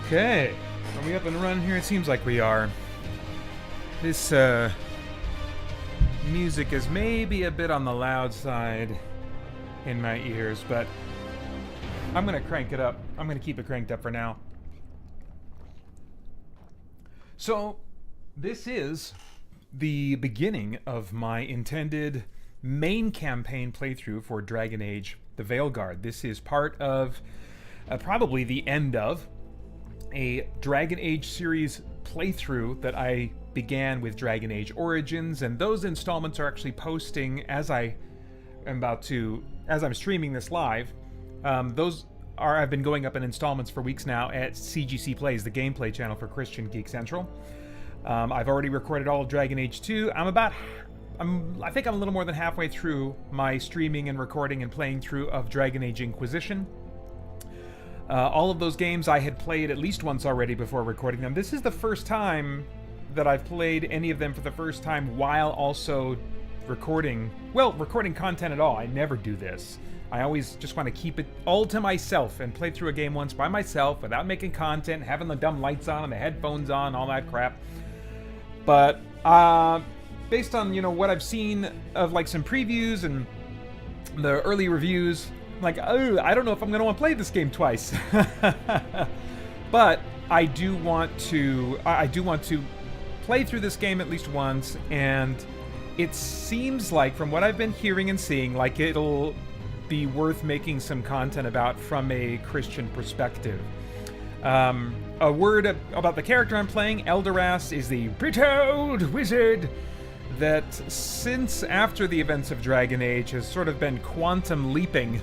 Okay. Are we up and running here? It seems like we are. This music is maybe a bit on the loud side in my ears, but I'm going to crank it up. I'm going to keep it cranked up for now. So, this is the beginning of my intended main campaign playthrough for Dragon Age the Veilguard. This is part of, probably the end of, a Dragon Age series playthrough that I began with Dragon Age Origins, and those installments are actually posting as I'm streaming this live. I've been going up in installments for weeks now at CGC Plays, the gameplay channel for Christian Geek Central. I've already recorded all of Dragon Age 2. I think I'm a little more than halfway through my streaming and recording and playing through of Dragon Age Inquisition. All of those games I had played at least once already before recording them. This is the first time that I've played any of them for the first time while also recording content at all. I never do this. I always just want to keep it all to myself and play through a game once by myself without making content, having the dumb lights on and the headphones on, all that crap. But based on, what I've seen of like some previews and the early reviews, I'm like, oh, I don't know if I'm going to want to play this game twice. But I do want to play through this game at least once, and it seems like, from what I've been hearing and seeing, like it'll be worth making some content about from a Christian perspective. A word about the character I'm playing. Eldoras is the pretty wizard that, since after the events of Dragon Age, has sort of been quantum leaping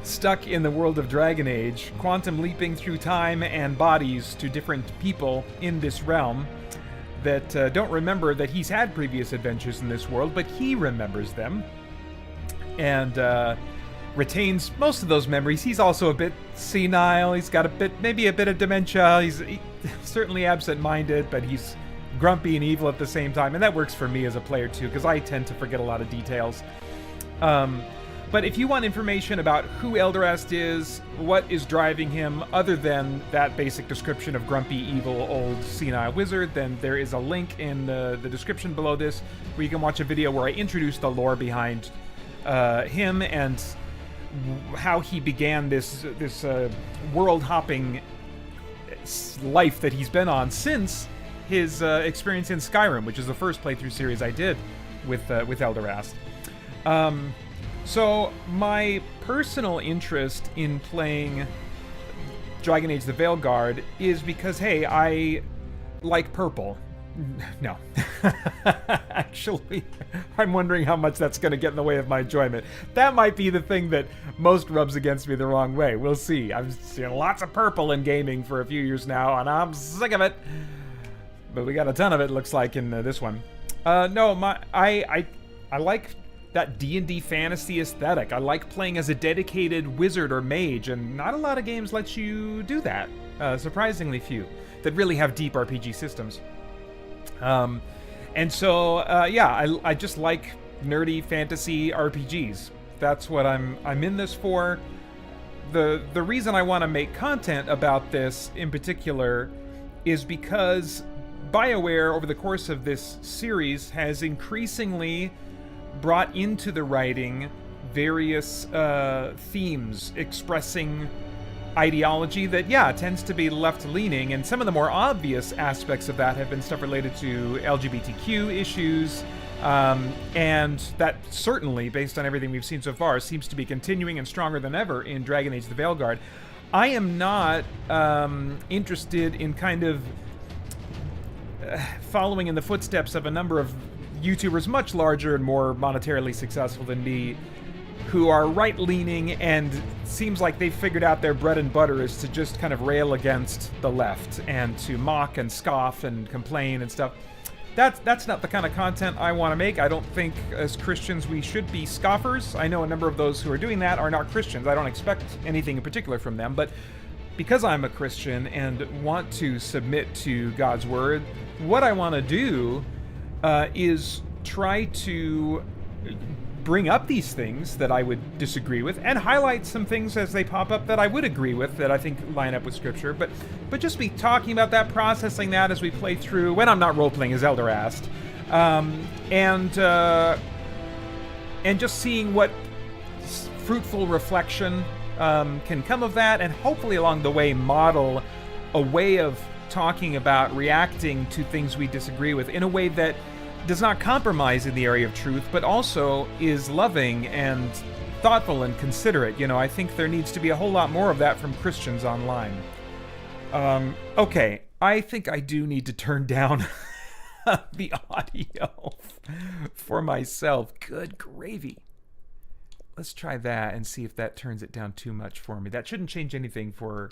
stuck in the world of Dragon Age, quantum leaping through time and bodies to different people in this realm that don't remember that he's had previous adventures in this world, but he remembers them and retains most of those memories. He's also a bit senile. He's got maybe a bit of dementia. He's certainly absent-minded, but he's grumpy and evil at the same time, and that works for me as a player too, because I tend to forget a lot of details. But if you want information about who Eldoras is, what is driving him, other than that basic description of grumpy, evil, old, senile wizard, then there is a link in the description below this where you can watch a video where I introduce the lore behind him and how he began this world-hopping life that he's been on since his experience in Skyrim, which is the first playthrough series I did with Eldoras. So my personal interest in playing Dragon Age the Veilguard is because, hey, I like purple. No. Actually, I'm wondering how much that's going to get in the way of my enjoyment. That might be the thing that most rubs against me the wrong way. We'll see. I've seen lots of purple in gaming for a few years now, and I'm sick of it. But we got a ton of it, looks like, in this one. I like that D&D fantasy aesthetic. I like playing as a dedicated wizard or mage, and not a lot of games let you do that. Surprisingly few that really have deep RPG systems. And so, I just like nerdy fantasy RPGs. That's what I'm in this for. The reason I want to make content about this in particular is because BioWare, over the course of this series, has increasingly brought into the writing various themes expressing ideology that, tends to be left-leaning, and some of the more obvious aspects of that have been stuff related to LGBTQ issues, and that certainly, based on everything we've seen so far, seems to be continuing and stronger than ever in Dragon Age the Veilguard. I am not interested in kind of following in the footsteps of a number of YouTubers much larger and more monetarily successful than me, who are right-leaning and seems like they've figured out their bread and butter is to just kind of rail against the left and to mock and scoff and complain and stuff. That's not the kind of content I want to make. I don't think as Christians we should be scoffers. I know a number of those who are doing that are not Christians. I don't expect anything in particular from them, but because I'm a Christian and want to submit to God's word, what I want to do is try to bring up these things that I would disagree with, and highlight some things as they pop up that I would agree with, that I think line up with Scripture. But just be talking about that, processing that as we play through, when I'm not role-playing as Elderast. And just seeing what fruitful reflection can come of that, and hopefully along the way model a way of talking about reacting to things we disagree with in a way that does not compromise in the area of truth, but also is loving and thoughtful and considerate. You know, I think there needs to be a whole lot more of that from Christians online. Okay, I think I do need to turn down the audio for myself. Good gravy. Let's try that and see if that turns it down too much for me. That shouldn't change anything for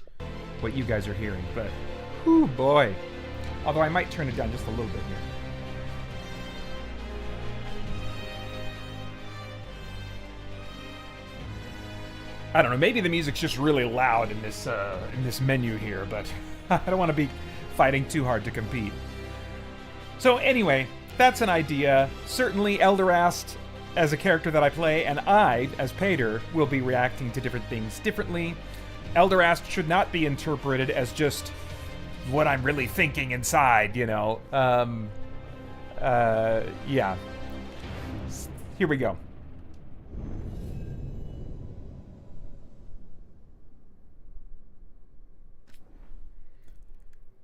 what you guys are hearing, but whew, boy. Although I might turn it down just a little bit here. I don't know, maybe the music's just really loud in this menu here, but I don't want to be fighting too hard to compete. So anyway, that's an idea. Certainly Elderast as a character that I play, and I, as Pater, will be reacting to different things differently. Elderast should not be interpreted as just what I'm really thinking inside, you know. Yeah. Here we go.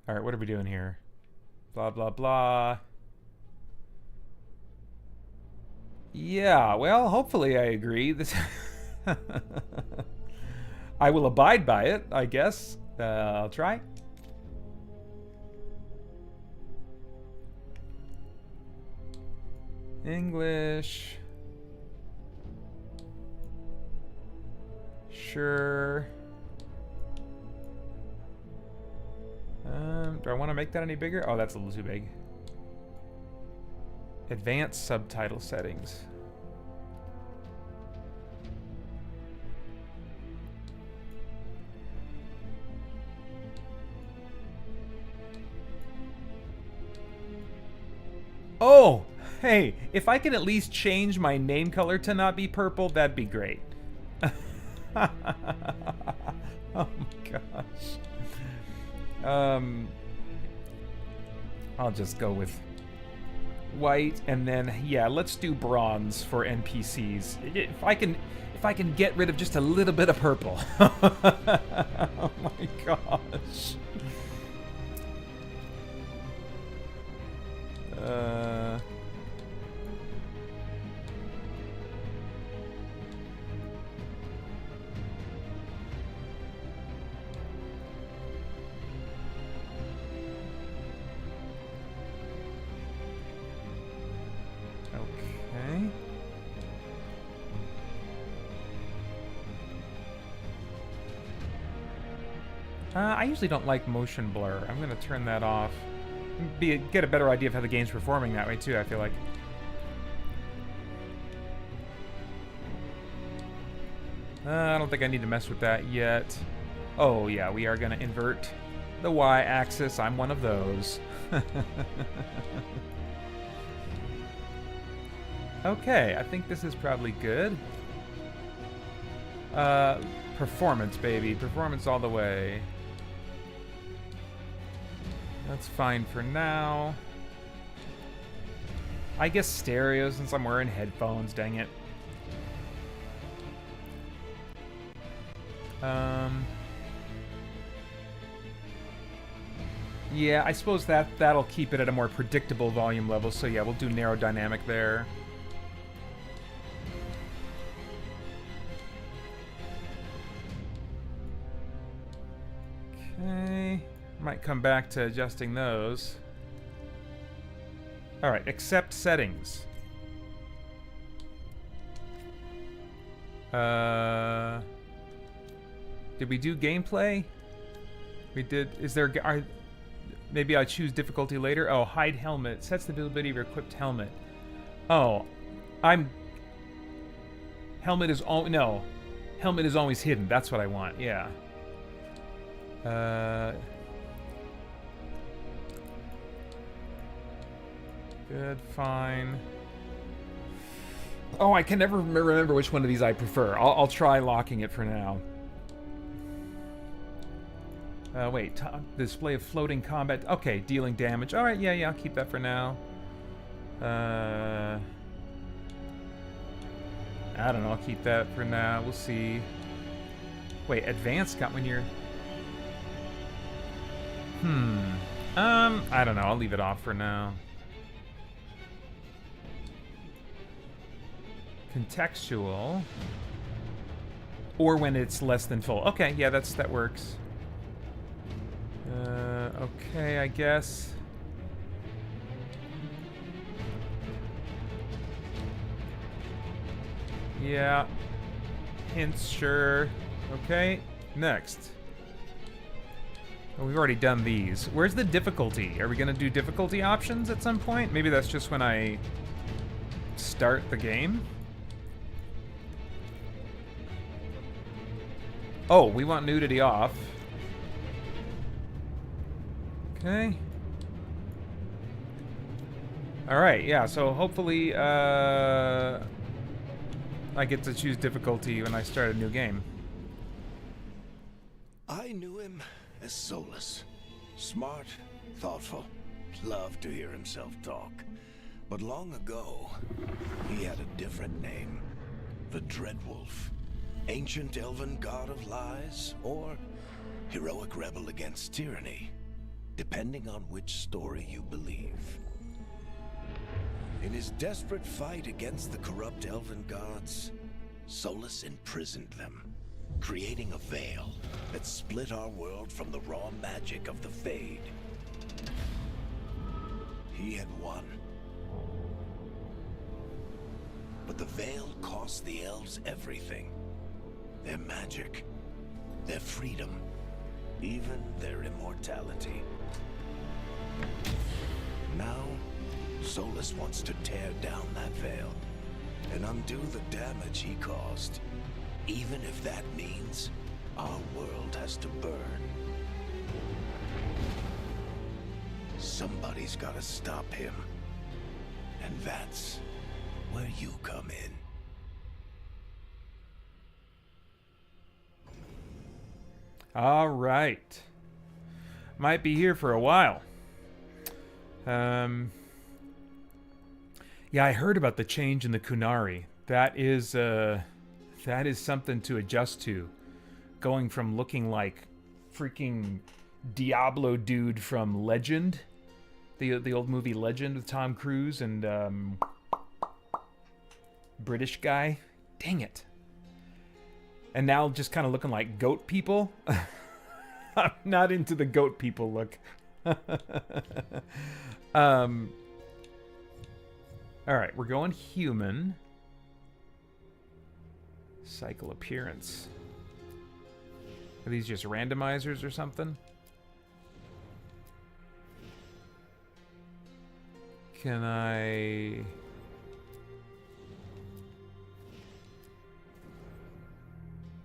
All right, what are we doing here? Blah, blah, blah. Yeah, well, hopefully I agree. This I will abide by it, I guess. I'll try. English. Sure. Do I want to make that any bigger? Oh, that's a little too big. Advanced subtitle settings. Oh, hey, if I can at least change my name color to not be purple, that'd be great. Oh my gosh. I'll just go with white, and then yeah, let's do bronze for NPCs. If I can get rid of just a little bit of purple. Oh my gosh. Okay. I usually don't like motion blur. I'm gonna turn that off. Get a better idea of how the game's performing that way too, I feel like. I don't think I need to mess with that yet. Oh yeah, we are gonna invert the Y-axis. I'm one of those. Okay, I think this is probably good. Performance, baby. Performance all the way. That's fine for now. I guess stereo since I'm wearing headphones, dang it. Yeah, I suppose that'll keep it at a more predictable volume level, so yeah, we'll do narrow dynamic there. Okay, might come back to adjusting those. Alright, accept settings. Did we do gameplay? We did. Is there... maybe I choose difficulty later. Oh, hide helmet. Sets the visibility of your equipped helmet. Oh, helmet is no. Helmet is always hidden. That's what I want. Yeah. Good, fine. Oh, I can never remember which one of these I prefer. I'll try locking it for now. Wait, display of floating combat. Okay, dealing damage. Alright, yeah, I'll keep that for now. I don't know, I'll keep that for now. We'll see. Wait, advanced got when you're... I don't know, I'll leave it off for now. Contextual. Or when it's less than full. Okay, yeah, that works. Okay, I guess. Yeah. Hints, sure. Okay, next. Oh, we've already done these. Where's the difficulty? Are we gonna do difficulty options at some point? Maybe that's just when I start the game? Oh, we want nudity off. Okay. Alright, yeah, so hopefully, I get to choose difficulty when I start a new game. I knew him as Solus. Smart, thoughtful, loved to hear himself talk. But long ago, he had a different name. The Dreadwolf. Ancient elven god of lies, or heroic rebel against tyranny, depending on which story you believe. In his desperate fight against the corrupt elven gods, Solus imprisoned them, creating a veil that split our world from the raw magic of the Fade. He had won. But the veil cost the elves everything. Their magic, their freedom, even their immortality. Now, Solus wants to tear down that veil and undo the damage he caused, even if that means our world has to burn. Somebody's gotta stop him, and that's where you come in. All right. Might be here for a while. Yeah, I heard about the change in the Kunari. That is something to adjust to. Going from looking like freaking Diablo dude from Legend, the old movie Legend with Tom Cruise and British guy. Dang it. And now just kind of looking like goat people. I'm not into the goat people look. Alright, we're going human. Cycle appearance. Are these just randomizers or something? Can I...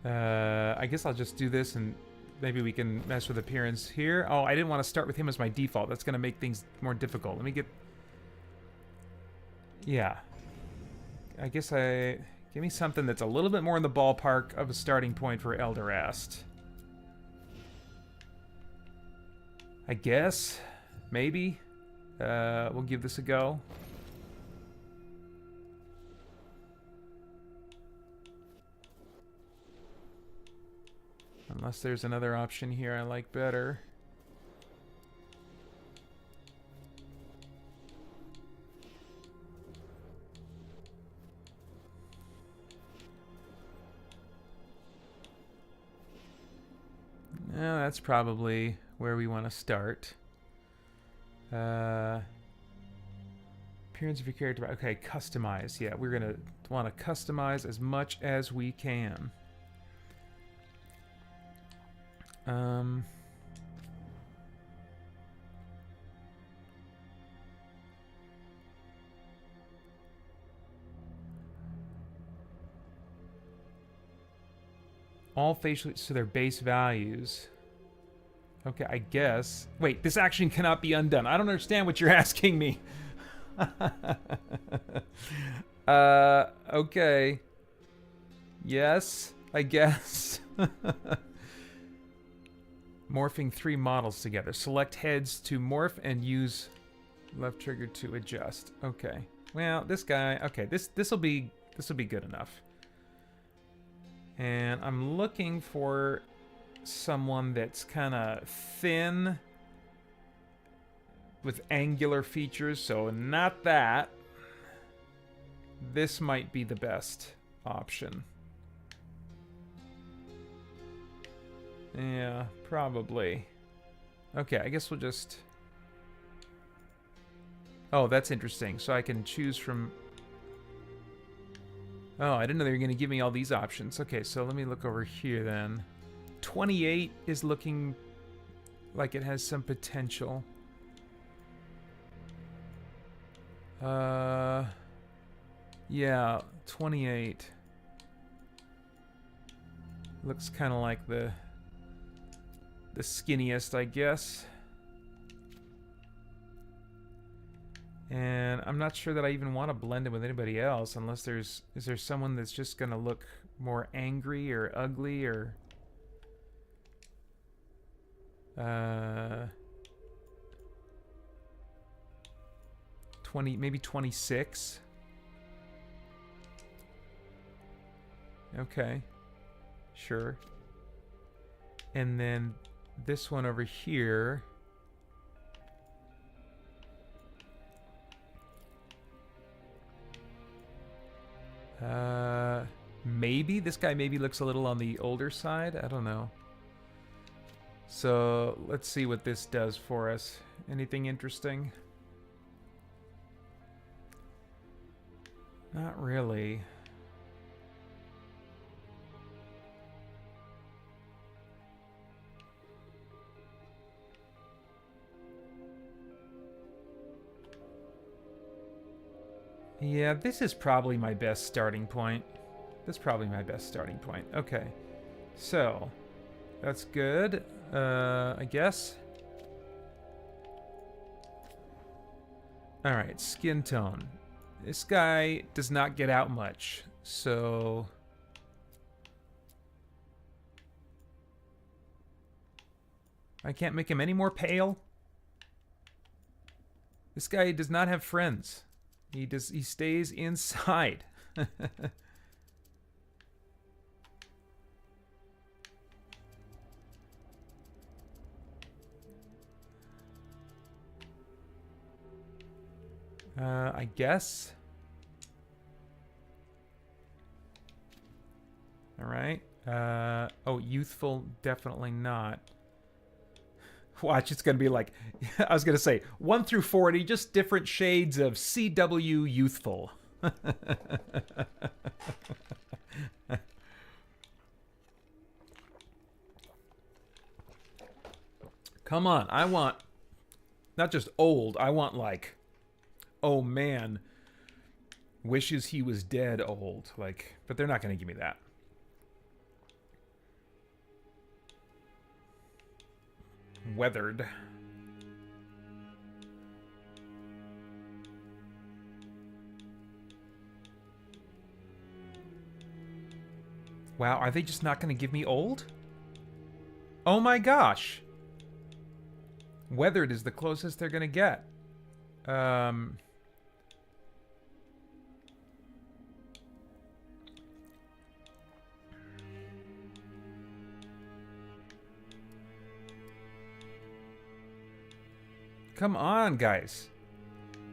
I guess I'll just do this and maybe we can mess with appearance here. Oh, I didn't want to start with him as my default. That's going to make things more difficult. Let me get... Yeah. I guess give me something that's a little bit more in the ballpark of a starting point for Elderast. I guess. Maybe. We'll give this a go. Unless there's another option here I like better. That's probably where we want to start. Appearance of your character. Okay, customize. Yeah, we're going to want to customize as much as we can. All facial, so their base values. Okay, I guess. Wait, this action cannot be undone. I don't understand what you're asking me. Okay. Yes, I guess. Morphing 3 models together. Select heads to morph and use left trigger to adjust. Okay. Well, this guy. Okay, this'll be good enough. And I'm looking for someone that's kind of thin with angular features, so not that. This might be the best option. Yeah, probably. Okay, I guess we'll just... Oh, that's interesting. So I can choose from... Oh, I didn't know they were going to give me all these options. Okay, so let me look over here then. 28 is looking like it has some potential. Yeah, 28. Looks kind of like the skinniest, I guess. And I'm not sure that I even want to blend in with anybody else unless is there someone that's just going to look more angry or ugly or... maybe 26. Okay. Sure. And then this one over here. Maybe this guy maybe looks a little on the older side. I don't know. So let's see what this does for us. Anything interesting? Not really. Yeah, this is probably my best starting point. That's probably my best starting point. Okay. So, that's good. I guess. Alright, skin tone. This guy does not get out much, so... I can't make him any more pale. This guy does not have friends. He stays inside. I guess. All right. Oh, youthful, definitely not. Watch, it's gonna be like, I was gonna say 1 through 40, just different shades of CW youthful. Come on, I want not just old, I want like, oh man, wishes he was dead old. Like, but they're not gonna give me that. Weathered. Wow, are they just not going to give me old? Oh my gosh. Weathered is the closest they're going to get. Come on, guys.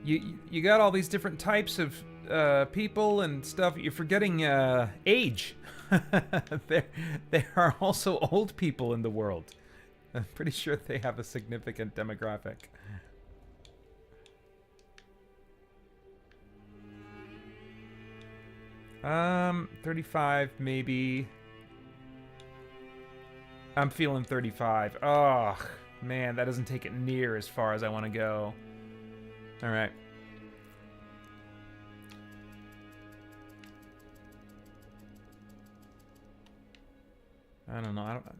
You got all these different types of people and stuff. You're forgetting age. There are also old people in the world. I'm pretty sure they have a significant demographic. Um, 35 maybe. I'm feeling 35. Oh, man, that doesn't take it near as far as I want to go. All right. I don't know. I don't know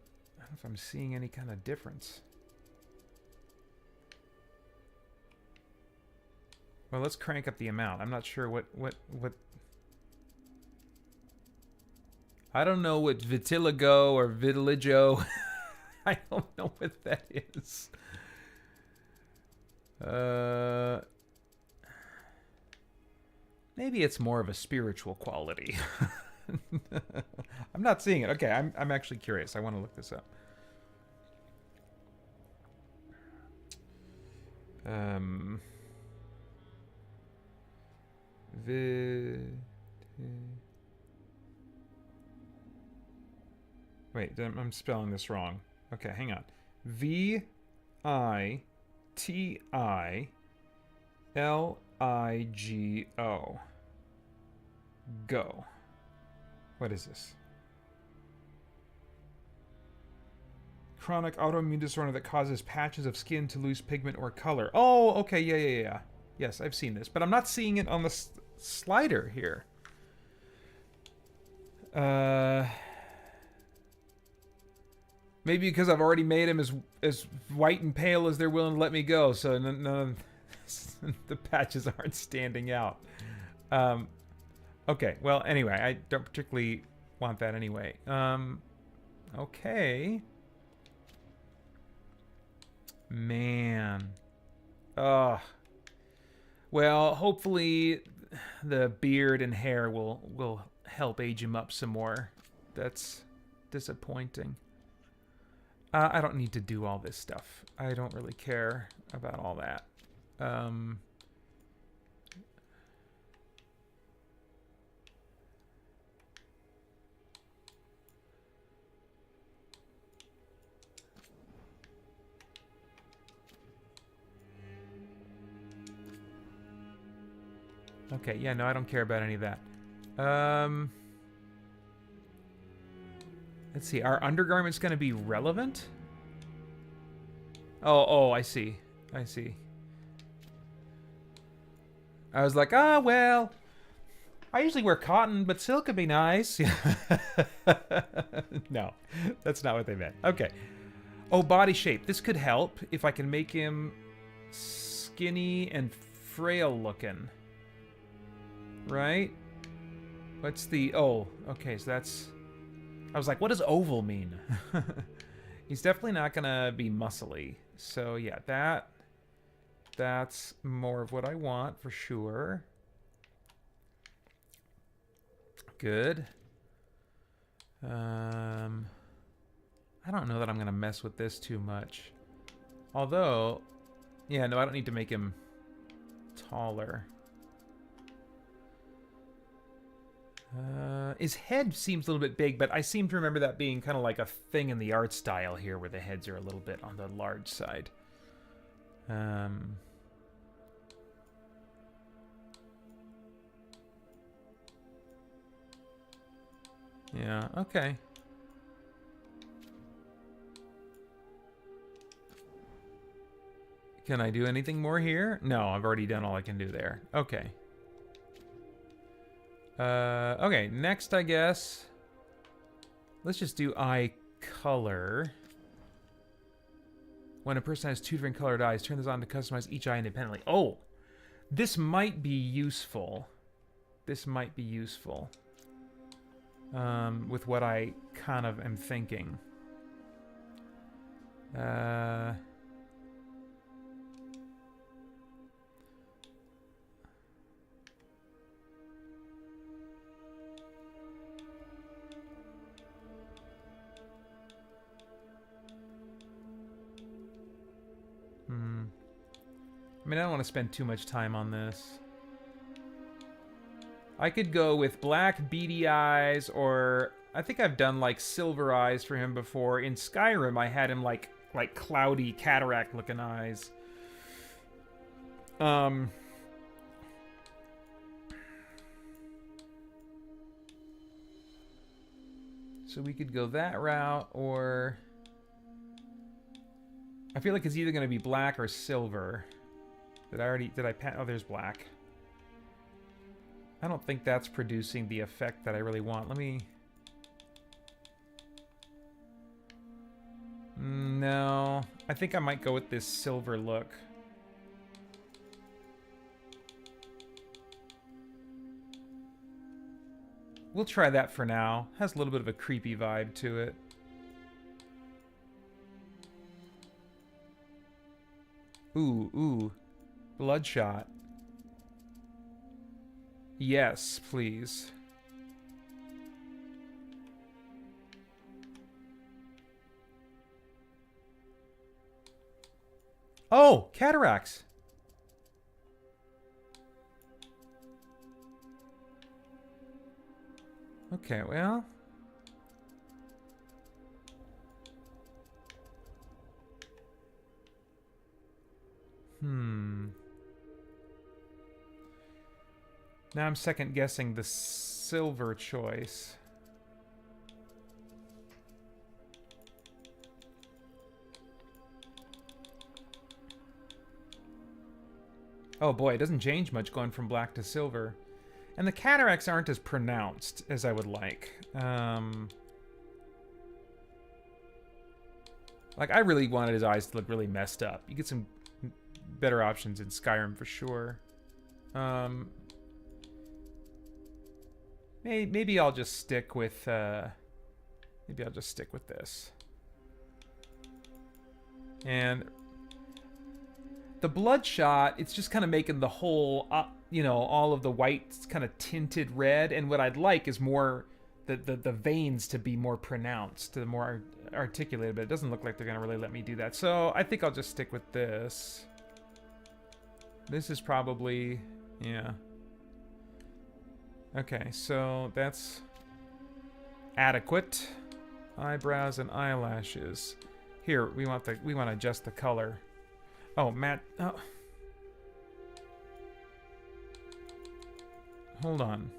if I'm seeing any kind of difference. Well, let's crank up the amount. I'm not sure what I don't know what vitiligo or vitiligo. I don't know what that is. Maybe it's more of a spiritual quality. I'm not seeing it. Okay, I'm actually curious. I want to look this up. Wait, I'm spelling this wrong. Okay, hang on. Vitiligo. Go. What is this? Chronic autoimmune disorder that causes patches of skin to lose pigment or color. Oh, okay, yeah. Yes, I've seen this, but I'm not seeing it on the slider here. Maybe because I've already made him as white and pale as they're willing to let me go, so none of the patches aren't standing out. Okay, well, anyway, I don't particularly want that anyway. Okay. Man. Ugh. Well, hopefully the beard and hair will help age him up some more. That's disappointing. I don't need to do all this stuff. I don't really care about all that. Okay, yeah, no, I don't care about any of that. Let's see, are undergarments going to be relevant? Oh, I see. I was like, well, I usually wear cotton, but silk would be nice. No, that's not what they meant. Okay. Oh, body shape. This could help if I can make him skinny and frail looking. Right? What's the... Oh, okay, so that's... I was like, what does oval mean? He's definitely not going to be muscly. So, yeah, that's more of what I want, for sure. Good. I don't know that I'm going to mess with this too much. Although, yeah, no, I don't need to make him taller. His head seems a little bit big, but I seem to remember that being kind of like a thing in the art style here, where the heads are a little bit on the large side. Yeah, okay. Can I do anything more here? No, I've already done all I can do there. Okay. Okay, next, I guess, let's just do eye color. When a person has two different colored eyes, turn this on to customize each eye independently. Oh, this might be useful. This might be useful. With what I kind of am thinking. I mean, I don't want to spend too much time on this. I could go with black beady eyes, or I think I've done like silver eyes for him before. In Skyrim, I had him like cloudy cataract looking eyes. So we could go that route, or I feel like it's either going to be black or silver. Oh, there's black. I don't think that's producing the effect that I really want. Let me... No, I think I might go with this silver look. we'll try that for now. Has a little bit of a creepy vibe to it. Ooh. Bloodshot. Yes, please. Oh, cataracts. Okay, well. Now I'm second guessing the silver choice. Oh boy, it doesn't change much going from black to silver. And the cataracts aren't as pronounced as I would like. Like, I really wanted his eyes to look really messed up. You get some better options in Skyrim for sure. Maybe I'll just stick with maybe I'll just stick with this. And the bloodshot, it's just kind of making the whole you know, all of the white kind of tinted red, and what I'd like is more the veins to be more pronounced, to more articulated, but it doesn't look like they're gonna really let me do that. So I think I'll just stick with this. This is probably, yeah. Okay, so that's adequate. Eyebrows and eyelashes. Here, we want to adjust the color. Oh, Matt. Oh. Hold on.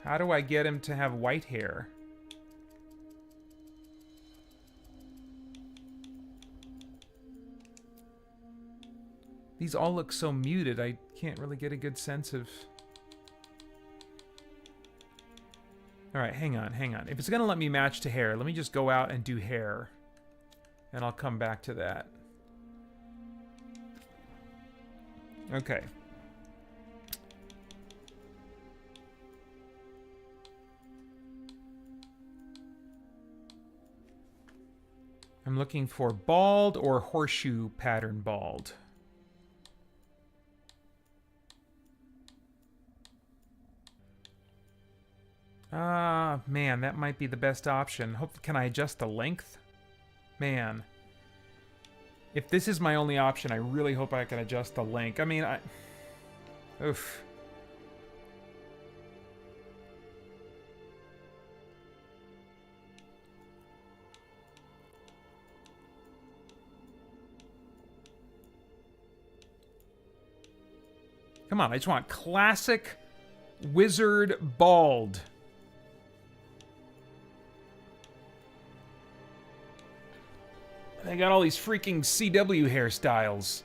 How do I get him to have white hair? These all look so muted, I can't really get a good sense of... Alright, hang on. If it's gonna let me match to hair, let me just go out and do hair. And I'll come back to that. Okay. I'm looking for bald or horseshoe pattern bald. Ah, man, that might be the best option. Can I adjust the length? Man. If this is my only option, I really hope I can adjust the length. I mean, oof. Come on, I just want classic wizard bald. They got all these freaking CW hairstyles.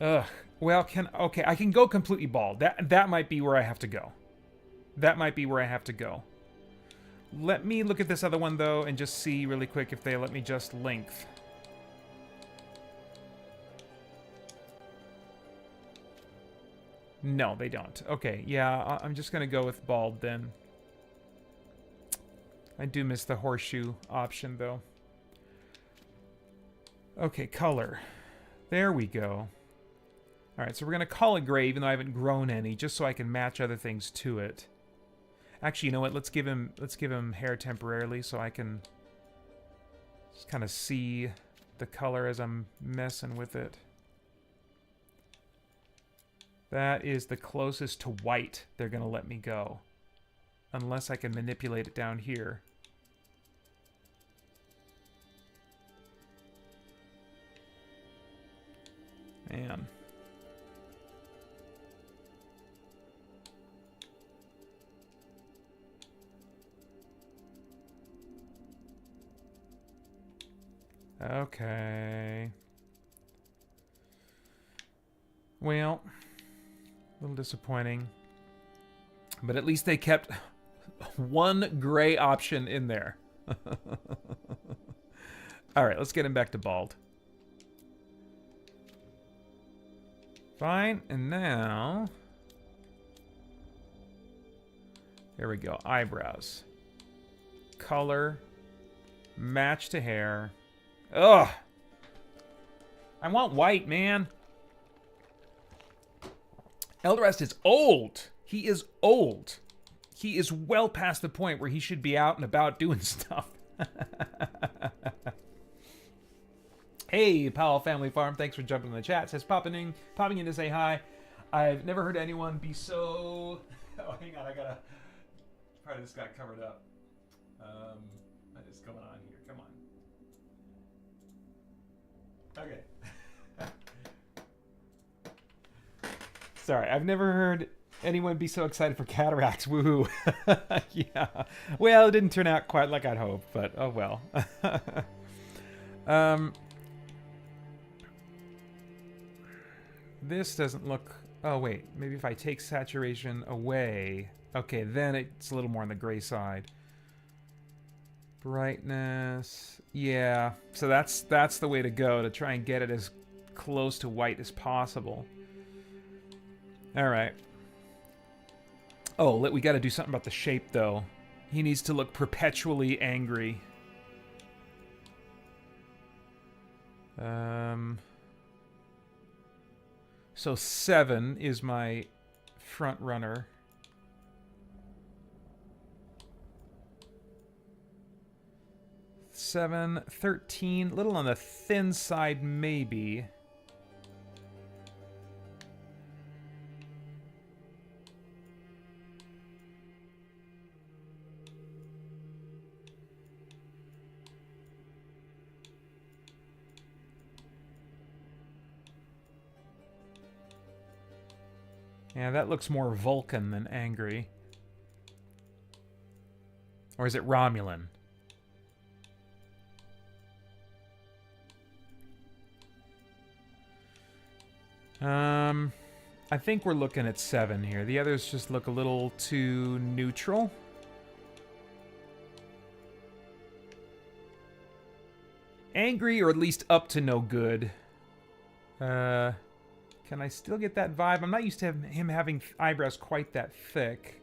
Ugh. Well, okay, I can go completely bald. That might be where I have to go. That might be where I have to go. Let me look at this other one, though, and just see really quick if they let me just length. No, they don't. Okay, yeah, I'm just gonna go with bald, then. I do miss the horseshoe option, though. Okay, color. There we go. Alright, so we're gonna call it gray, even though I haven't grown any, just so I can match other things to it. Actually, you know what? Let's give him hair temporarily so I can just kind of see the color as I'm messing with it. That is the closest to white they're going to let me go. Unless I can manipulate it down here. Man. Okay. Well, a little disappointing. But at least they kept one gray option in there. Alright, let's get him back to bald. Fine, and now... There we go. Eyebrows. Color. Match to hair. Ugh! I want white, man. Eldarest is old. He is old. He is well past the point where he should be out and about doing stuff. Hey, Powell Family Farm. Thanks for jumping in the chat. Says popping in to say hi. I've never heard anyone be so... Oh, hang on. I gotta... Probably this got covered up. What is going on here? Come on. Okay. Sorry, I've never heard anyone be so excited for cataracts. Woohoo. Yeah. Well, it didn't turn out quite like I'd hoped, but oh well. This doesn't look... Oh, wait. Maybe if I take saturation away... Okay, then it's a little more on the gray side. Brightness... Yeah. So that's the way to go, to try and get it as close to white as possible. Alright. Oh, we gotta do something about the shape, though. He needs to look perpetually angry. So 7 is my front runner. 7, 13, a little on the thin side, maybe. Yeah, that looks more Vulcan than angry. Or is it Romulan? I think we're looking at 7 here. The others just look a little too neutral. Angry, or at least up to no good. Can I still get that vibe? I'm not used to him having eyebrows quite that thick.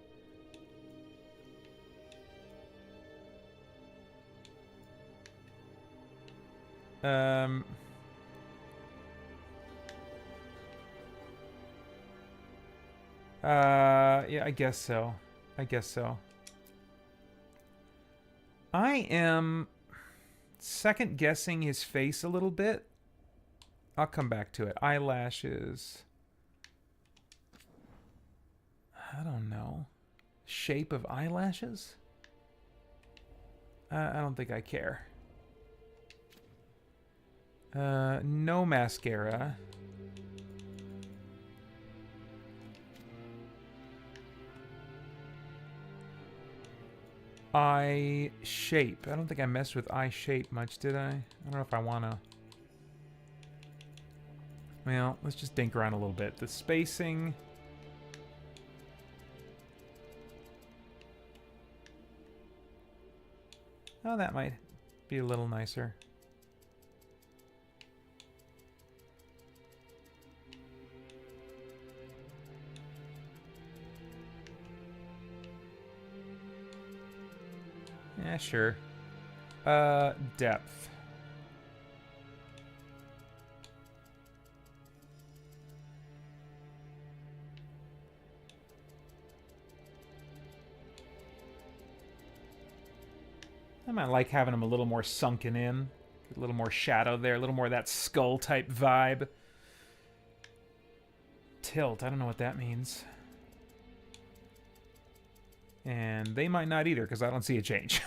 Yeah, I guess so. I guess so. I am second guessing his face a little bit. I'll come back to it. Eyelashes. I don't know. Shape of eyelashes? I don't think I care. No mascara. Eye shape. I don't think I messed with eye shape much, did I? I don't know if I want to... Well, let's just dink around a little bit. The spacing... Oh, that might be a little nicer. Yeah, sure. Depth. I might like having him a little more sunken in. A little more shadow there. A little more of that skull type vibe. Tilt. I don't know what that means. And they might not either, because I don't see a change.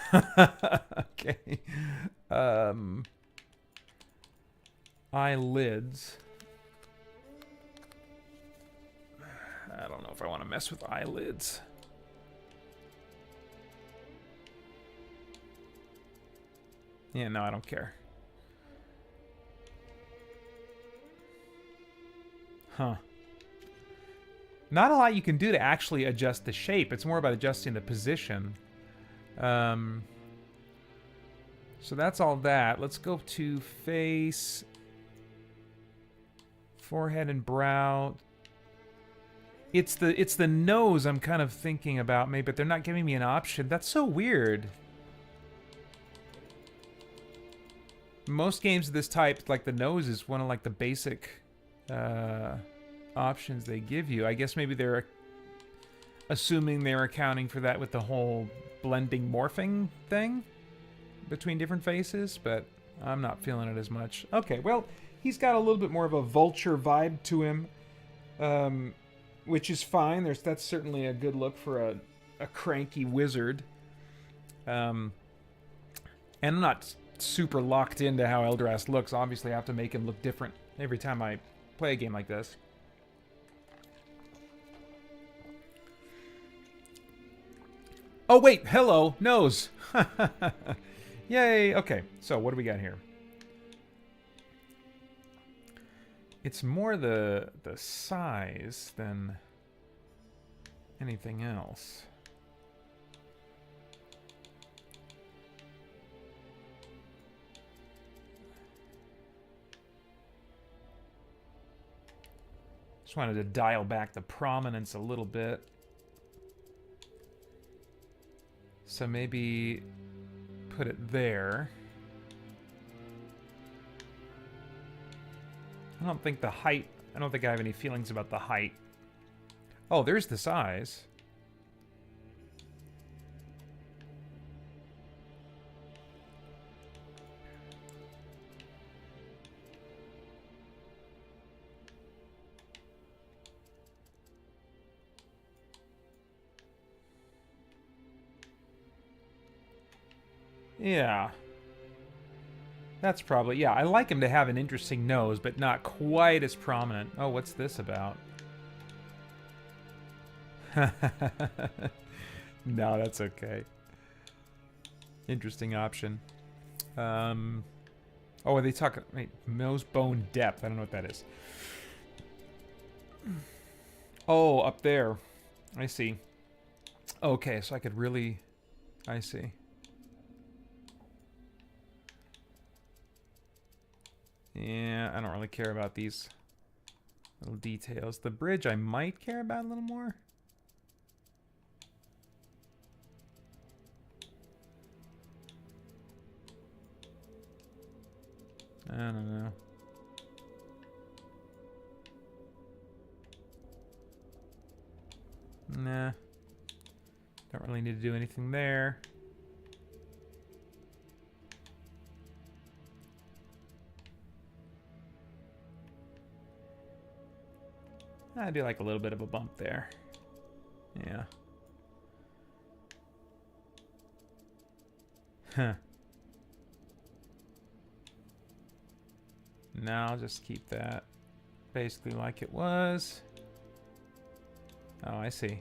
Okay. Eyelids. I don't know if I want to mess with eyelids. Yeah, no, I don't care. Huh. Not a lot you can do to actually adjust the shape. It's more about adjusting the position. So that's all that. Let's go to face, forehead, and brow. It's the nose I'm kind of thinking about, maybe, but they're not giving me an option. That's so weird. Most games of this type, like the nose is one of like the basic options they give you. I guess maybe they're assuming they're accounting for that with the whole blending morphing thing between different faces, but I'm not feeling it as much. Okay, well, he's got a little bit more of a vulture vibe to him, which is fine. That's certainly a good look for a cranky wizard. And I'm not super locked into how Eldrazi looks. Obviously, I have to make him look different every time I play a game like this. Oh, wait, hello, nose. Yay, okay, so what do we got here? It's more the size than anything else. Just wanted to dial back the prominence a little bit. So maybe put it there. I don't think the height... I don't think I have any feelings about the height. Oh, there's the size. Yeah. That's probably... Yeah, I like him to have an interesting nose, but not quite as prominent. Oh, what's this about? No, that's okay. Interesting option. Oh, are they talking... Wait, nose bone depth. I don't know what that is. Oh, up there. I see. Okay, so I could really... I see. Yeah, I don't really care about these little details. The bridge I might care about a little more. I don't know. Nah. Don't really need to do anything there. I do like a little bit of a bump there. Yeah. Huh. Now I'll just keep that basically like it was. Oh, I see.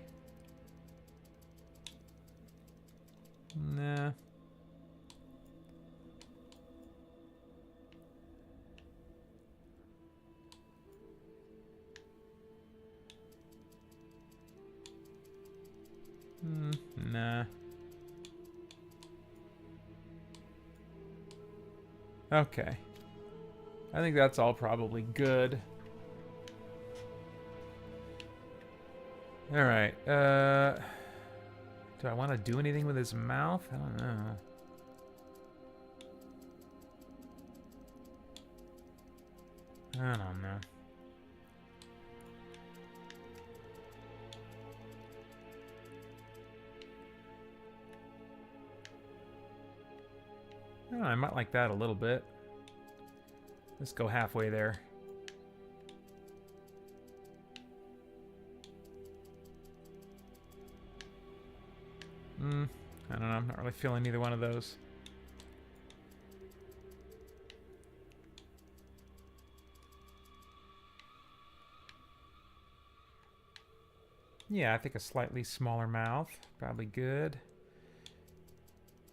Nah. Nah. Okay. I think that's all probably good. Alright, do I want to do anything with his mouth? I don't know. I don't know. I don't know, I might like that a little bit. Let's go halfway there. I don't know, I'm not really feeling either one of those. Yeah, I think a slightly smaller mouth, probably good.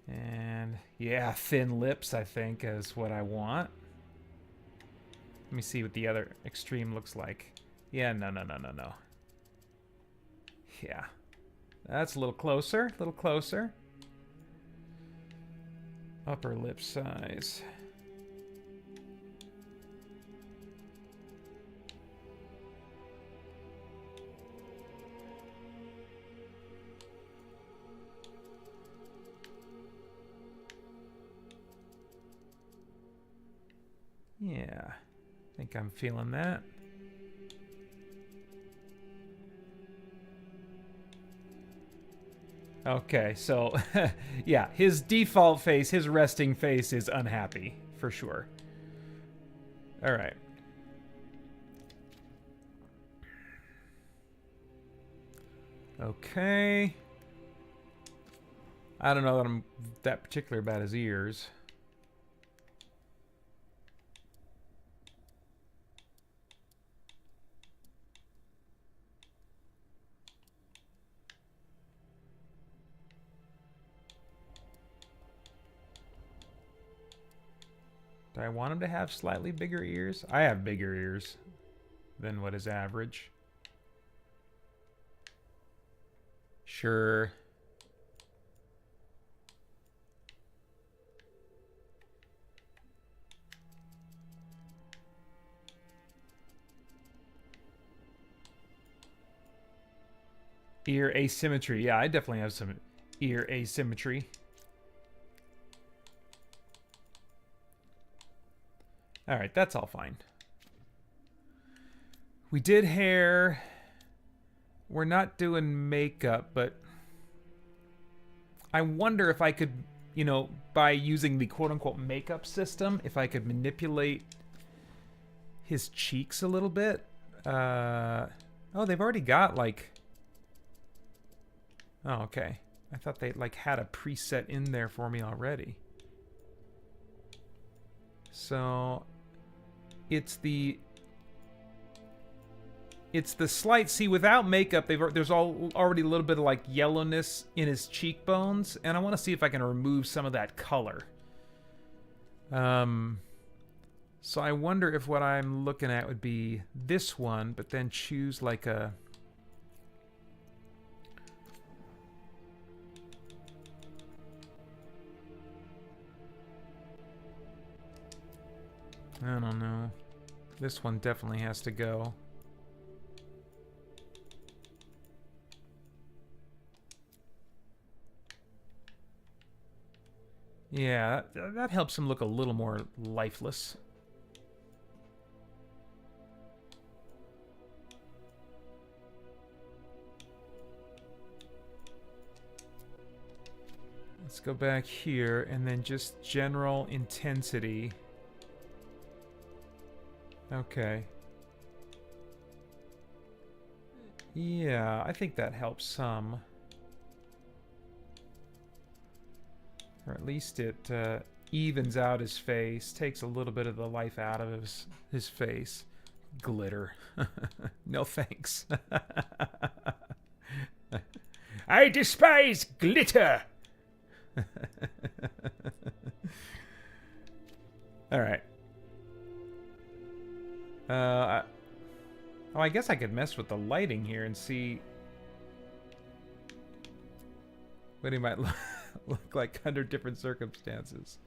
And yeah, thin lips, I think, is what I want. Let me see what the other extreme looks like. Yeah, no. Yeah. That's a little closer, Upper lip size. Yeah, I think I'm feeling that. Okay, so yeah, his default face, his resting face is unhappy, for sure. All right. Okay. I don't know that I'm that particular about his ears. Do I want him to have slightly bigger ears? I have bigger ears than what is average. Sure. Ear asymmetry. Yeah, I definitely have some ear asymmetry. All right, that's all fine. We did hair. We're not doing makeup, but I wonder if I could, you know, by using the quote-unquote makeup system, if I could manipulate his cheeks a little bit. Oh, they've already got, like... Oh, okay. I thought they, like, had a preset in there for me already. So... It's the slight, see, without makeup, there's already a little bit of like yellowness in his cheekbones, and I want to see if I can remove some of that color. So I wonder if what I'm looking at would be this one, but then choose like a... I don't know. This one definitely has to go. Yeah, that helps him look a little more lifeless. Let's go back here and then just general intensity. Okay. Yeah, I think that helps some. Or at least it evens out his face, takes a little bit of the life out of his face. Glitter. No thanks. I despise glitter! Alright. Oh, I guess I could mess with the lighting here and see what he might look like under different circumstances.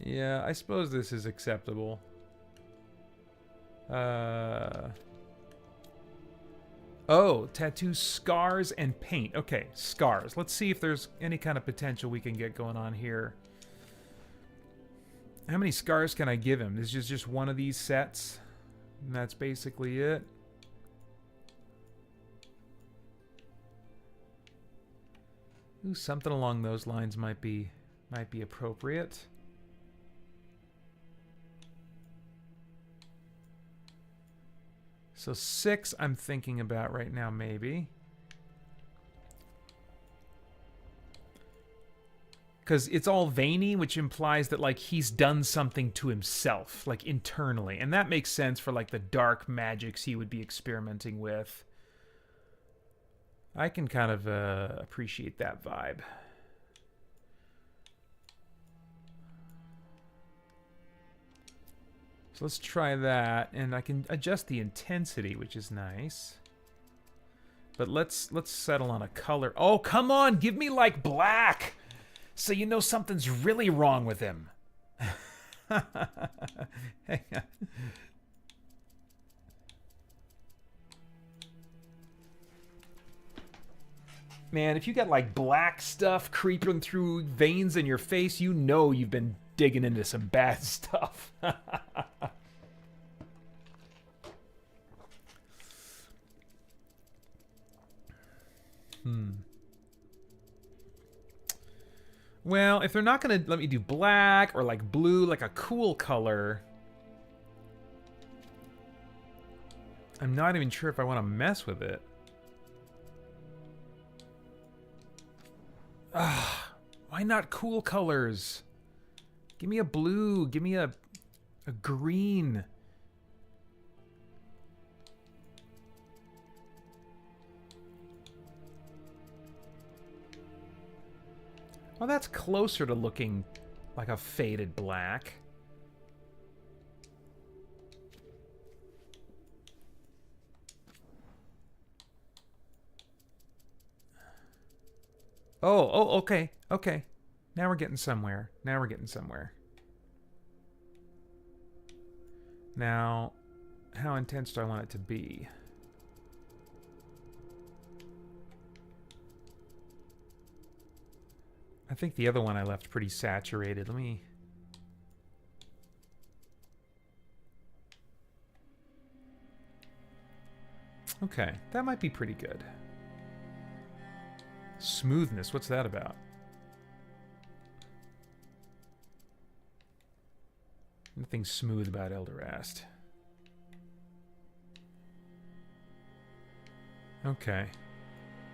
Yeah, I suppose this is acceptable. Oh, tattoos, scars, and paint. Okay, scars. Let's see if there's any kind of potential we can get going on here. How many scars can I give him? This is just one of these sets. And that's basically it. Ooh, something along those lines might be appropriate. So 6 I'm thinking about right now, maybe. Because it's all veiny, which implies that, like, he's done something to himself, like, internally. And that makes sense for, like, the dark magics he would be experimenting with. I can kind of appreciate that vibe. So let's try that, and I can adjust the intensity, which is nice. But let's settle on a color. Oh, come on, give me like black, so you know something's really wrong with him. Hang on. Man, if you got like black stuff creeping through veins in your face, you know you've been digging into some bad stuff. Well, if they're not going to let me do black or like blue, like a cool color, I'm not even sure if I want to mess with it. Why not cool colors? Give me a blue. Give me a green. Well, that's closer to looking like a faded black. Oh, okay, okay. Now we're getting somewhere. Now we're getting somewhere. Now, how intense do I want it to be? I think the other one I left pretty saturated. Let me... Okay, that might be pretty good. Smoothness, what's that about? Nothing smooth about Elderast. Okay.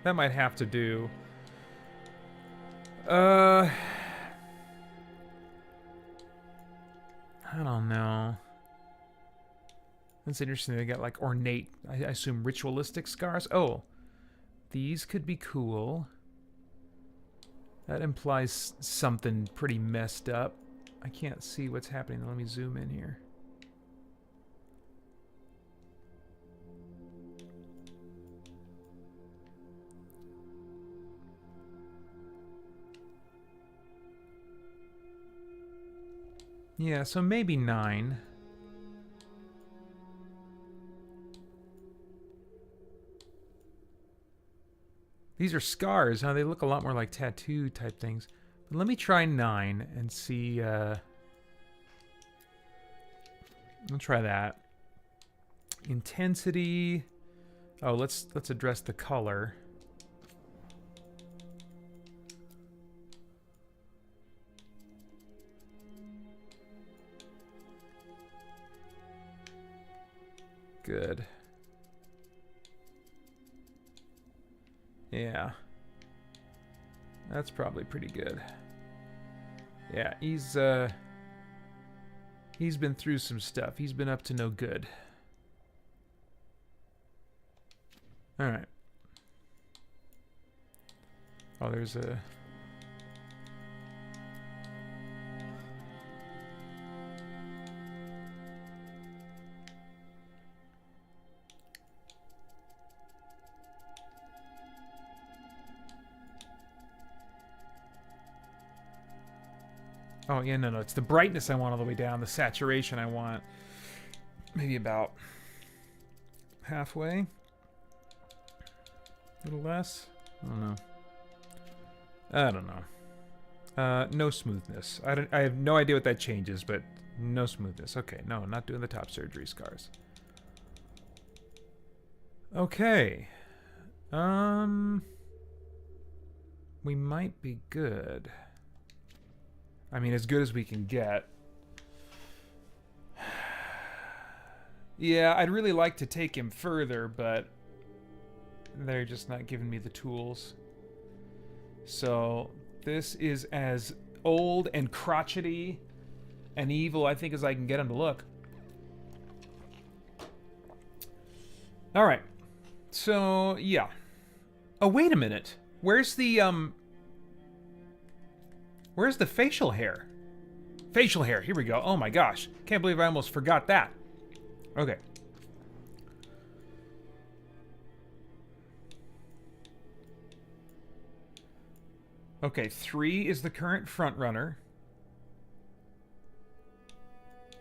That might have to do... I don't know. That's interesting. They got like ornate, I assume ritualistic scars. Oh, these could be cool. That implies something pretty messed up. I can't see what's happening. Let me zoom in here. Yeah, so maybe 9. These are scars, huh? They look a lot more like tattoo type things. But let me try 9 and see. I'll try that. Intensity. Oh, let's address the color. Good. Yeah. That's probably pretty good. Yeah, he's been through some stuff. He's been up to no good. All right. Oh, there's a... Oh, yeah, no, it's the brightness I want all the way down. The saturation I want maybe about halfway. A little less. I don't know. No smoothness. I have no idea what that changes, but no smoothness. Okay, no, not doing the top surgery scars. Okay. We might be good. I mean, as good as we can get. Yeah, I'd really like to take him further, but they're just not giving me the tools. So this is as old and crotchety and evil, I think, as I can get him to look. All right. So, yeah. Oh, wait a minute. Where's the facial hair? Facial hair. Here we go. Oh my gosh. Can't believe I almost forgot that. Okay. Okay, 3 is the current front runner.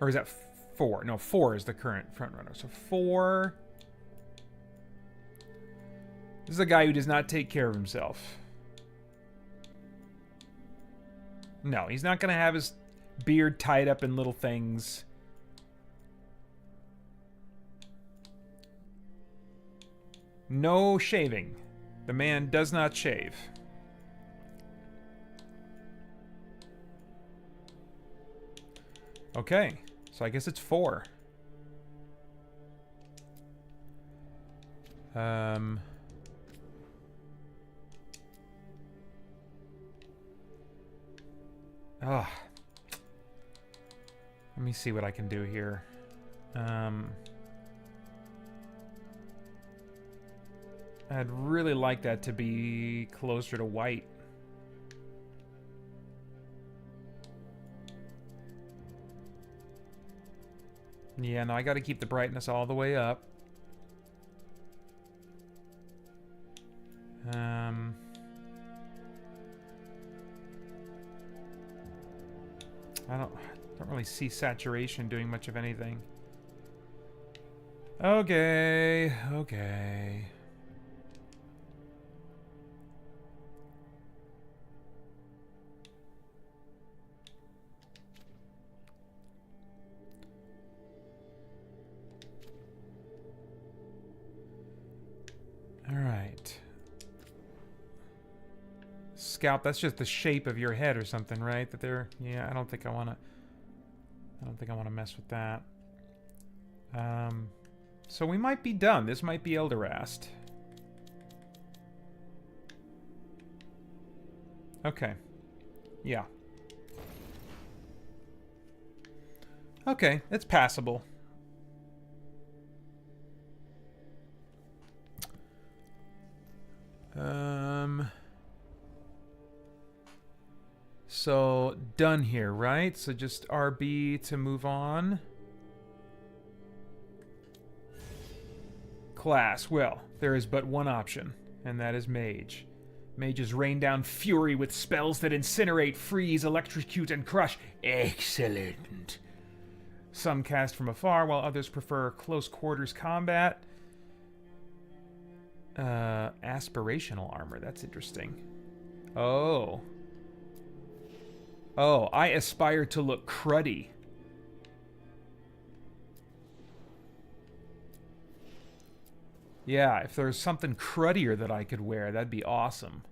Or is that 4? No, 4 is the current front runner. So 4. This is a guy who does not take care of himself. No, he's not going to have his beard tied up in little things. No shaving. The man does not shave. Okay, so I guess it's 4. Ah. Let me see what I can do here. I'd really like that to be closer to white. Yeah, no, I gotta keep the brightness all the way up. I don't really see saturation doing much of anything. Okay. Alright. Scalp, that's just the shape of your head or something, right? That they're... Yeah, I don't think I want to mess with that. So we might be done. This might be Elderast. Okay. Yeah. Okay, it's passable. So, done here, right? So just RB to move on. Class. Well, there is but one option, and that is Mage. Mages rain down fury with spells that incinerate, freeze, electrocute, and crush. Excellent. Some cast from afar, while others prefer close quarters combat. Aspirational armor. That's interesting. Oh, I aspire to look cruddy. Yeah, if there's something cruddier that I could wear, that'd be awesome.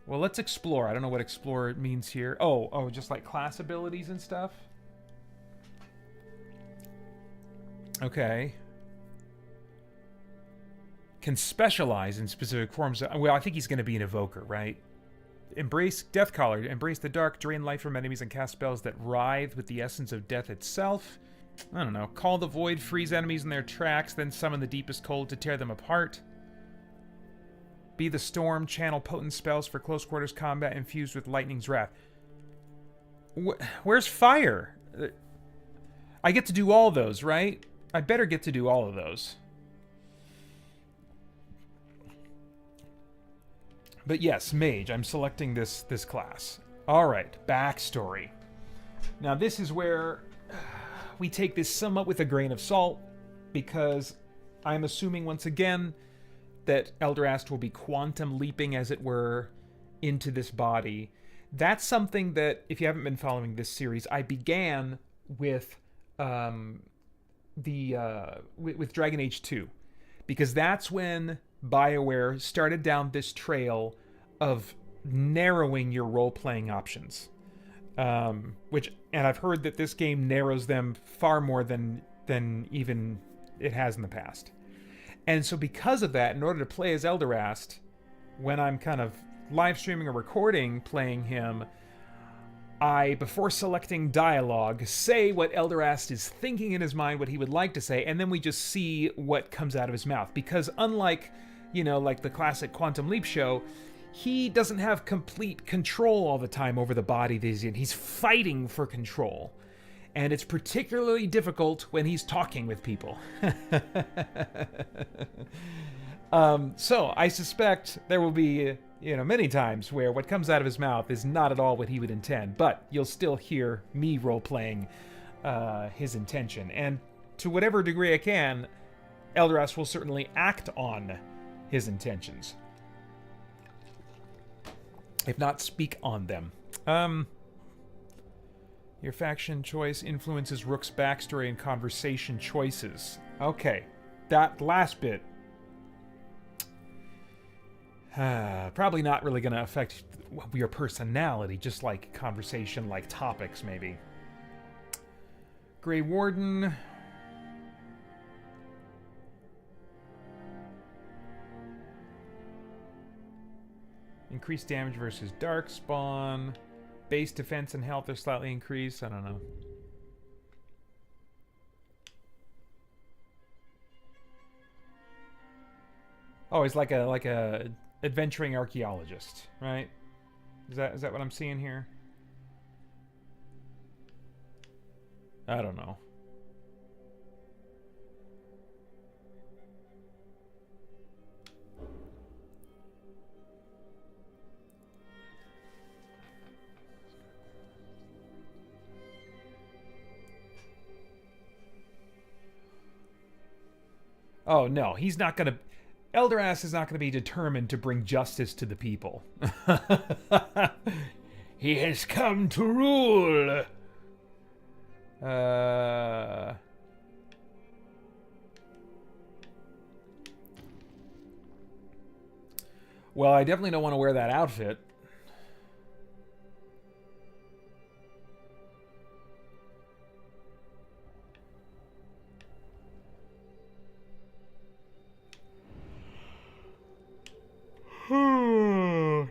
Well, let's explore. I don't know what explore means here. Oh, just like class abilities and stuff? Okay. Can specialize in specific forms. Well, I think he's going to be an evoker, right? Embrace Deathcaller. Embrace the dark, drain life from enemies, and cast spells that writhe with the essence of death itself. I don't know. Call the void, freeze enemies in their tracks, then summon the deepest cold to tear them apart. Be the storm, channel potent spells for close quarters combat infused with lightning's wrath. Where's fire? I get to do all those, right? I better get to do all of those. But yes, Mage. I'm selecting this class. Alright, backstory. Now this is where we take this somewhat with a grain of salt, because I'm assuming once again that Elderast will be quantum leaping, as it were, into this body. That's something that, if you haven't been following this series, I began with with Dragon Age 2, because that's when BioWare started down this trail of narrowing your role-playing options. And I've heard that this game narrows them far more than even it has in the past. And so because of that, in order to play as Elderast, when I'm kind of live streaming or recording playing him, I, before selecting dialogue, say what Elderast is thinking in his mind, what he would like to say, and then we just see what comes out of his mouth. Because unlike, like the classic Quantum Leap show, he doesn't have complete control all the time over the body that he's in. He's fighting for control. And it's particularly difficult when he's talking with people. So I suspect there will be many times where what comes out of his mouth is not at all what he would intend, but you'll still hear me role-playing his intention. And to whatever degree I can, Eldoras will certainly act on his intentions, if not speak on them. Your faction choice influences Rook's backstory and conversation choices. Okay, that last bit. Probably not really going to affect your personality, just like conversation, like topics, maybe. Grey Warden. Increased damage versus Darkspawn. Base defense and health are slightly increased. I don't know. Oh, he's like a adventuring archaeologist, right? Is that what I'm seeing here? I don't know. Oh no, he's not gonna... Eldoras is not going to be determined to bring justice to the people. He has come to rule. Well, I definitely don't want to wear that outfit.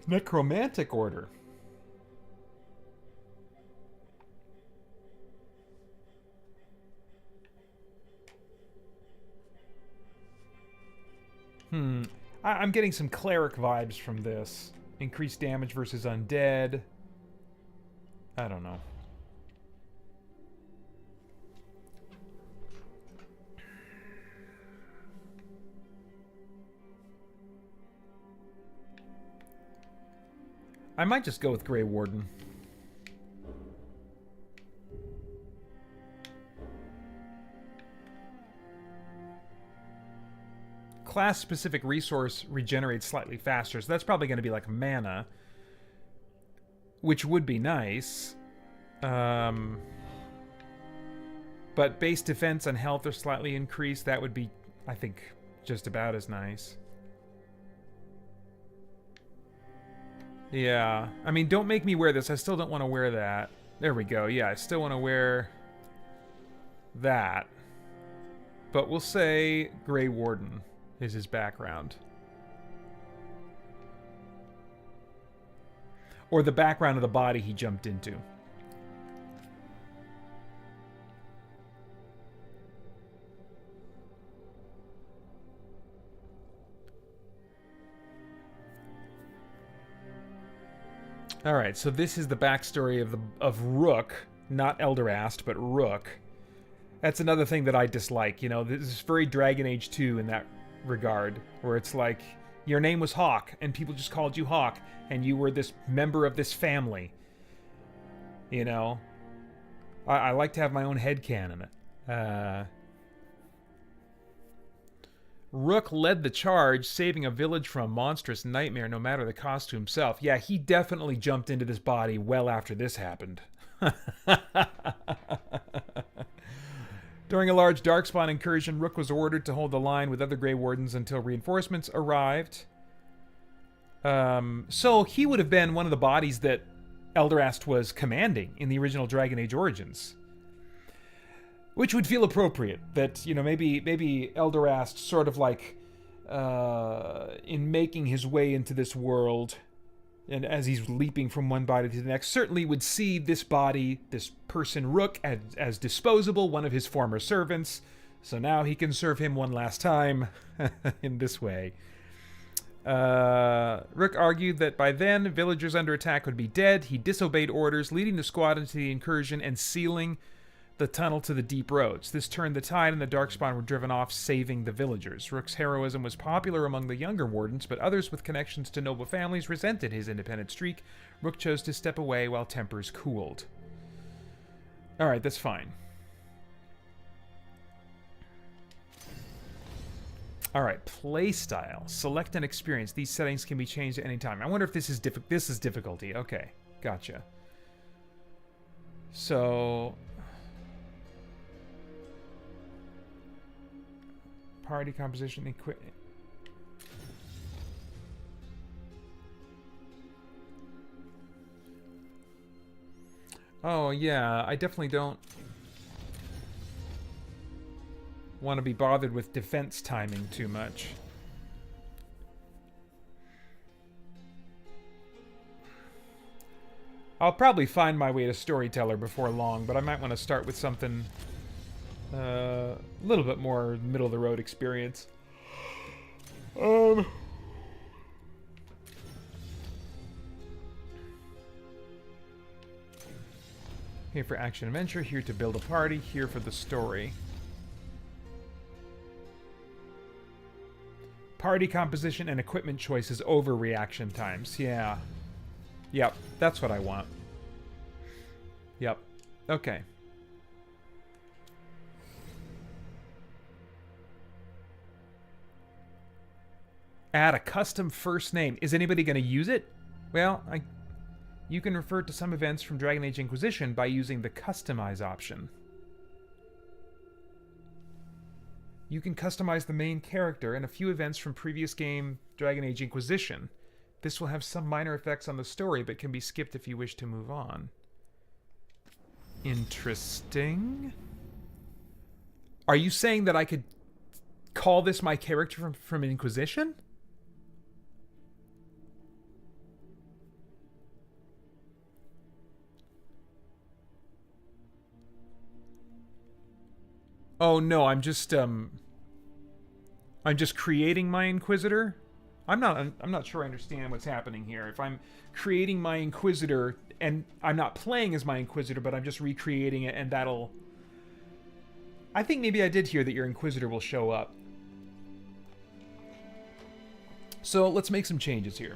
Necromantic order. I'm getting some cleric vibes from this. Increased damage versus undead. I don't know. I might just go with Grey Warden. Class-specific resource regenerates slightly faster, so that's probably going to be like mana, which would be nice. But base defense and health are slightly increased. That would be, I think, just about as nice. Yeah, I mean, don't make me wear this. I still don't want to wear that. There we go. Yeah, I still want to wear that. But we'll say Grey Warden is his background. Or the background of the body he jumped into. All right, so this is the backstory of Rook, not Eldorast, but Rook. That's another thing that I dislike. You know, this is very Dragon Age 2 in that regard, where it's like your name was Hawk, and people just called you Hawk, and you were this member of this family. You know, I like to have my own headcanon. Rook led the charge, saving a village from a monstrous nightmare, no matter the cost to himself. Yeah, he definitely jumped into this body well after this happened. During a large Darkspawn incursion, Rook was ordered to hold the line with other Grey Wardens until reinforcements arrived. So he would have been one of the bodies that Eldorast was commanding in the original Dragon Age Origins. Which would feel appropriate, that, you know, maybe Eldorast sort of like, in making his way into this world, and as he's leaping from one body to the next, certainly would see this body, this person Rook, as disposable, one of his former servants, so now he can serve him one last time in this way. Rook argued that by then, villagers under attack would be dead. He disobeyed orders, leading the squad into the incursion and sealing the tunnel to the deep roads. This turned the tide and the Darkspawn were driven off, saving the villagers. Rook's heroism was popular among the younger wardens, but others with connections to noble families resented his independent streak. Rook chose to step away while tempers cooled. Alright, that's fine. Alright, playstyle. Select an experience. These settings can be changed at any time. I wonder if this is difficulty. Okay, gotcha. So... party composition, equipment. Oh, yeah, I definitely don't want to be bothered with defense timing too much. I'll probably find my way to storyteller before long, but I might want to start with something a little bit more middle-of-the-road experience. Here for action-adventure, here to build a party, here for the story. Party composition and equipment choices over reaction times. Yeah. Yep, that's what I want. Yep. Okay. Add a custom first name. Is anybody going to use it? Well, you can refer to some events from Dragon Age Inquisition by using the Customize option. You can customize the main character and a few events from previous game Dragon Age Inquisition. This will have some minor effects on the story, but can be skipped if you wish to move on. Interesting. Are you saying that I could call this my character from Inquisition? Oh no, I'm just creating my Inquisitor. I'm not sure I understand what's happening here. If I'm creating my Inquisitor and I'm not playing as my Inquisitor, but I'm just recreating it, and that'll... I think maybe I did hear that your Inquisitor will show up. So let's make some changes here.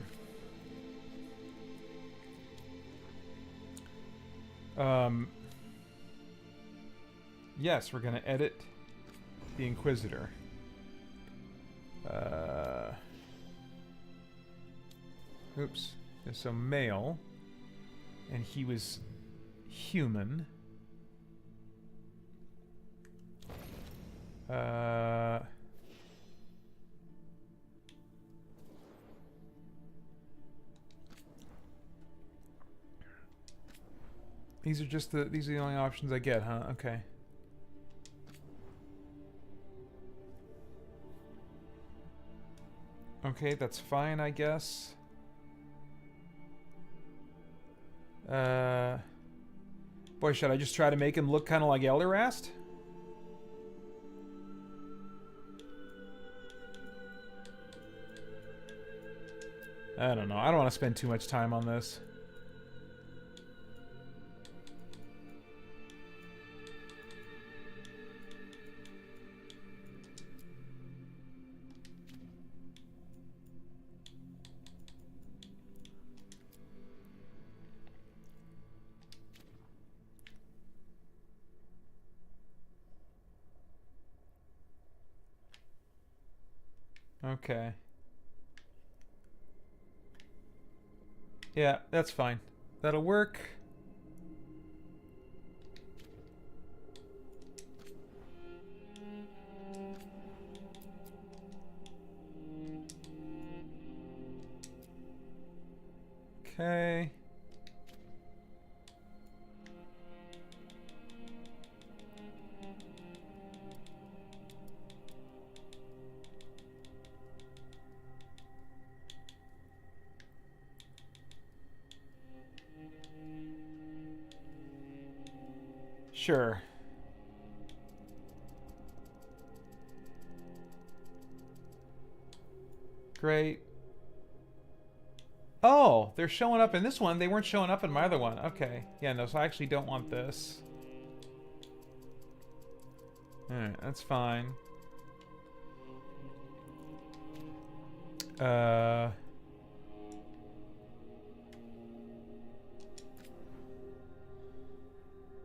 Yes, we're going to edit the Inquisitor. Oops. So male. And he was human. These are the only options I get, huh? Okay. Okay, that's fine, I guess. Boy, should I just try to make him look kind of like Elderast? I don't know. I don't want to spend too much time on this. Okay. Yeah, that's fine. That'll work. Okay. Sure. Great. Oh, they're showing up in this one. They weren't showing up in my other one. Okay. Yeah, no, so I actually don't want this. Alright, that's fine. I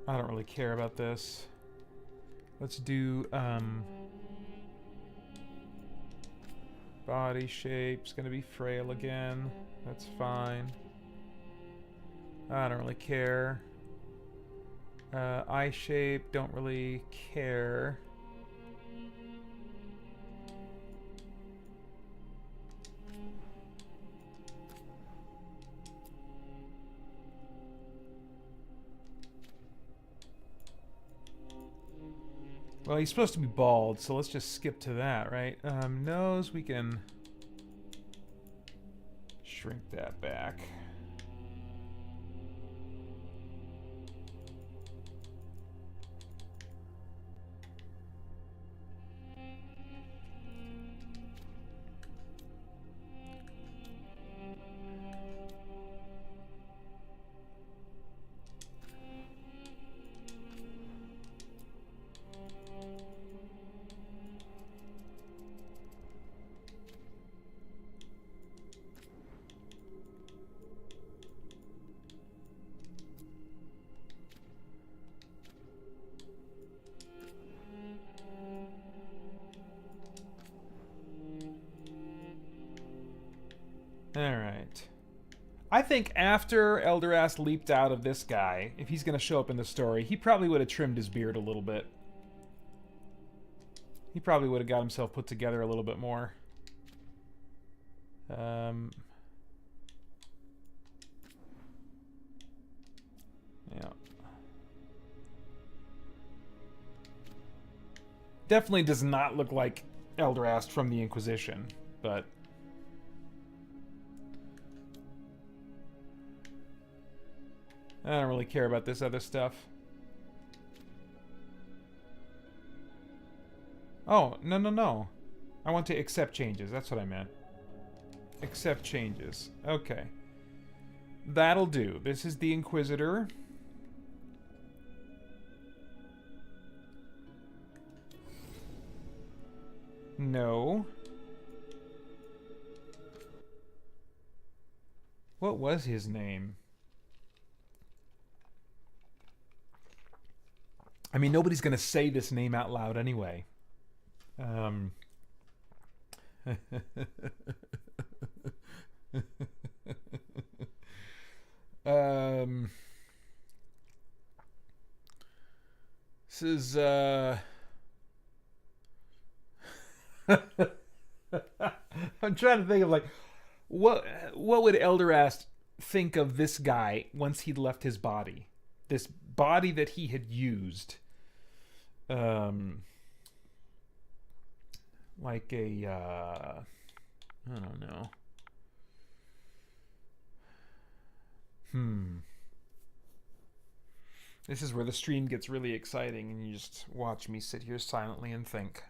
don't really care about this. Let's do, body shape's gonna be frail again. That's fine. I don't really care. Eye shape, don't really care. Well, he's supposed to be bald, so let's just skip to that, right? Nose, we can shrink that back. Alright. I think after Eldorast leaped out of this guy, if he's going to show up in the story, he probably would have trimmed his beard a little bit. He probably would have got himself put together a little bit more. Yeah. Definitely does not look like Eldorast from the Inquisition, but... I don't really care about this other stuff. Oh, no. I want to accept changes. That's what I meant. Accept changes. Okay. That'll do. This is the Inquisitor. No. What was his name? I mean, nobody's going to say this name out loud anyway. This is, I'm trying to think of, like, what would Eldorast think of this guy once he'd left his body? This body that he had used, like a, I don't know. This is where the stream gets really exciting and you just watch me sit here silently and think.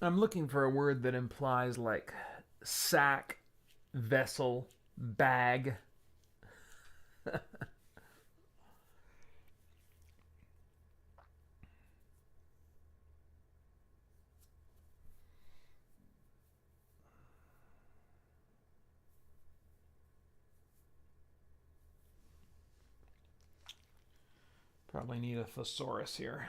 I'm looking for a word that implies like sack, vessel, bag. Probably need a thesaurus here.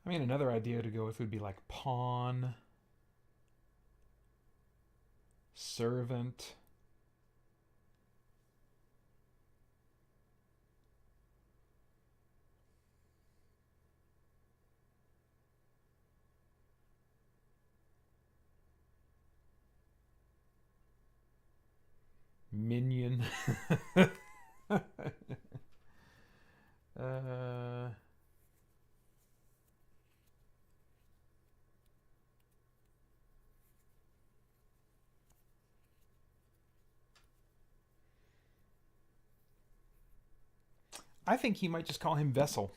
I mean, another idea to go with would be like pawn, servant. Minion. uh, I think he might just call him Vessel.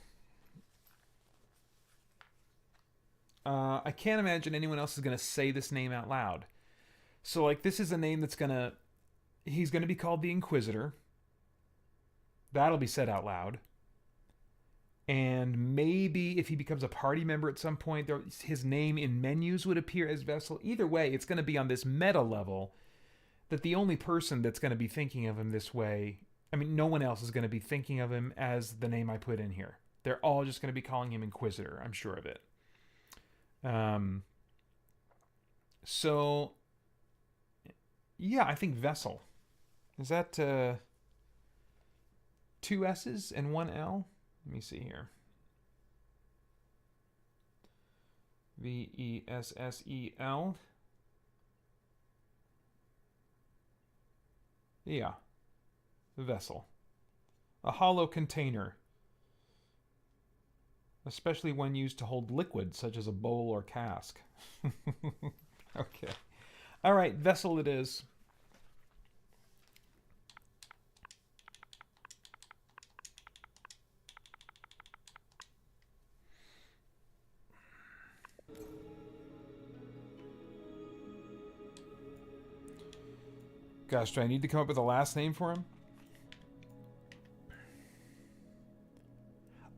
I can't imagine anyone else is going to say this name out loud. So, like, this is a name that's going to... He's going to be called the Inquisitor. That'll be said out loud. And maybe if he becomes a party member at some point, his name in menus would appear as Vessel. Either way, it's going to be on this meta level that the only person that's going to be thinking of him this way... I mean, no one else is going to be thinking of him as the name I put in here. They're all just going to be calling him Inquisitor. I'm sure of it. So, yeah, I think Vessel. Is that 2 S's and 1 L? Let me see here. Vessel. Yeah. Vessel. A hollow container. Especially when used to hold liquid, such as a bowl or cask. Okay. All right, Vessel it is. Gosh, do I need to come up with a last name for him?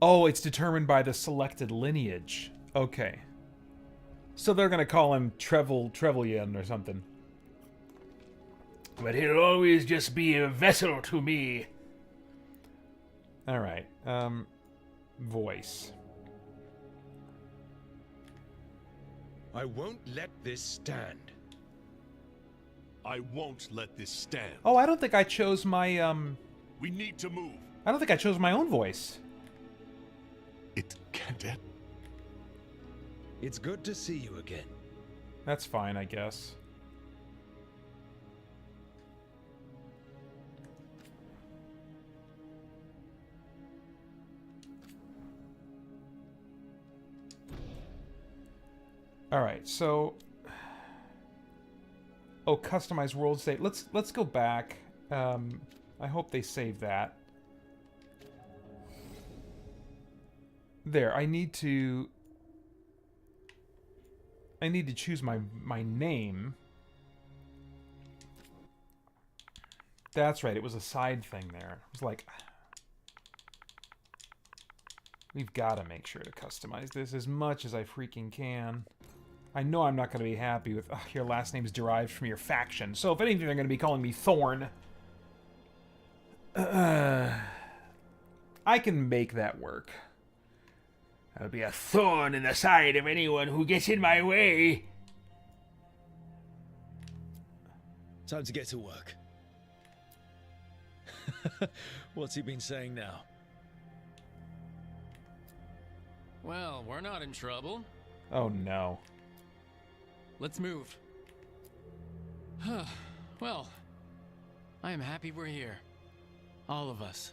Oh, it's determined by the selected lineage. Okay. So they're going to call him Trevelyan or something. But he'll always just be a vessel to me. Alright. Voice. I won't let this stand. I won't let this stand. Oh, I don't think I chose my, We need to move. I don't think I chose my own voice. It can't end. It's good to see you again. That's fine, I guess. Alright, so... Oh, customize world state. Let's go back. I hope they save that. There, I need to choose my name. That's right, it was a side thing there. It was like... We've got to make sure to customize this as much as I freaking can. I know I'm not going to be happy with... Oh, your last name is derived from your faction. So if anything, they're going to be calling me Thorn. I can make that work. I'll be a thorn in the side of anyone who gets in my way. Time to get to work. What's he been saying now? Well, we're not in trouble. Oh, no. Let's move. Well, I am happy we're here. All of us.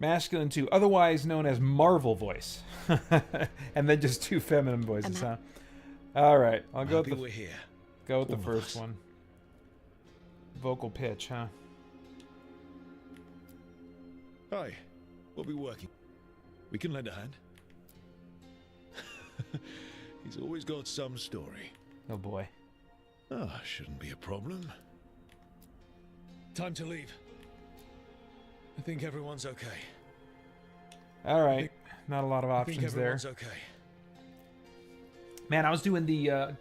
Masculine 2, otherwise known as Marvel voice. And then just 2 feminine voices, huh? Alright, I'll go with we're here. Go with the first one. Vocal pitch, huh? Hi. We'll be working. We can lend a hand. He's always got some story. Oh boy. Ah, shouldn't be a problem. Time to leave. I think everyone's okay. Alright. Not a lot of I think options there. everyone's okay. Man, I was doing the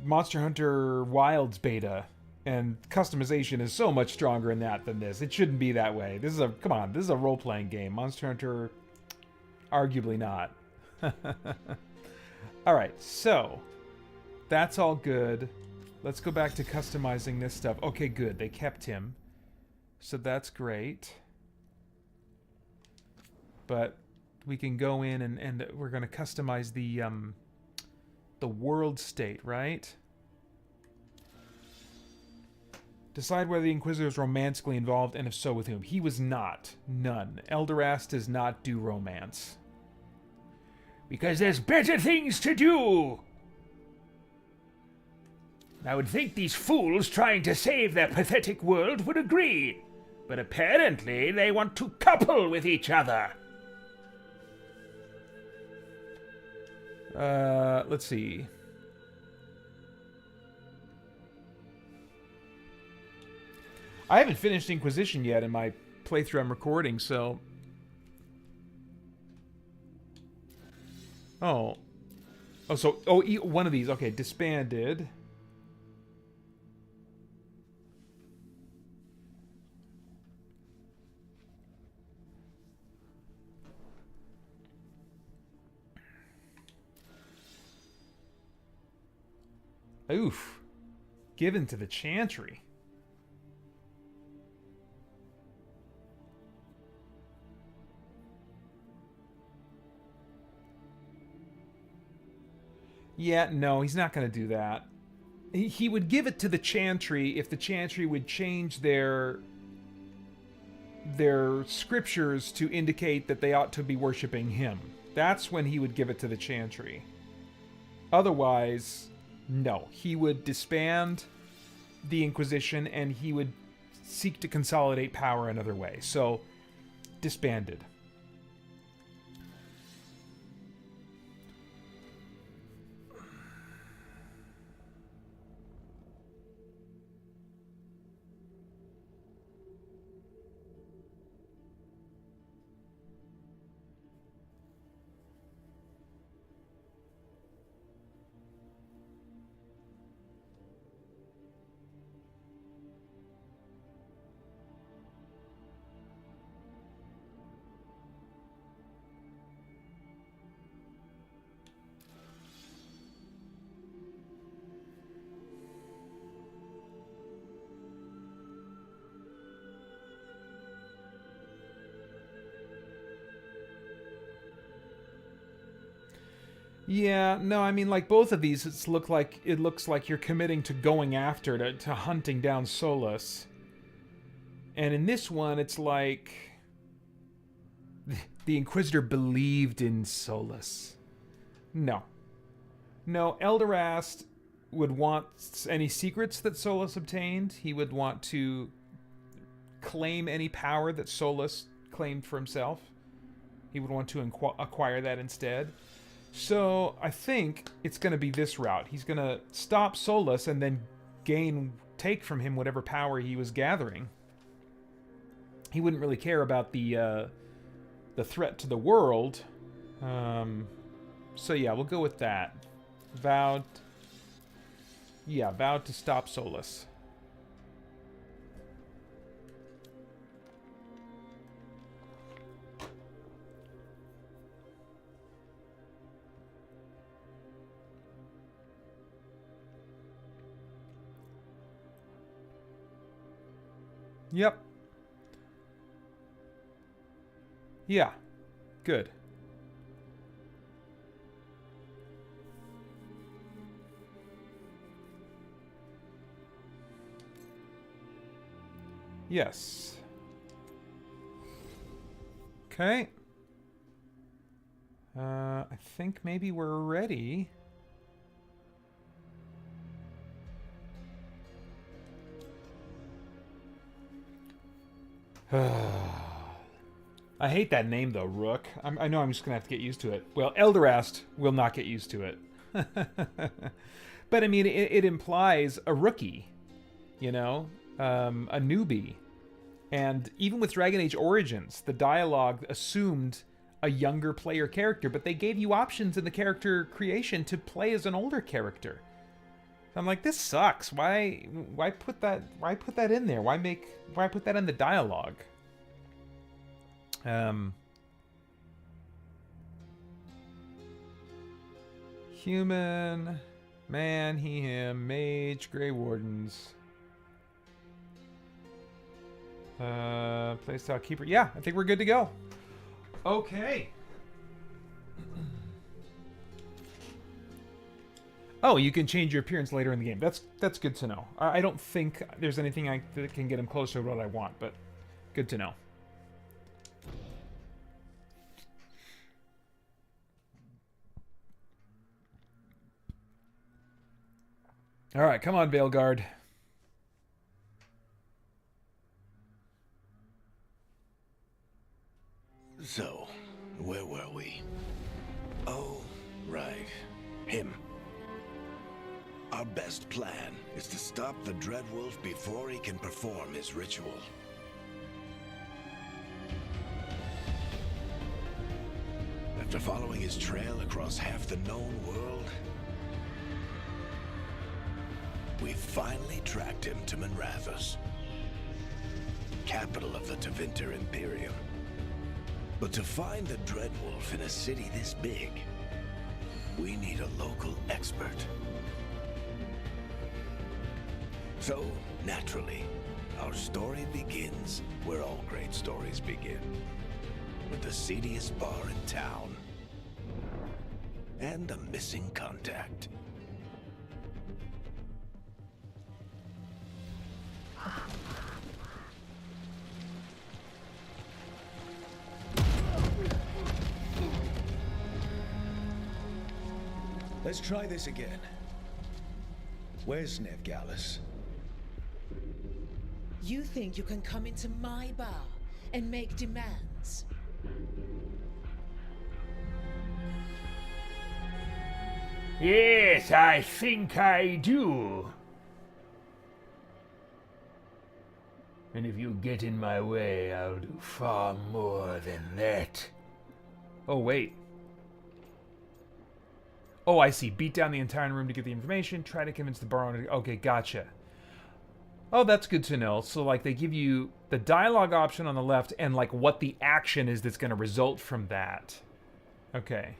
Monster Hunter Wilds beta, and customization is so much stronger in that than this. It shouldn't be that way. This is a... Come on, this is a role-playing game. Monster Hunter... Arguably not. Alright, so... That's all good. Let's go back to customizing this stuff. Okay, good. They kept him. So that's great. But we can go in and we're going to customize the world state, right? Decide whether the Inquisitor is romantically involved, and if so, with whom. He was not. None. Eldoras does not do romance. Because there's better things to do! I would think these fools trying to save their pathetic world would agree. But apparently they want to couple with each other. Let's see. I haven't finished Inquisition yet in my playthrough I'm recording, so... Oh. Oh, so... Oh, one of these. Okay, disbanded. Oof. Given to the Chantry. Yeah, no, he's not going to do that. He would give it to the Chantry if the Chantry would change their scriptures to indicate that they ought to be worshiping him. That's when he would give it to the Chantry. Otherwise... No, he would disband the Inquisition and he would seek to consolidate power another way. So, disbanded. Yeah, no, I mean, like, both of these, it looks like you're committing to going after, to hunting down Solus. And in this one, it's like... The Inquisitor believed in Solus. No. No, Eldorast would want any secrets that Solus obtained. He would want to claim any power that Solus claimed for himself. He would want to acquire that instead. So, I think it's going to be this route. He's going to stop Solus and then take from him whatever power he was gathering. He wouldn't really care about the the threat to the world. So yeah, we'll go with that. Vowed to stop Solus. Yep. Yeah. Good. Yes. Okay. I think maybe we're ready. I hate that name, though, Rook. I know I'm just going to have to get used to it. Well, Elderast will not get used to it. But, I mean, it implies a rookie, you know? A newbie. And even with Dragon Age Origins, the dialogue assumed a younger player character, but they gave you options in the character creation to play as an older character. I'm like, this sucks. Why put that in there? Why put that in the dialogue? Human, man, he, him, mage, Grey Wardens. Playstyle keeper. Yeah, I think we're good to go. Okay. Oh, you can change your appearance later in the game. That's good to know. I don't think there's anything that can get him closer to what I want, but good to know. All right, come on, Veilguard. So, where were we? Oh, right. Him. Our best plan is to stop the Dreadwolf before he can perform his ritual. After following his trail across half the known world, we finally tracked him to Minrathous, capital of the Tevinter Imperium. But to find the Dreadwolf in a city this big, we need a local expert. So, naturally, our story begins where all great stories begin. With the seediest bar in town. And a missing contact. Let's try this again. Where's Veilguard? You think you can come into my bar and make demands? Yes, I think I do. And if you get in my way, I'll do far more than that. Oh, wait. Oh, I see. Beat down the entire room to get the information. Try to convince the bar owner. Okay, gotcha. Oh, that's good to know. So, like, they give you the dialogue option on the left and, like, what the action is that's going to result from that. Okay.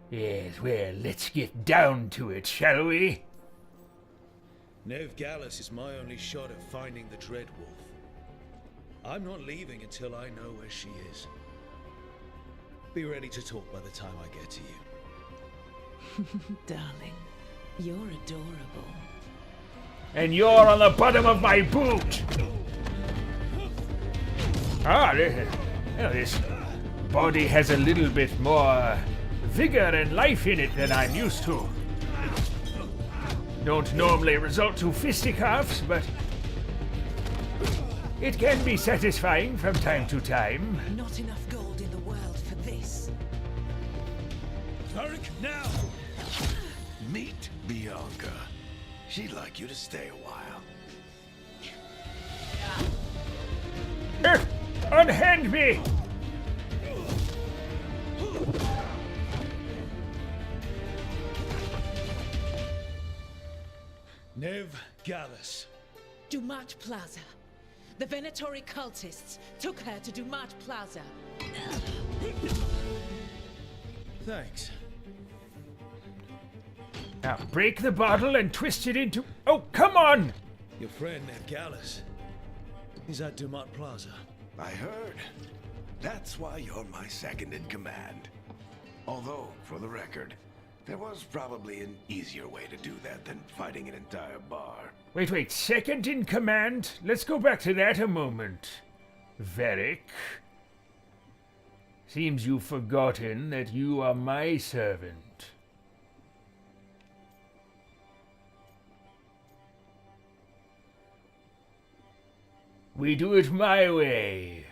Yes, well, let's get down to it, shall we? Veilguard is my only shot at finding the Dreadwolf. I'm not leaving until I know where she is. Be ready to talk by the time I get to you. Darling, you're adorable. And you're on the bottom of my boot! Ah, this body has a little bit more vigor and life in it than I'm used to. Don't normally resort to fisticuffs, but it can be satisfying from time to time. Not enough gold in the world for this. Tarek, now! Meet Bianca. She'd like you to stay a while. Unhand me! Nev Gallus. Dumat Plaza. The Venatori cultists took her to Dumat Plaza. Thanks. Now, break the bottle and twist it into... Oh, come on! Your friend Nev Gallus. He's at Dumat Plaza. I heard. That's why you're my second in command. Although, for the record, there was probably an easier way to do that than fighting an entire bar. Wait, second in command? Let's go back to that a moment. Varric. Seems you've forgotten that you are my servant. We do it my way,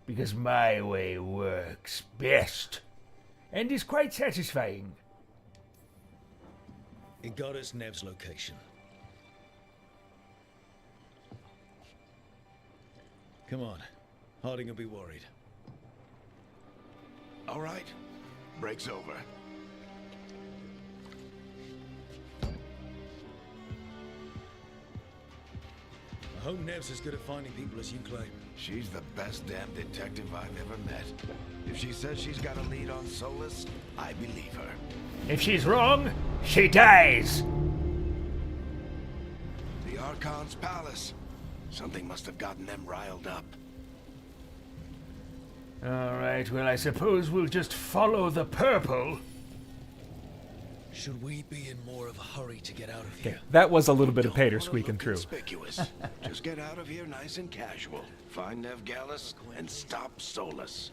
because my way works best, and is quite satisfying. It got us Nev's location. Come on. Harding will be worried. All right. Break's over. I hope Nev's as good at finding people as you claim. She's the best damn detective I've ever met. If she says she's got a lead on Solus, I believe her. If she's wrong, she dies! The Archon's palace. Something must have gotten them riled up. Alright, well, I suppose we'll just follow the purple. Should we be in more of a hurry to get out of here? That was a little bit of Don't Pater wanna squeaking look through. Conspicuous. Just get out of here nice and casual. Find Nev Gallus and stop Solus.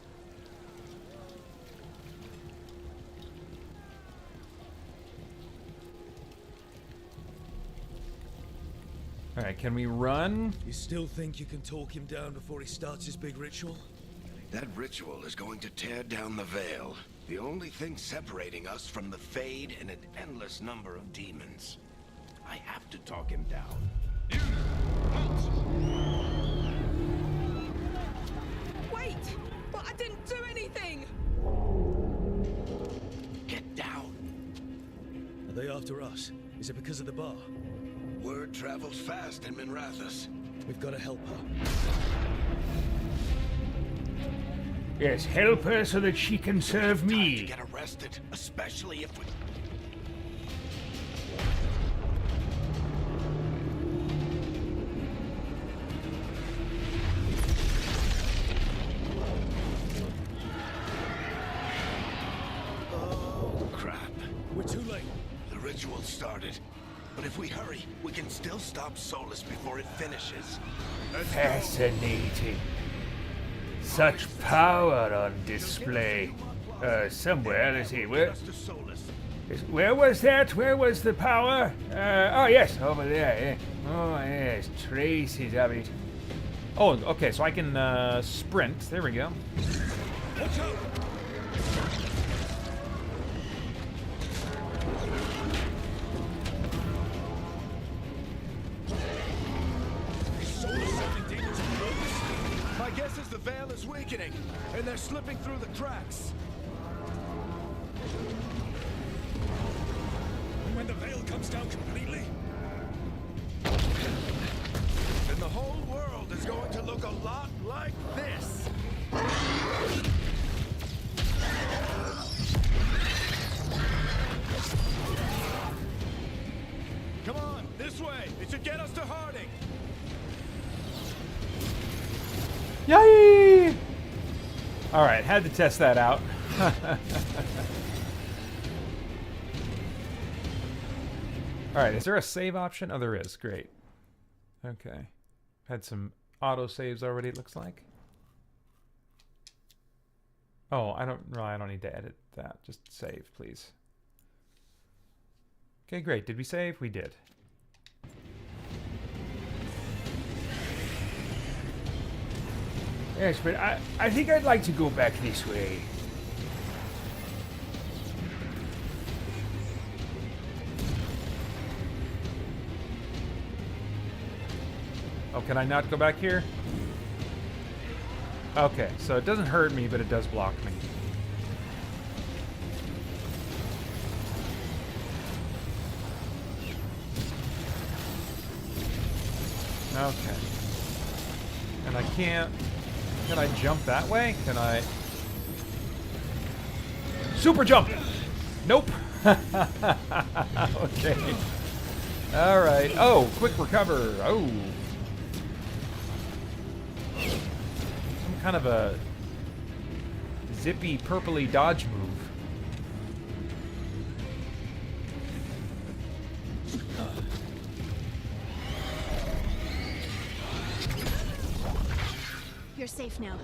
Alright, can we run? You still think you can talk him down before he starts his big ritual? That ritual is going to tear down the veil. The only thing separating us from the Fade and an endless number of demons. I have to talk him down. Wait! But I didn't do anything! Get down. Are they after us? Is it because of the bar? Word travels fast in Minrathous. We've got to help her. Yes, help her so that she can serve Time to me. get arrested, especially if we... Oh, crap. We're too late. The ritual started. But if we hurry, we can still stop Solus before it finishes. Let's go. Fascinating. Such power on display. Somewhere, let's see, where was that? Where was the power? Oh yes, over there. Yeah. Oh yes, traces of it. Oh, okay, so I can sprint. There we go. Watch out! My guess is the veil is weakening, and they're slipping through the cracks. And when the veil comes down completely, And the whole world is going to look a lot like this. Come on, this way. It should get us to Harding. Yay! Alright, had to test that out. Alright, is there a save option? Oh, there is. Great. Okay. Had some auto saves already, it looks like. Oh, I don't need to edit that. Just save, please. Okay, great. Did we save? We did. Yes, but I think I'd like to go back this way. Oh, can I not go back here? Okay, so it doesn't hurt me, but it does block me. Okay. And I can't... Can I jump that way? Can I... Super jump! Nope. Okay. Alright. Oh, quick recover. Oh. Some kind of a zippy, purpley dodge move. You're safe now.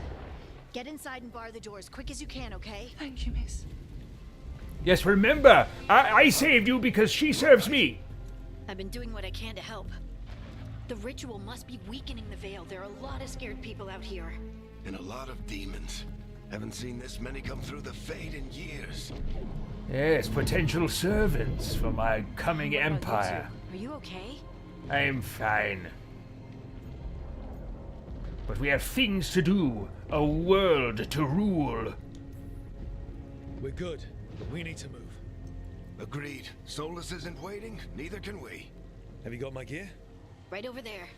Get inside and bar the doors quick as you can, okay? Thank you, miss. Yes, remember, I saved you because she serves me. I've been doing what I can to help. The ritual must be weakening the Veil. There are a lot of scared people out here. And a lot of demons. Haven't seen this many come through the Fade in years. Yes, potential servants for my coming empire. Are you okay? I'm fine. But we have things to do, a world to rule. We're good, but we need to move. Agreed. Solus isn't waiting, neither can we. Have you got my gear? Right over there.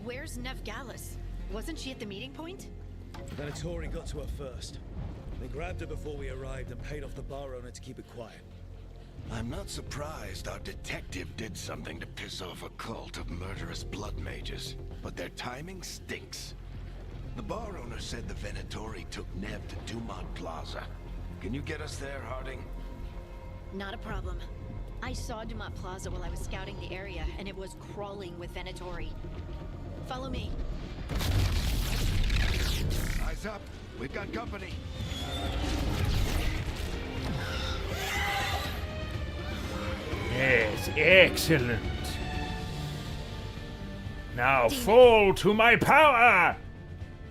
Where's Nevgalis? Wasn't she at the meeting point? Venatori got to her first. They grabbed her before we arrived and paid off the bar owner to keep it quiet. I'm not surprised our detective did something to piss off a cult of murderous blood mages, but their timing stinks. The bar owner said the Venatori took Nev to Dumont Plaza. Can you get us there, Harding? Not a problem. I saw Dumont Plaza while I was scouting the area, and it was crawling with Venatori. Follow me. Eyes up. We've got company. Yes, excellent. Now fall to my power!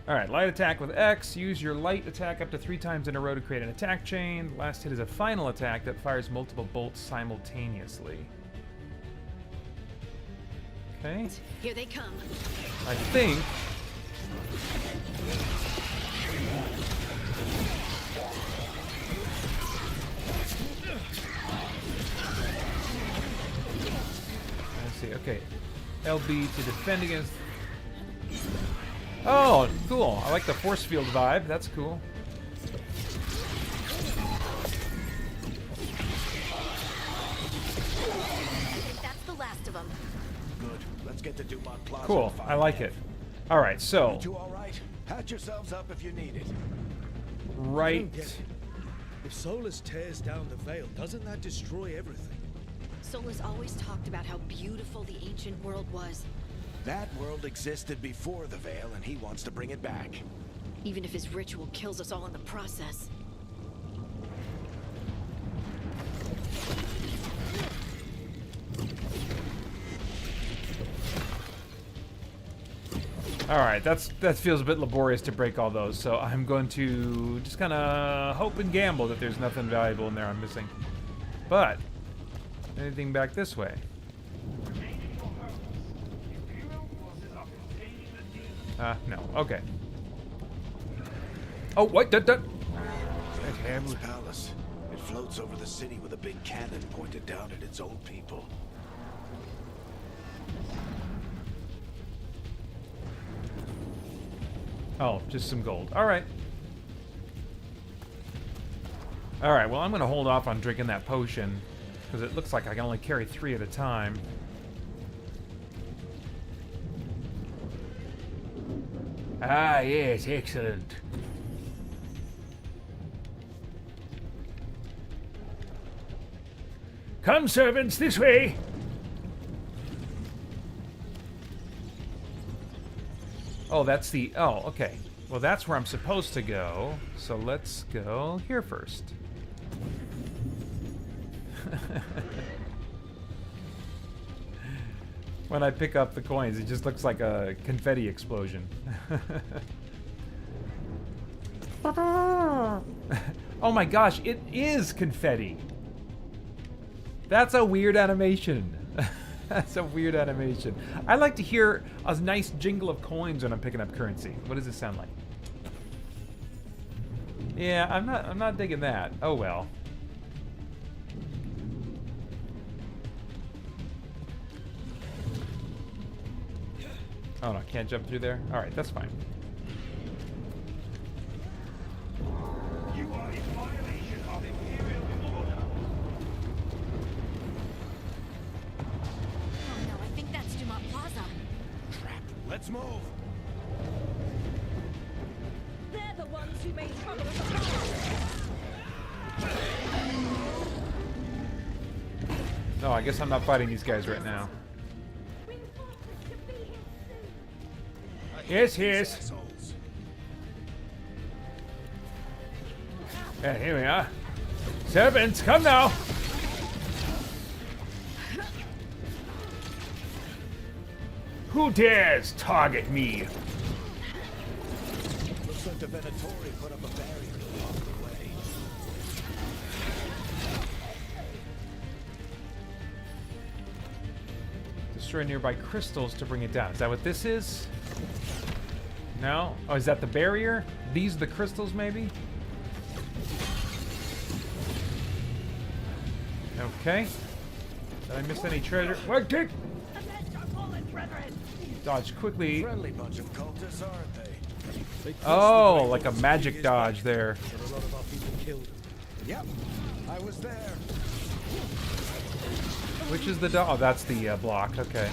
Alright, light attack with X. Use your light attack up to 3 times in a row to create an attack chain. Last hit is a final attack that fires multiple bolts simultaneously. Okay. Here they come. I think... Let's see, okay. LB to defend against... Oh, cool. I like the force field vibe. That's cool. That's the last of them. Good. Let's get to Dumont Plaza. Cool. I like it. All right, so... You two all right? Patch yourselves up if you need it. Right... If Solus tears down the Veil, doesn't that destroy everything? Solus always talked about how beautiful the ancient world was. That world existed before the Veil, and he wants to bring it back. Even if his ritual kills us all in the process. Alright, that feels a bit laborious to break all those, so I'm going to just kind of hope and gamble that there's nothing valuable in there I'm missing. But, anything back this way? No. Okay. Oh, what? It's palace. It floats over the city with a big cannon pointed down at its own people. Oh, just some gold. Alright. Alright, well, I'm going to hold off on drinking that potion, because it looks like I can only carry 3 at a time. Ah, yes, excellent. Come, servants, this way. Oh, that's the... Oh, okay. Well, that's where I'm supposed to go. So let's go here first. When I pick up the coins, it just looks like a confetti explosion. Oh my gosh, it is confetti! That's a weird animation. That's a weird animation. I like to hear a nice jingle of coins when I'm picking up currency. What does it sound like? Yeah, I'm not digging that. Oh well. Oh no, can't jump through there? Alright, that's fine. You are in violation of Imperial order. Oh no, I think that's Dumont Plaza. Crap. Let's move. They're the ones who made trouble at the past. No, I guess I'm not fighting these guys right now. Yes, yes. Assholes. Yeah, here we are. Servants, come now. Who dares target me? Looks like the Venatori put up a barrier to block the way. Destroy nearby crystals to bring it down. Is that what this is? No? Oh, is that the barrier? These are the crystals, maybe? Okay. Did I miss any treasure? What? Dodge quickly. Friendly bunch of cultists, aren't they? Oh, like a magic dodge there. But a lot of our people killed. Yep. I was there. Which is the dodge? Oh, that's the block. Okay.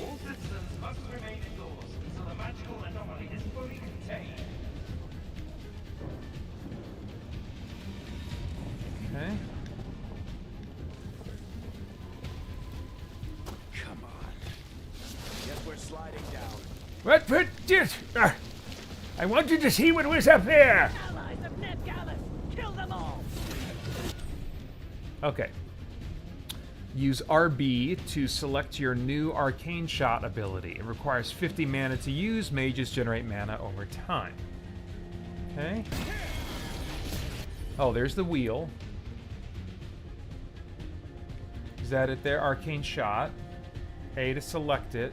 All citizens must remain indoors until the magical anomaly is fully contained. Okay. Come on. Guess we're sliding down. What? Just, I wanted to see what was up there. Allies of Ned Gallus, kill them all. Okay. Use RB to select your new arcane shot ability. It requires 50 mana to use. Mages generate mana over time. Okay. Oh, there's the wheel. Is that it there? Arcane shot. A to select it.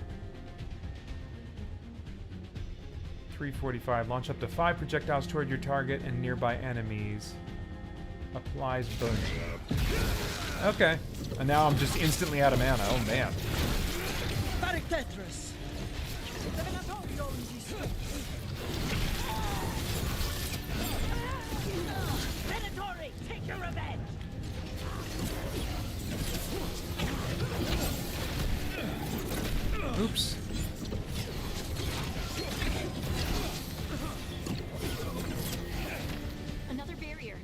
345. Launch up to 5 projectiles toward your target and nearby enemies. Applies bonus. Okay. And now I'm just instantly out of mana. Oh, man. Tetris. The Venatori owns these. Venatori, take your revenge. Oops. Another barrier.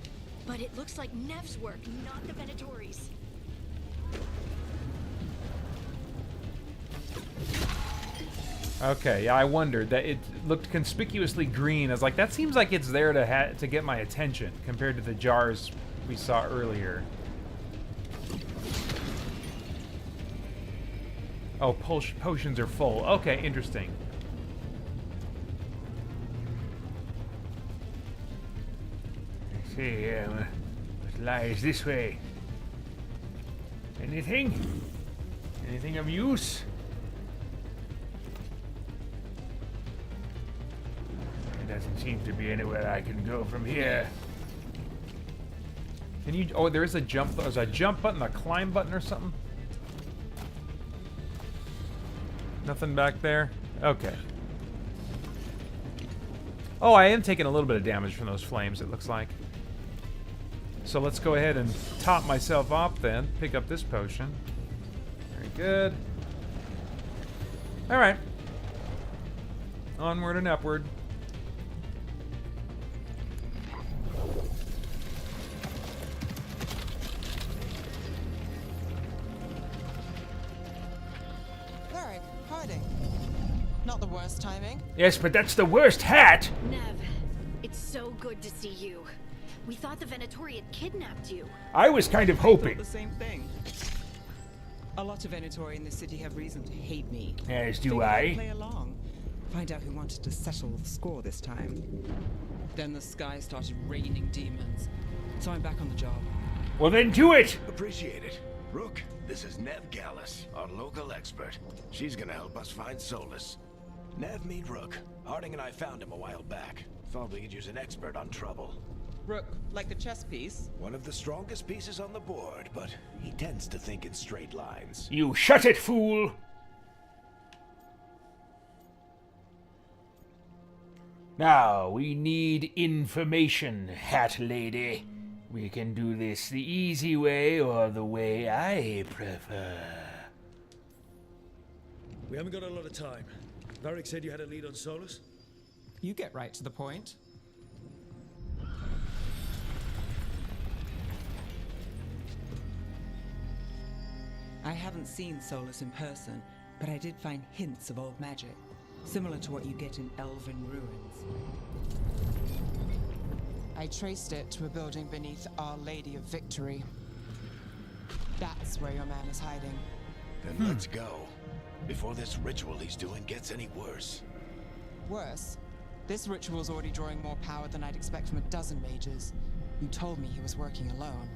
But it looks like Nev's work, not the Venatori's. Okay, yeah, I wondered that it looked conspicuously green. I was like, that seems like it's there to get my attention compared to the jars we saw earlier. Oh, potions are full. Okay, interesting. Let's see, what lies this way? Anything? Anything of use? There doesn't seem to be anywhere I can go from here. Can you? Oh, there is a jump. There's a jump button, a climb button, or something. Nothing back there. Okay. Oh, I am taking a little bit of damage from those flames. It looks like. So let's go ahead and top myself up then. Pick up this potion. Very good. All right. Onward and upward. Varric, hiding. Not the worst timing. Yes, but that's the worst hat! Nev, it's so good to see you. We thought the Venatori had kidnapped you. I was kind of hoping. The same thing. A lot of Venatori in the city have reason to hate me. As do Figured I'd I. play along. Find out who wanted to settle the score this time. Then the sky started raining demons. So I'm back on the job. Well then do it! Appreciate it. Rook, this is Nev Gallus, our local expert. She's gonna help us find Solus. Nev, meet Rook. Harding and I found him a while back. Thought we could use an expert on trouble. Rook, like the chess piece? One of the strongest pieces on the board, but he tends to think in straight lines. You shut it, fool! Now, we need information, Hat Lady. We can do this the easy way or the way I prefer. We haven't got a lot of time. Varric said you had a lead on Solus? You get right to the point. I haven't seen Solus in person, but I did find hints of old magic, similar to what you get in elven ruins. I traced it to a building beneath Our Lady of Victory. That's where your man is hiding. Then let's go, before this ritual he's doing gets any worse. Worse, this ritual's already drawing more power than I'd expect from a dozen mages. You told me he was working alone.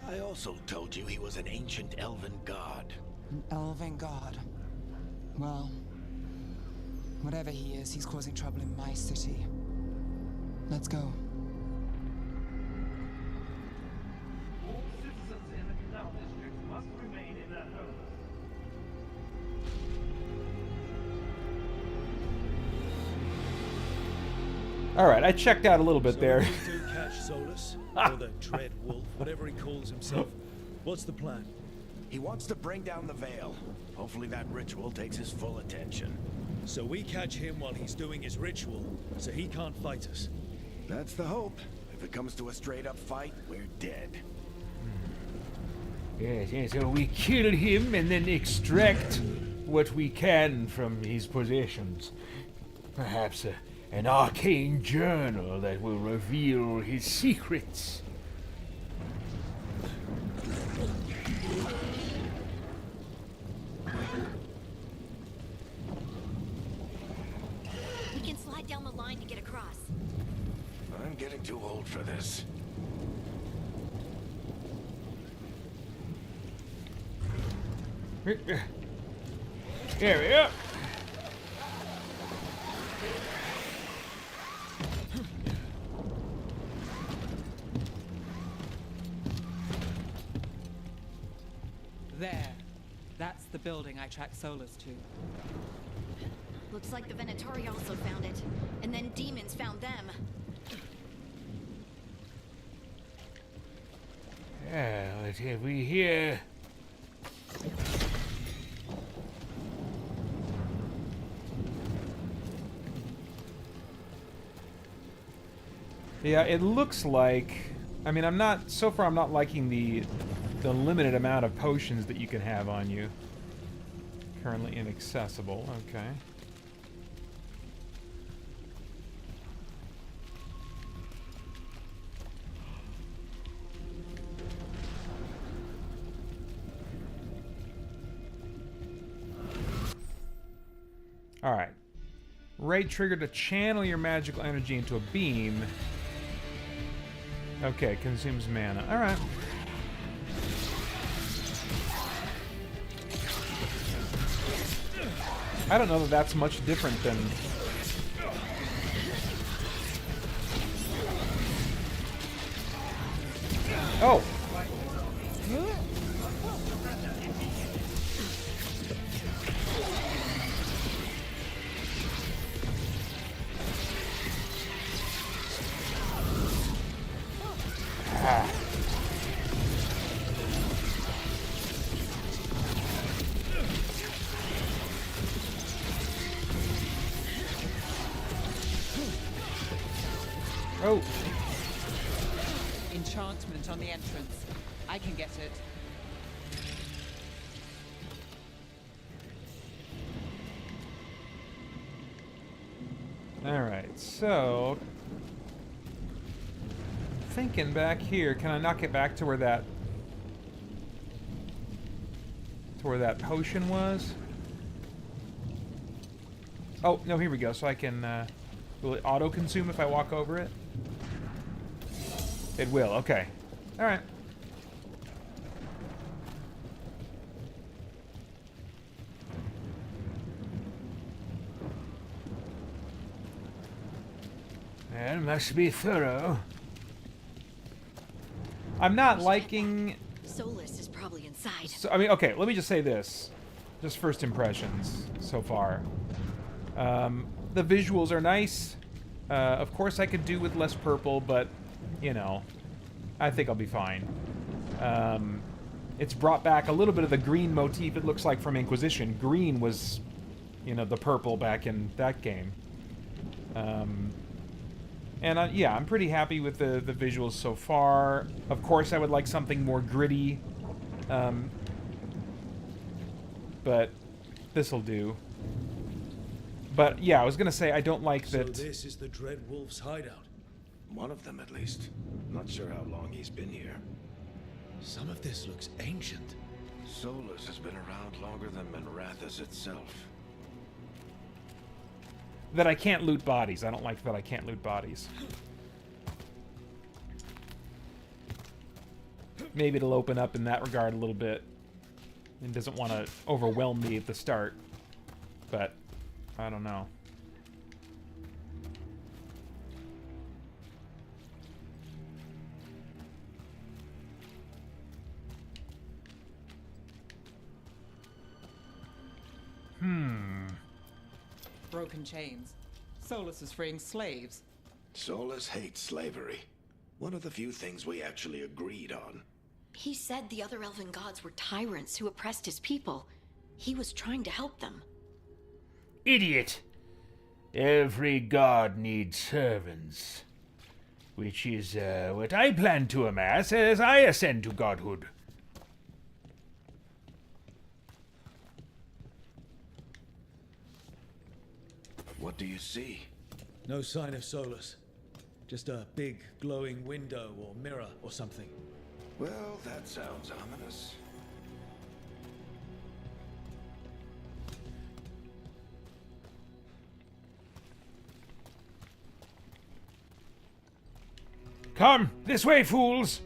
I also told you he was an ancient elven god. An elven god. Well, whatever he is, he's causing trouble in my city. Let's go. All citizens in the Canal District must remain in their homes. Alright, I checked out a little bit So there. we do catch Solus, or the Dread Wolf, whatever he calls himself. What's the plan? He wants to bring down the Veil. Hopefully that ritual takes his full attention. So we catch him while he's doing his ritual, so he can't fight us. That's the hope. If it comes to a straight-up fight, we're dead. Yes, so we kill him and then extract what we can from his possessions. Perhaps an arcane journal that will reveal his secrets. We can slide down the line to get across. I'm getting too old for this. Here we go. There. That's the building I tracked Solus to. Looks like the Venatori also found it. And then demons found them. What have we here? Yeah, it looks like... I mean, I'm not... So far, I'm not liking the limited amount of potions that you can have on you. Currently inaccessible. Okay. Alright. Raid trigger to channel your magical energy into a beam. Okay, consumes mana. Alright. I don't know that that's much different than... Oh! Oh! Enchantment on the entrance. I can get it. Alright, so... Thinking back here, can I knock it back to where that... potion was? Oh, no, here we go. So I can, will it auto-consume if I walk over it? It will, okay. Alright. Well, must be thorough. I'm not liking... Solus is probably inside. So, I mean, okay, let me just say this. Just first impressions so far. The visuals are nice. Of course, I could do with less purple, but, you know, I think I'll be fine. It's brought back a little bit of the green motif, it looks like, from Inquisition. Green was, you know, the purple back in that game. And yeah, I'm pretty happy with the visuals so far. Of course, I would like something more gritty. But this'll do. But yeah, I was gonna say I don't like that. So this is the Dread Wolf's hideout. One of them, at least. Not sure how long he's been here. Some of this looks ancient. Solus has been around longer than Minrathous itself. That I can't loot bodies. I don't like that I can't loot bodies. Maybe it'll open up in that regard a little bit. It doesn't want to overwhelm me at the start. But, I don't know. Broken chains. Solus is freeing slaves. Solus hates slavery. One of the few things we actually agreed on. He said the other elven gods were tyrants who oppressed his people. He was trying to help them. Idiot! Every god needs servants. Which is what I plan to amass as I ascend to godhood. What do you see? No sign of Solus. Just a big glowing window or mirror or something. Well, that sounds ominous. Come, this way, fools!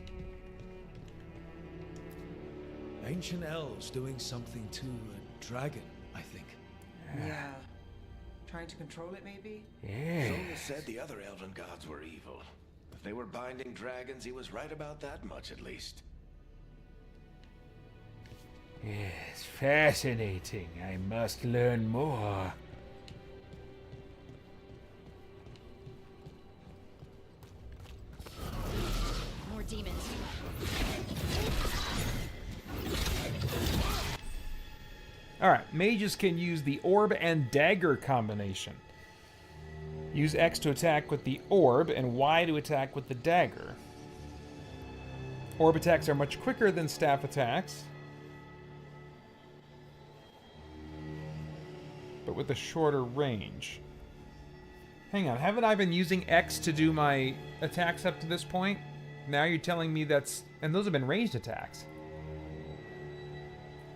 Ancient elves doing something to a dragon, I think. Yeah. Trying to control it, maybe? Yeah. Solus said the other elven gods were evil. If they were binding dragons, he was right about that much, at least. Yes, fascinating. I must learn more. More demons. Alright, mages can use the orb and dagger combination. Use X to attack with the orb and Y to attack with the dagger. Orb attacks are much quicker than staff attacks, but with a shorter range. Hang on, haven't I been using X to do my attacks up to this point? Now you're telling me that's... And those have been ranged attacks.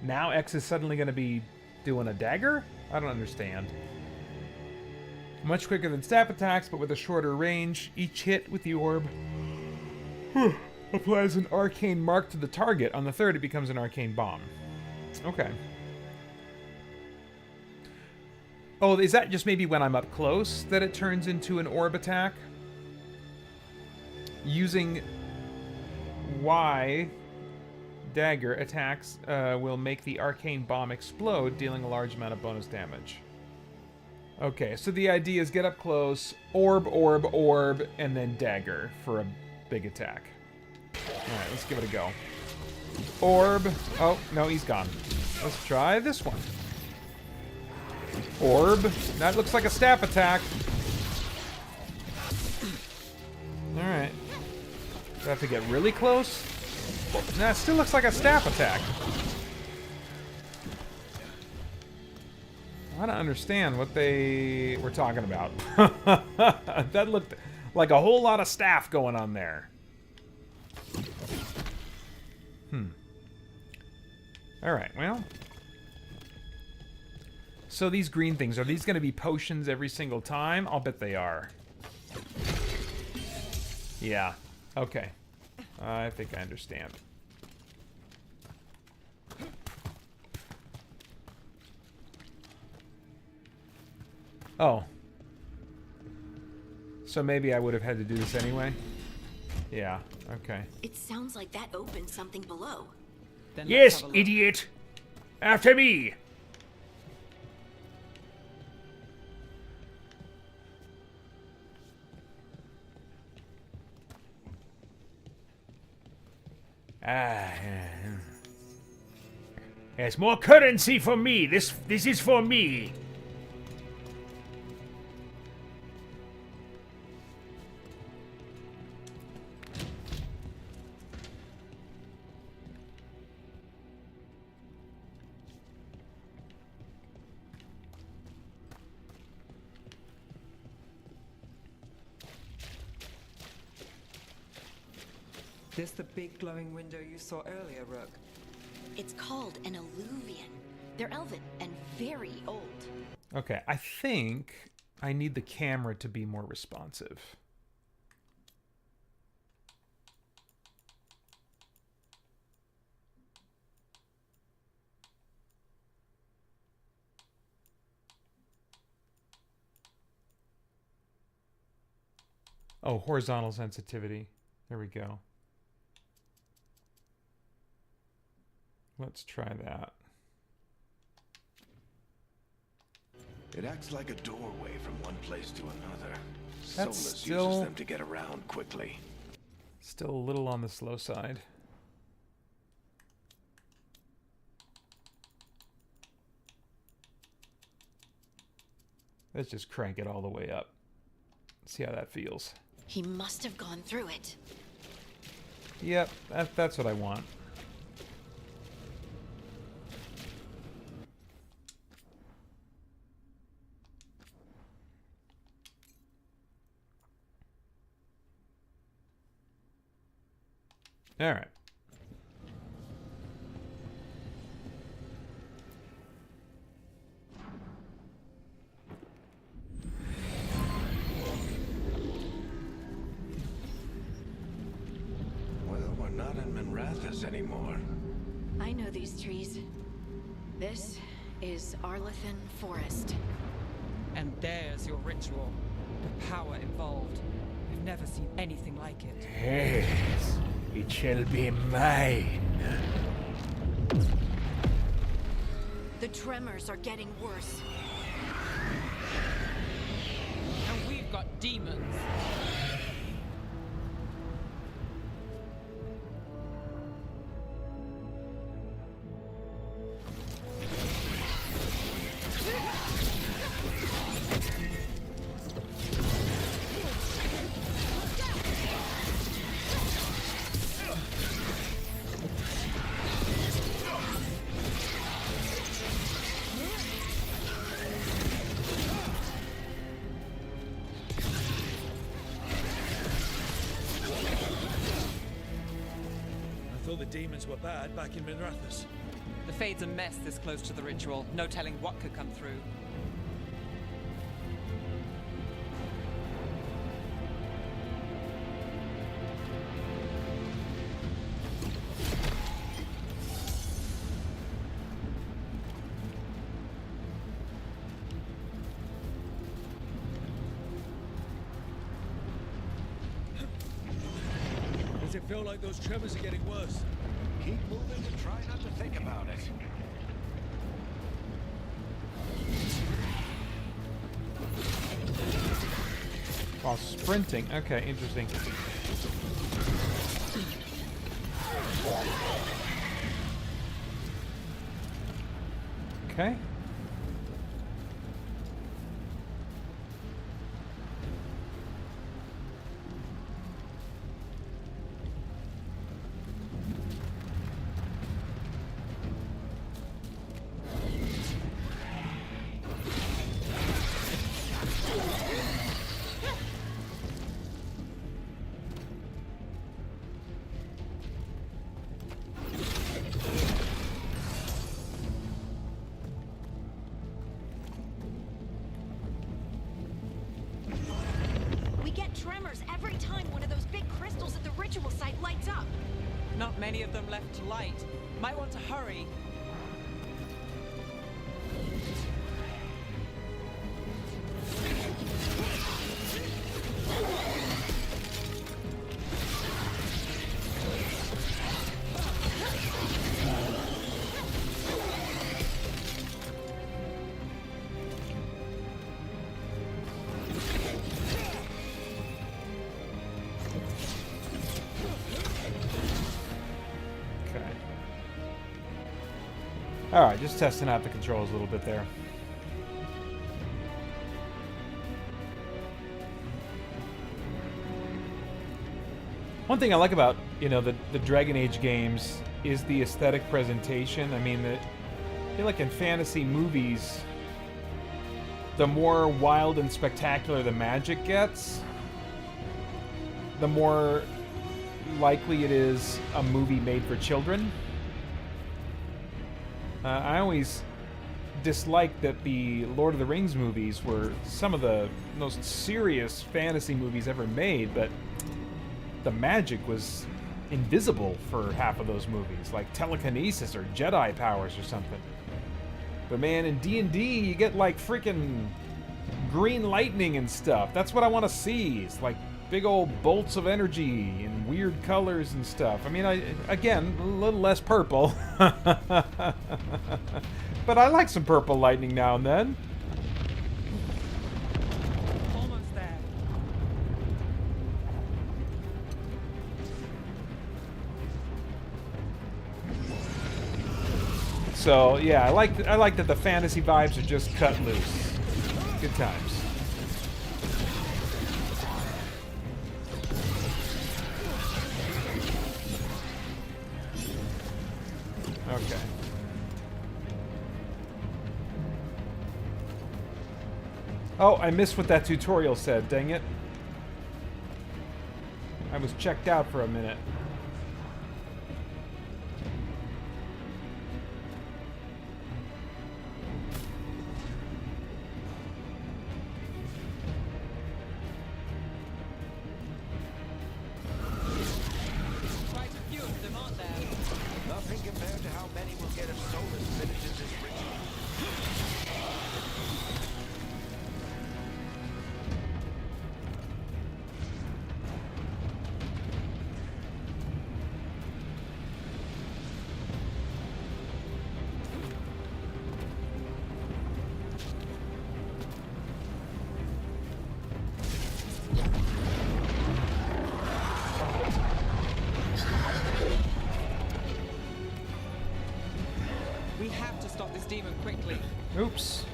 Now X is suddenly going to be doing a dagger? I don't understand. Much quicker than staff attacks, but with a shorter range. Each hit with the orb applies an arcane mark to the target. On the third, it becomes an arcane bomb. Okay. Oh, is that just maybe when I'm up close that it turns into an orb attack? Using Y... dagger attacks will make the arcane bomb explode, dealing a large amount of bonus damage. Okay, so the idea is get up close, orb, orb, orb, and then dagger for a big attack. Alright, let's give it a go. Orb. Oh, no, he's gone. Let's try this one. Orb. That looks like a staff attack. Alright. Do I have to get really close? Nah, it still looks like a staff attack. I don't understand what they were talking about. That looked like a whole lot of staff going on there. Alright, well. So these green things, are these going to be potions every single time? I'll bet they are. Yeah. Okay. I think I understand. Oh. So maybe I would have had to do this anyway? Yeah, okay. It sounds like that opened something below. Then let's Yes, have a look. idiot! After me! There's more currency for me. This is for me. This the big glowing window you saw earlier, Rook? It's called an alluvian. They're elven and very old. Okay, I think I need the camera to be more responsive. Oh, horizontal sensitivity. There we go. Let's try that. It acts like a doorway from one place to another. That's Solus still- uses them to get around quickly. Still a little on the slow side. Let's just crank it all the way up. See how that feels. He must have gone through it. Yep, that's what I want. All right. Well, we're not in Minrathous anymore. I know these trees. This is Arlethan Forest. And there's your ritual. The power involved. We've never seen anything like it. Yes, it shall be mine. The tremors are getting worse. And we've got demons. I thought the demons were bad back in Minrathous. The Fade's a mess this close to the ritual. No telling what could come through. Does it feel like those tremors are getting worse? Keep moving and try not to think about it. While sprinting. Okay, interesting. Okay. We get tremors every time one of those big crystals at the ritual site lights up. Not many of them left to light. Might want to hurry. Alright, just testing out the controls a little bit there. One thing I like about, you know, the Dragon Age games is the aesthetic presentation. I mean, I feel like in fantasy movies, the more wild and spectacular the magic gets, the more likely it is a movie made for children. I always disliked that the Lord of the Rings movies were some of the most serious fantasy movies ever made, but the magic was invisible for half of those movies, like telekinesis or Jedi powers or something. But man, in D&D, you get like freaking green lightning and stuff. That's what I want to see. It's like big old bolts of energy and weird colors and stuff. I mean, again, a little less purple. But I like some purple lightning now and then. Almost there. So yeah, I like that the fantasy vibes are just cut loose. Good times. Okay. Oh, I missed what that tutorial said, dang it. I was checked out for a minute. Quite a few of them, aren't there? Nothing compared to how many will get if Solus finishes his ritual. We have to stop this demon quickly. Oops.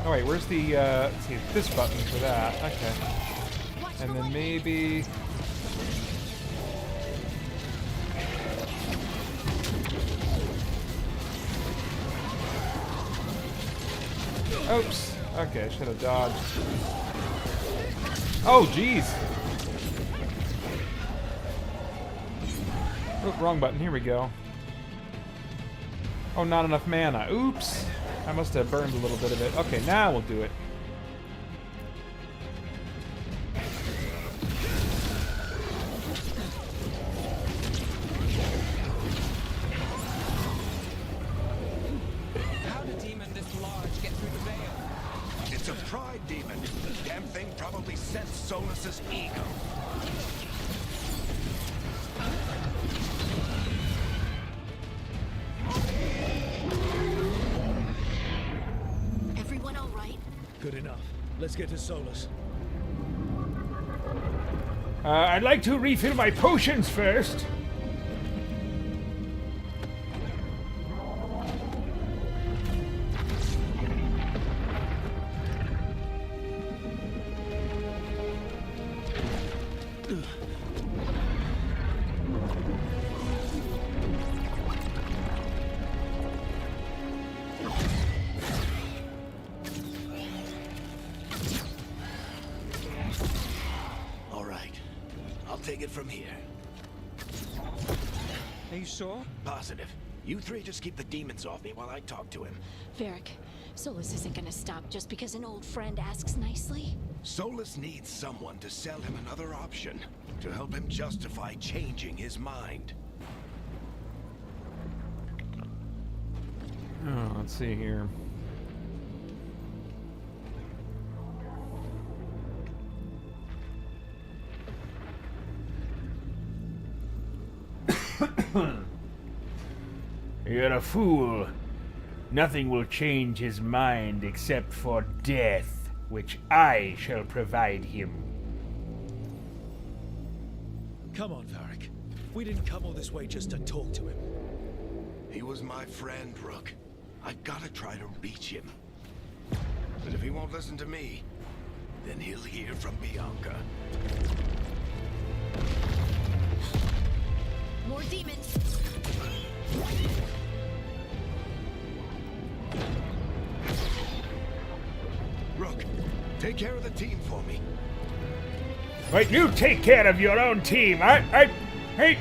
Oh wait, where's the, let's see, this button for that. Okay. And then maybe... Oops. Okay, should have dodged. Oh, jeez. Oh, wrong button. Here we go. Oh, not enough mana. Oops. I must have burned a little bit of it. Okay, now we'll do it. How did a demon this large get through the veil? It's a pride demon. The damn thing probably sensed Solus's ego. Everyone all right? Good enough. Let's get to Solus. I'd like to refill my potions first. All right. I'll take it from here. Are you sure? Positive. You three just keep the demons off me while I talk to him. Varric, Solus isn't gonna stop just because an old friend asks nicely. Solus needs someone to sell him another option, to help him justify changing his mind. Oh, let's see here. You're a fool. Nothing will change his mind except for death, which I shall provide him. Come on, Varric. We didn't come all this way just to talk to him. He was my friend, Rook. I gotta try to reach him. But if he won't listen to me, then he'll hear from Bianca. More demons. Rook, take care of the team for me. Right, you take care of your own team. Hey,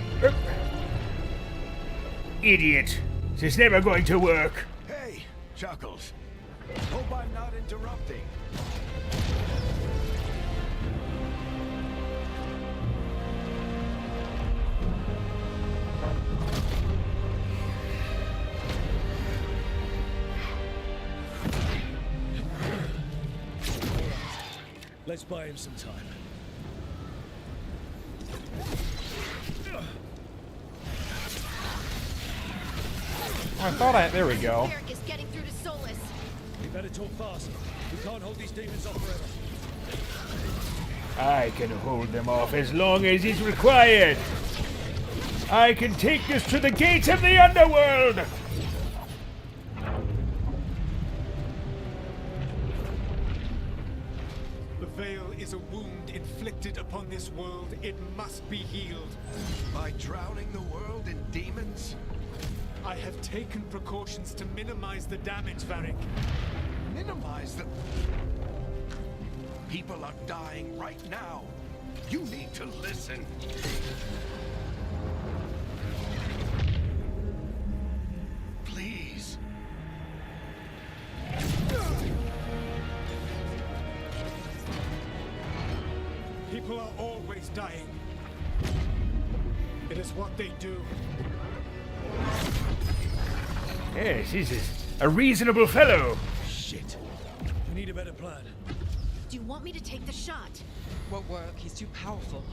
idiot. This is never going to work. Hey, Chuckles. Hope I'm not interrupting. Let's buy him some time. I thought there we go. Eric is getting through to Solus. We better talk fast. We can't hold these demons off forever. I can hold them off as long as is required. I can take this to the gates of the underworld. The veil is a wound inflicted upon this world. It must be healed. By drowning the world in demons? I have taken precautions to minimize the damage, Varric. Minimize the... People are dying right now. You need to listen. Please. People are always dying. It is what they do. Yes, this is a reasonable fellow. Shit. We need a better plan. Do you want me to take the shot? Won't work. He's too powerful.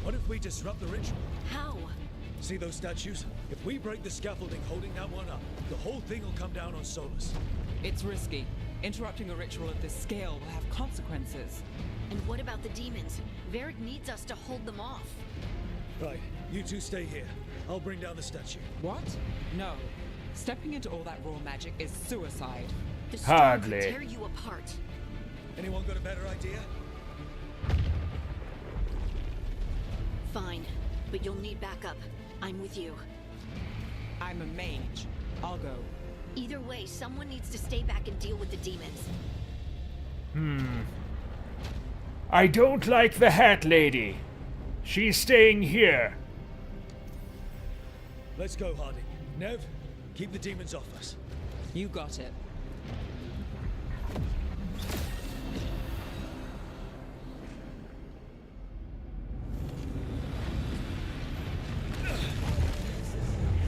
What if we disrupt the ritual? How? See those statues? If we break the scaffolding holding that one up, the whole thing will come down on Solus. It's risky. Interrupting a ritual of this scale will have consequences. And what about the demons? Varric needs us to hold them off. Right, you two stay here. I'll bring down the statue. What? No. Stepping into all that raw magic is suicide. The storm Hardly. could tear you apart. Anyone got a better idea? Fine, but you'll need backup. I'm with you. I'm a mage. I'll go. Either way, someone needs to stay back and deal with the demons. I don't like the Hat Lady. She's staying here. Let's go, Harding. Nev, keep the demons off us. You got it.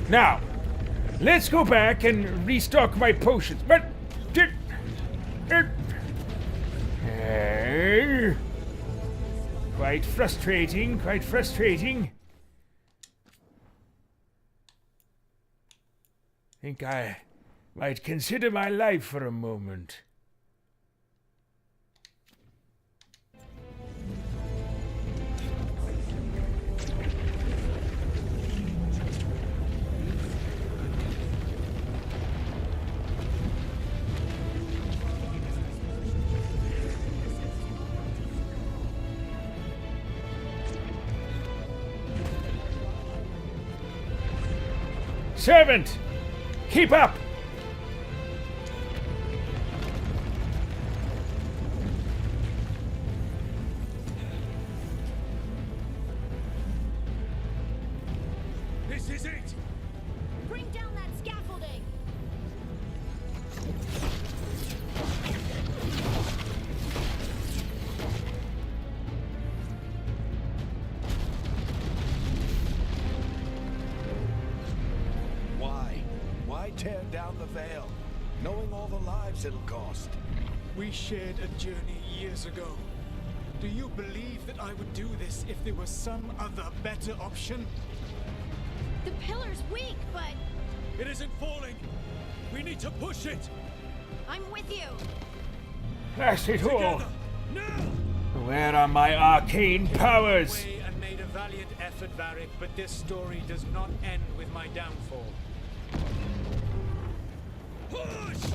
Now, let's go back and restock my potions. But... quite frustrating, quite frustrating. Think I might consider my life for a moment. Servant, keep up! This is it! Bring down that scaffolding! Why tear down the veil, knowing all the lives it'll cost? We shared a journey years ago. Do you believe that I would do this if there was some other better option? The pillar's weak, but It isn't falling! We need to push it! I'm with you! Blast it all! Together! Now! Where are my arcane powers? Way and make made a valiant effort, Varric, but this story does not end with my downfall. Push!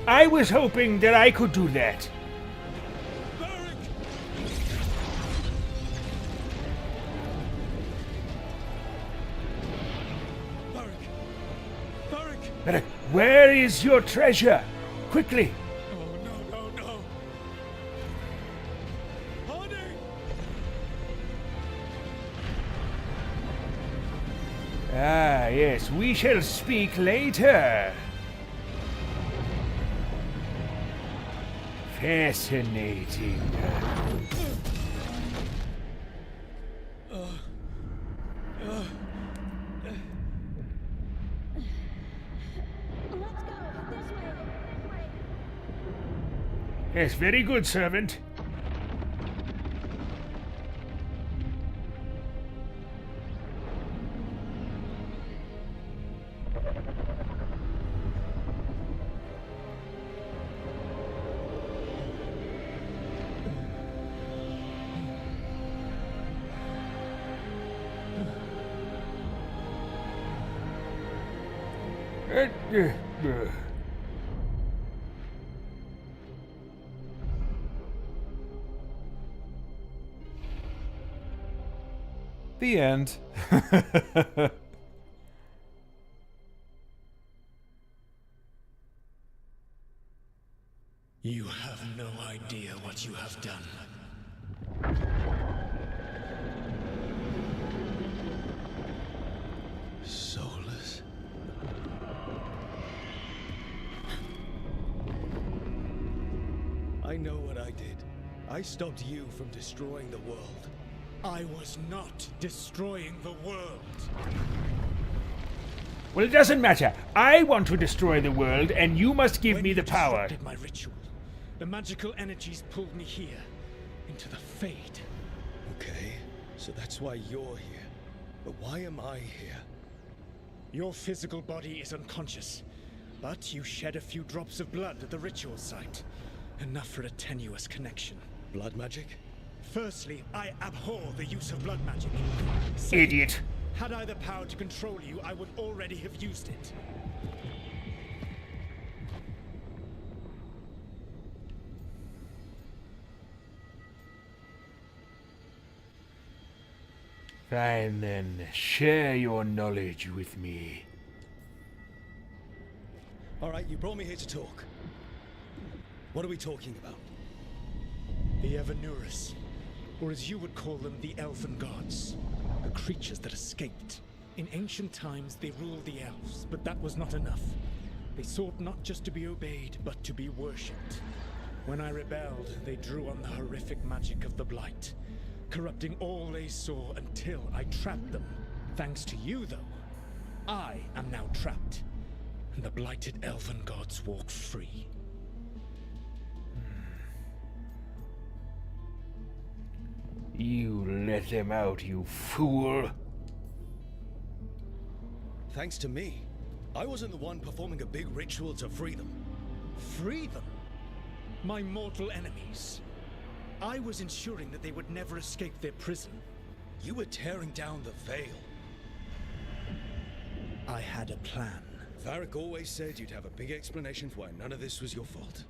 I was hoping that I could do that. Varric, where is your treasure? Quickly! Oh, no. Honey! Ah, yes, we shall speak later. Fascinating. Yes, very good, servant. The end. You have no idea what you have done. Soulless? I know what I did. I stopped you from destroying the world. I was not destroying the world. Well, it doesn't matter. I want to destroy the world, and you must give me the power. Disrupted my ritual. The magical energies pulled me here, into the Fade. Okay, so that's why you're here. But why am I here? Your physical body is unconscious, but you shed a few drops of blood at the ritual site. Enough for a tenuous connection. Blood magic? Firstly, I abhor the use of blood magic. Idiot. Had I the power to control you, I would already have used it. Fine then, share your knowledge with me. Alright, you brought me here to talk. What are we talking about? The Evanurus, or as you would call them, the Elven Gods. The creatures that escaped. In ancient times, they ruled the elves, but that was not enough. They sought not just to be obeyed, but to be worshipped. When I rebelled, they drew on the horrific magic of the Blight, corrupting all they saw until I trapped them. Thanks to you, though, I am now trapped, and the blighted Elven Gods walk free. You let them out, you fool. Thanks to me. I wasn't the one performing a big ritual to free them. Free them? My mortal enemies. I was ensuring that they would never escape their prison. You were tearing down the Veil. I had a plan. Varric always said you'd have a big explanation for why none of this was your fault.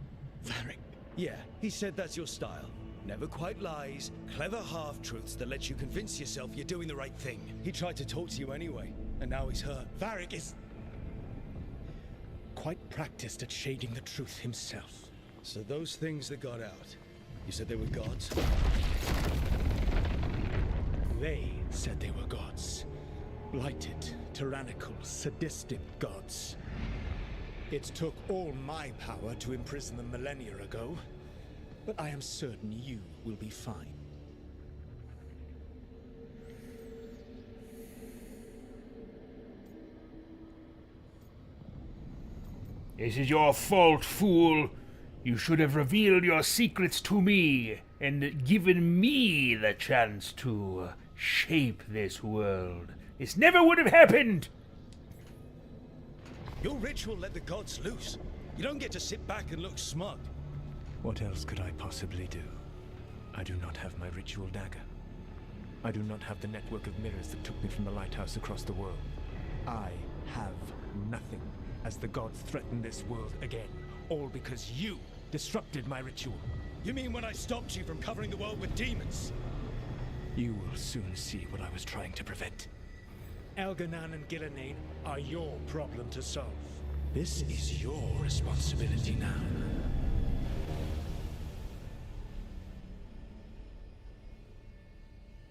Varric? Yeah, he said that's your style. Never quite lies, clever half-truths that let you convince yourself you're doing the right thing. He tried to talk to you anyway, and now he's hurt. Varric is... quite practiced at shading the truth himself. So those things that got out, you said they were gods? They said they were gods. Blighted, tyrannical, sadistic gods. It took all my power to imprison them millennia ago, but I am certain you will be fine. This is your fault, fool. You should have revealed your secrets to me and given me the chance to shape this world. This never would have happened. Your ritual let the gods loose. You don't get to sit back and look smug. What else could I possibly do? I do not have my ritual dagger. I do not have the network of mirrors that took me from the lighthouse across the world. I have nothing, as the gods threaten this world again. All because you disrupted my ritual. You mean when I stopped you from covering the world with demons? You will soon see what I was trying to prevent. Elganan and Gillenane are your problem to solve. This is your responsibility now.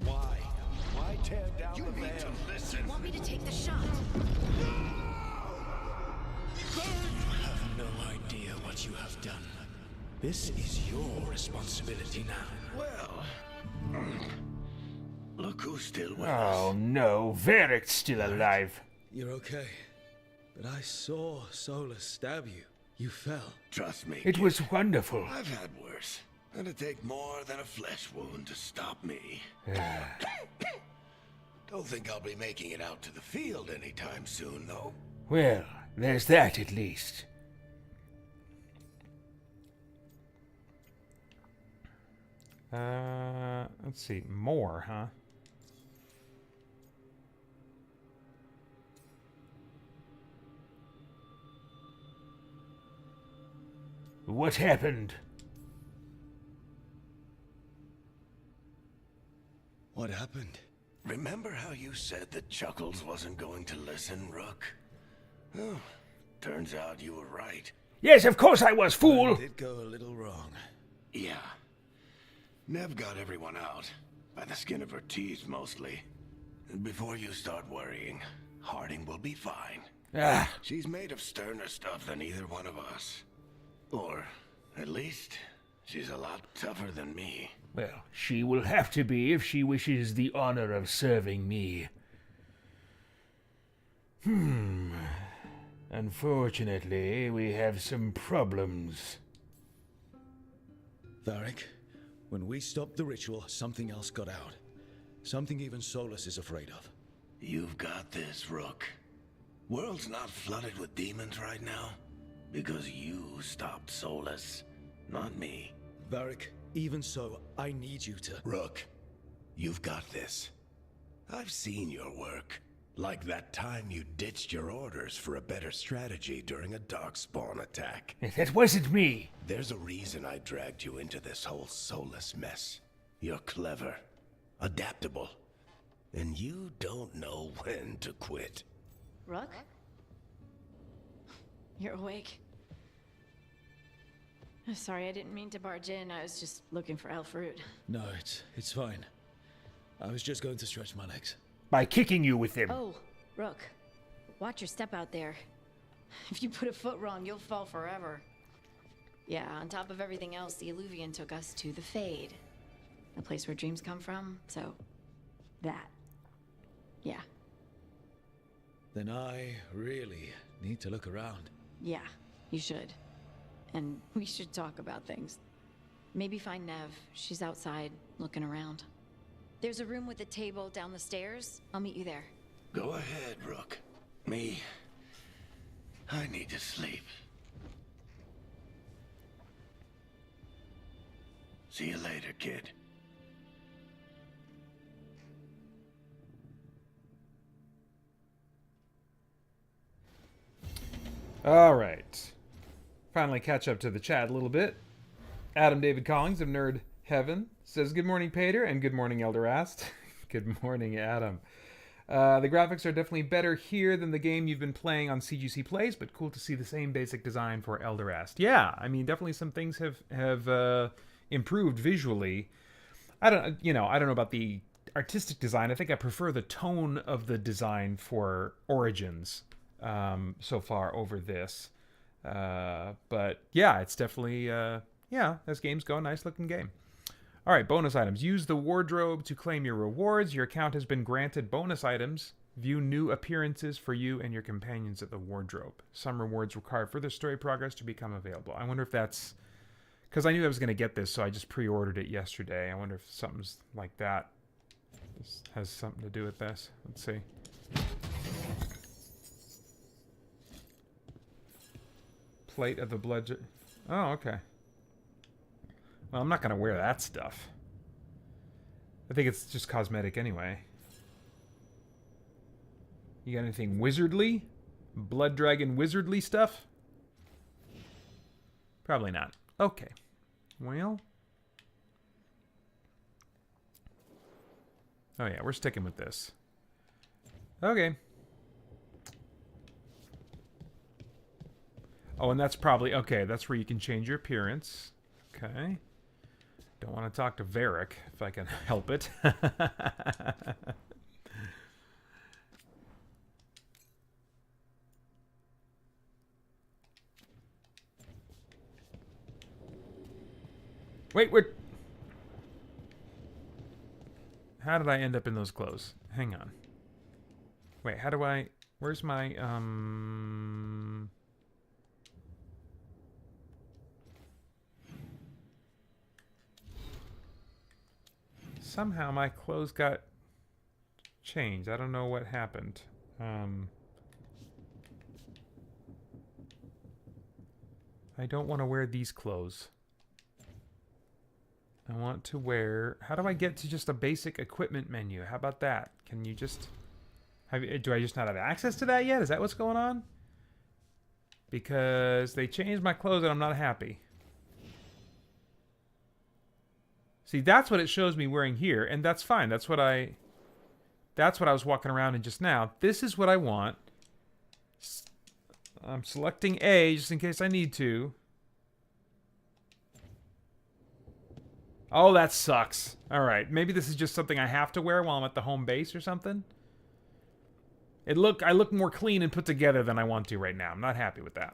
Why tear down the veil? Listen. You want me to take the shot? You have no idea what you have done. This is your responsibility now. Well, look who's still with Oh us. no, Varric's still alive. You're okay. But I saw Solus stab you. You fell. Trust me. It was wonderful. I've had worse. It'd take more than a flesh wound to stop me. Don't think I'll be making it out to the field anytime soon, though. Well, there's that at least. Let's see. More, huh? What happened? What happened? Remember how you said that Chuckles wasn't going to listen, Rook? Oh, turns out you were right. Yes, of course I was, fool! It did go a little wrong. Yeah. Nev got everyone out. By the skin of her teeth, mostly. And before you start worrying, Harding will be fine. Ah. She's made of sterner stuff than either one of us. Or, at least, she's a lot tougher than me. Well, she will have to be if she wishes the honor of serving me. Unfortunately, we have some problems. Varric, when we stopped the ritual, something else got out. Something even Solus is afraid of. You've got this, Rook. World's not flooded with demons right now. Because you stopped Solus, not me. Varric, even so, I need you to... Rook, you've got this. I've seen your work. Like that time you ditched your orders for a better strategy during a darkspawn attack. That wasn't me. There's a reason I dragged you into this whole Solus mess. You're clever, adaptable, and you don't know when to quit. Rook? You're awake. Sorry, I didn't mean to barge in. I was just looking for Alfruit. No, it's fine. I was just going to stretch my legs. By kicking you with them. Oh, Rook. Watch your step out there. If you put a foot wrong, you'll fall forever. Yeah, on top of everything else, the Illuvian took us to the Fade. The place where dreams come from, so... that. Yeah. Then I really need to look around. Yeah, you should. And we should talk about things. Maybe find Nev. She's outside, looking around. There's a room with a table down the stairs. I'll meet you there. Go ahead, Rook. I need to sleep. See you later, kid. All right. Finally catch up to the chat a little bit. Adam David Collins of Nerd Heaven says, good morning, Pater, and good morning, Elder Ast. Good morning, Adam. The graphics are definitely better here than the game you've been playing on CGC Plays, but cool to see the same basic design for Elderast. Yeah, I mean, definitely some things have improved visually. I don't know about the artistic design. I think I prefer the tone of the design for Origins so far over this. But yeah, it's definitely as games go, nice looking game. All right, bonus items. Use the wardrobe to claim your rewards. Your account has been granted bonus items. View new appearances for you and your companions at the wardrobe. Some rewards require further story progress to become available. I wonder if that's... Because I knew I was going to get this, so I just pre-ordered it yesterday. I wonder if something's like that. This has something to do with this. Let's see. Plate of the blood... Oh, okay. Well, I'm not going to wear that stuff. I think it's just cosmetic anyway. You got anything wizardly? Blood Dragon wizardly stuff? Probably not. Okay. Well. Oh yeah, we're sticking with this. Okay. Oh, and that's probably... Okay, that's where you can change your appearance. Okay. Don't want to talk to Varric, if I can help it. Wait, we're... How did I end up in those clothes? Hang on. Wait, how do I... Where's my, Somehow my clothes got changed. I don't know what happened. I don't want to wear these clothes. I want to wear... How do I get to just a basic equipment menu? How about that? Can you just... Do I just not have access to that yet? Is that what's going on? Because they changed my clothes and I'm not happy. See, that's what it shows me wearing here, and that's fine. That's what I was walking around in just now. This is what I want. I'm selecting A just in case I need to. Oh, that sucks. All right, maybe this is just something I have to wear while I'm at the home base or something. I look more clean and put together than I want to right now. I'm not happy with that.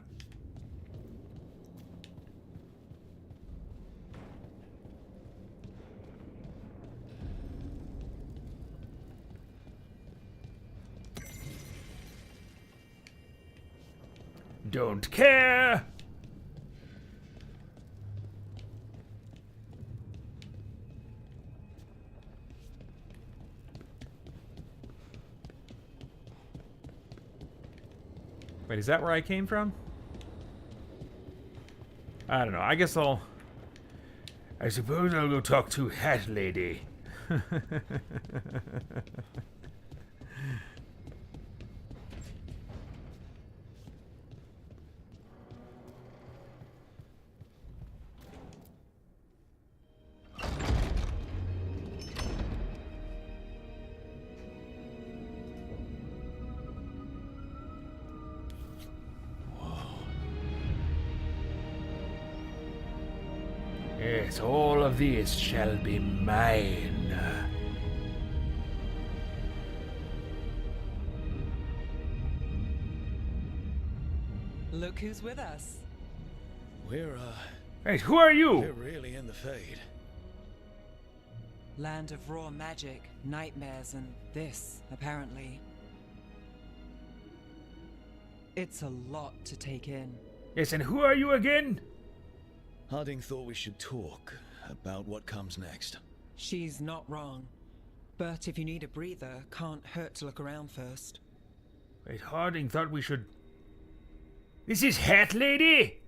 Don't care. Wait, is that where I came from? I don't know. I guess I'll... I suppose I'll go talk to Hat Lady. Yes, all of this shall be mine. Look who's with us. We're, Hey, who are you? We're really in the Fade. Land of raw magic, nightmares, and this, apparently. It's a lot to take in. Yes, and who are you again? Harding thought we should talk about what comes next. She's not wrong. But if you need a breather, can't hurt to look around first. Wait, Harding thought we should... This is Hat Lady?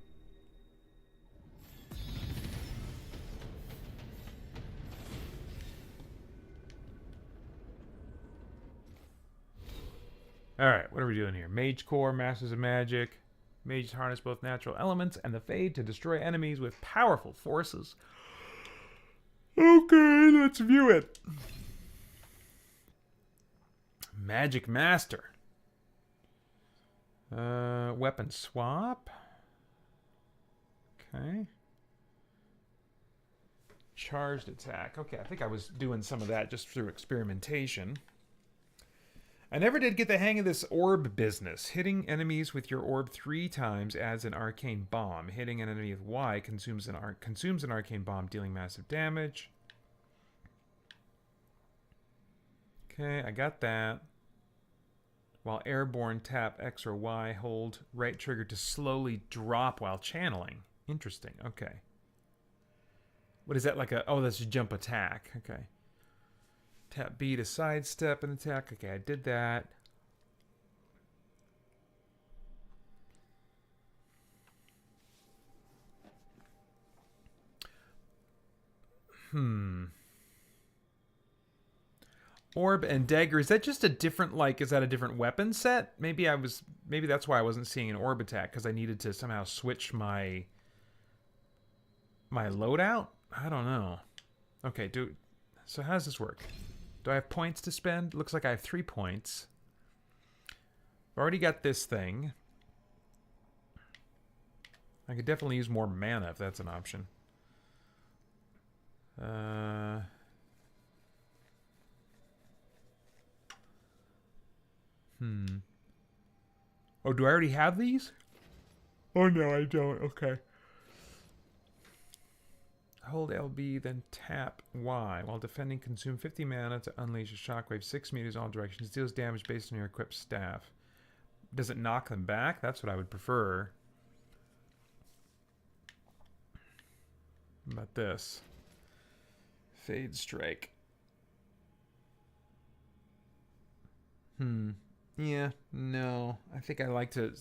Alright, what are we doing here? Mage Core, Masters of Magic. Mages harness both natural elements and the Fade to destroy enemies with powerful forces. Okay, let's view it. Magic Master. Weapon swap. Okay. Charged attack. Okay, I think I was doing some of that just through experimentation. I never did get the hang of this orb business. Hitting enemies with your orb 3 times adds an arcane bomb. Hitting an enemy with Y consumes an arcane bomb, dealing massive damage. Okay, I got that. While airborne, tap X or Y, hold right trigger to slowly drop while channeling. Interesting, okay. What is that, like a... Oh, that's a jump attack. Okay. Tap B to sidestep an attack. Okay, I did that. Orb and dagger. Is that just a different, like, is that a different weapon set? Maybe that's why I wasn't seeing an orb attack, because I needed to somehow switch my loadout? I don't know. Okay, so how does this work? Do I have points to spend? Looks like I have 3 points. I've already got this thing. I could definitely use more mana if that's an option. Oh, do I already have these? Oh, no, I don't. Okay. Hold LB, then tap Y. While defending, consume 50 mana to unleash a shockwave 6 meters all directions. Deals damage based on your equipped staff. Does it knock them back? That's what I would prefer. How about this? Fade strike. Yeah, no. I think I like to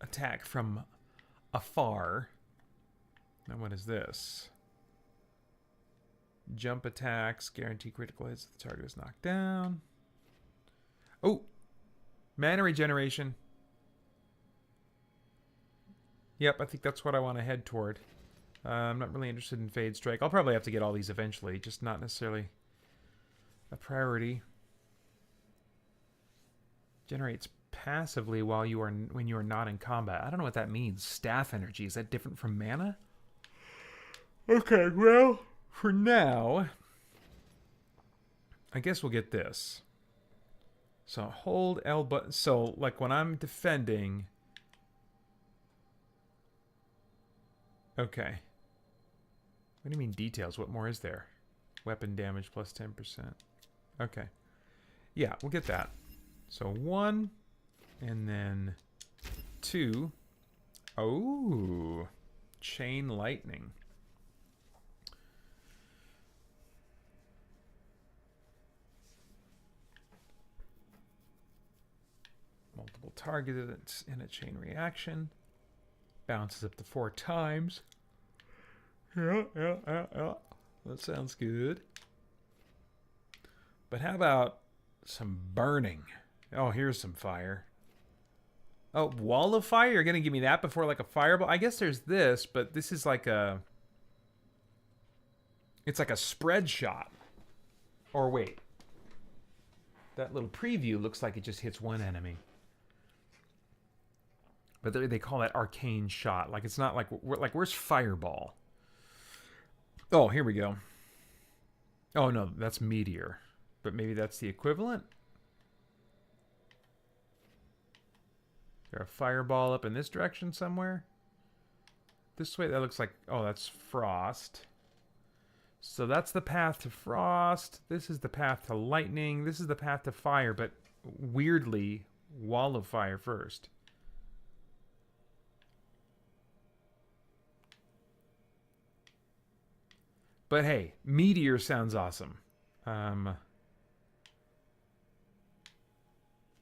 attack from afar. Now what is this? Jump attacks, guarantee critical hits if the target is knocked down. Oh! Mana regeneration. Yep, I think that's what I want to head toward. I'm not really interested in Fade Strike. I'll probably have to get all these eventually, just not necessarily a priority. Generates passively when you are not in combat. I don't know what that means. Staff energy. Is that different from mana? Okay, well, for now, I guess we'll get this. So hold L button. So like when I'm defending. Okay. What do you mean details? What more is there? Weapon damage plus 10%. Okay. Yeah, we'll get that. So 1 and then 2. Oh, chain lightning. Multiple targets in a chain reaction. Bounces up to 4 times. Yeah. That sounds good. But how about some burning? Oh, here's some fire. Oh, wall of fire? You're going to give me that before like a fireball? I guess there's this, but this is like a... It's like a spread shot. Or wait. That little preview looks like it just hits one enemy. But they call that arcane shot. Like it's not like where's fireball? Oh, here we go. Oh no, that's meteor. But maybe that's the equivalent? Is there a fireball up in this direction somewhere? This way, that looks like... Oh, that's frost. So that's the path to frost. This is the path to lightning. This is the path to fire, but weirdly, wall of fire first. But hey, meteor sounds awesome. I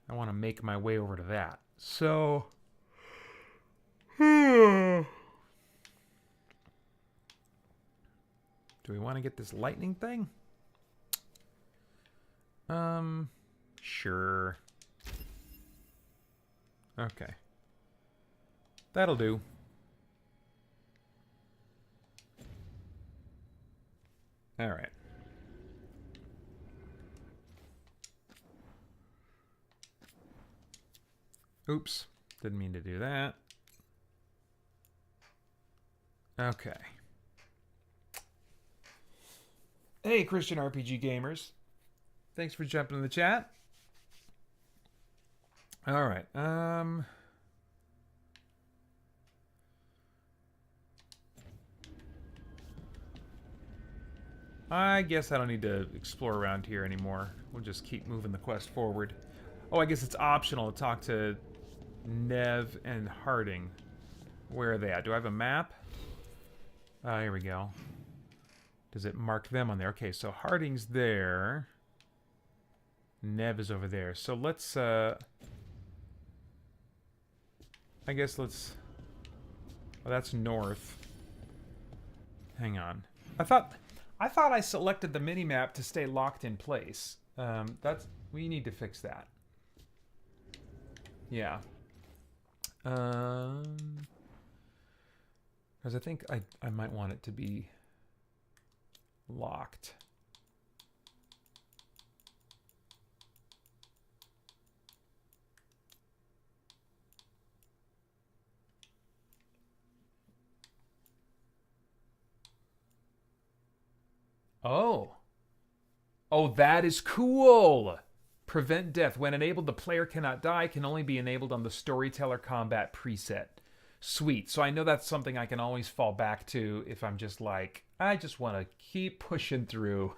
want to make my way over to that. So... Do we want to get this lightning thing? Sure. Okay. That'll do. All right. Oops. Didn't mean to do that. Okay. Hey, Christian RPG gamers. Thanks for jumping in the chat. All right. I guess I don't need to explore around here anymore. We'll just keep moving the quest forward. Oh, I guess it's optional to talk to Nev and Harding. Where are they at? Do I have a map? Here we go. Does it mark them on there? Okay, so Harding's there. Nev is over there. So let's, I guess let's... Oh, that's north. Hang on. I thought I selected the minimap to stay locked in place. We need to fix that. Yeah. Because I think I might want it to be locked. Oh. Oh, that is cool! Prevent death. When enabled, the player cannot die. Can only be enabled on the storyteller combat preset. Sweet. So I know that's something I can always fall back to if I'm just like, I just want to keep pushing through.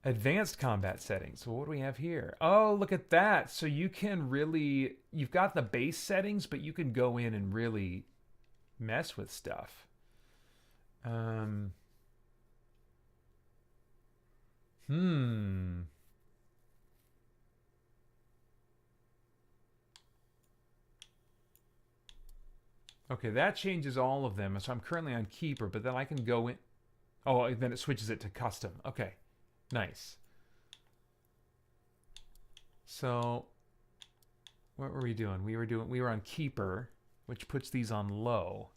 Advanced combat settings. So what do we have here? Oh, look at that. So you can really... You've got the base settings, but you can go in and really mess with stuff. Okay, that changes all of them. So I'm currently on Keeper, but then I can go in... Oh, then it switches it to Custom. Okay, nice. So, what were we doing? We were on Keeper, which puts these on low.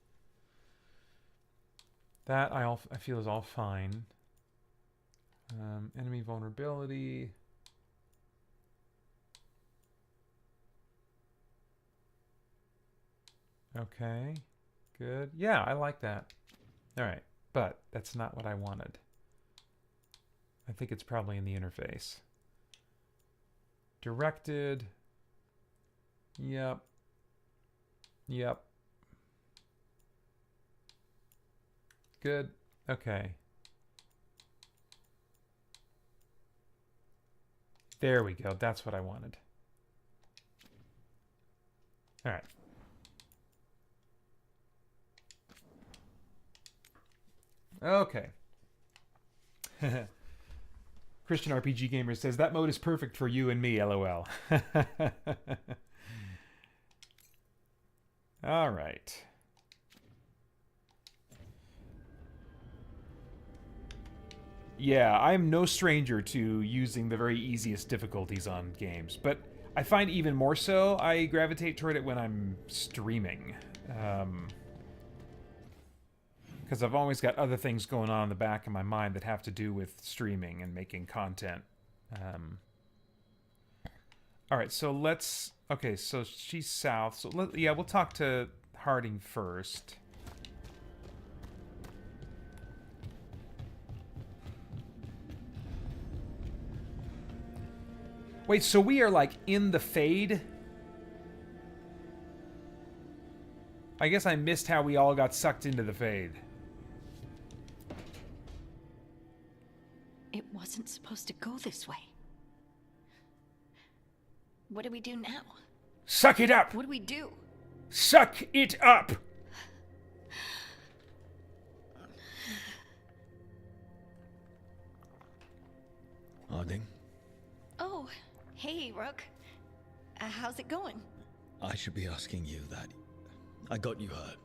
That I feel is all fine. Enemy vulnerability. Okay, good. Yeah, I like that. All right, but that's not what I wanted. I think it's probably in the interface. Directed. Yep. Yep. Good. Okay. There we go. That's what I wanted. All right. Okay. Christian RPG Gamer says, that mode is perfect for you and me, LOL. All right. Yeah, I'm no stranger to using the very easiest difficulties on games, but I find even more so I gravitate toward it when I'm streaming. Because I've always got other things going on in the back of my mind that have to do with streaming and making content. All right, so let's... Okay, so she's south. So yeah, we'll talk to Harding first. Wait, so we are like in the Fade? I guess I missed how we all got sucked into the Fade. It wasn't supposed to go this way. What do we do now? Suck it up! What do we do? Suck it up! Harding? Oh, hey, Rook. How's it going? I should be asking you that. I got you hurt.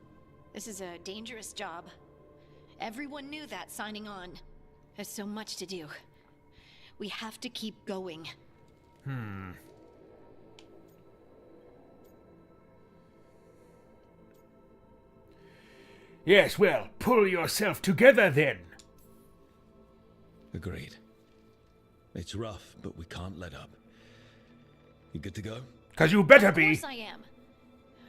This is a dangerous job. Everyone knew that signing on. There's so much to do. We have to keep going. Yes, well, pull yourself together then. Agreed. It's rough, but we can't let up. You good to go? 'Cause you better Of be. course I am.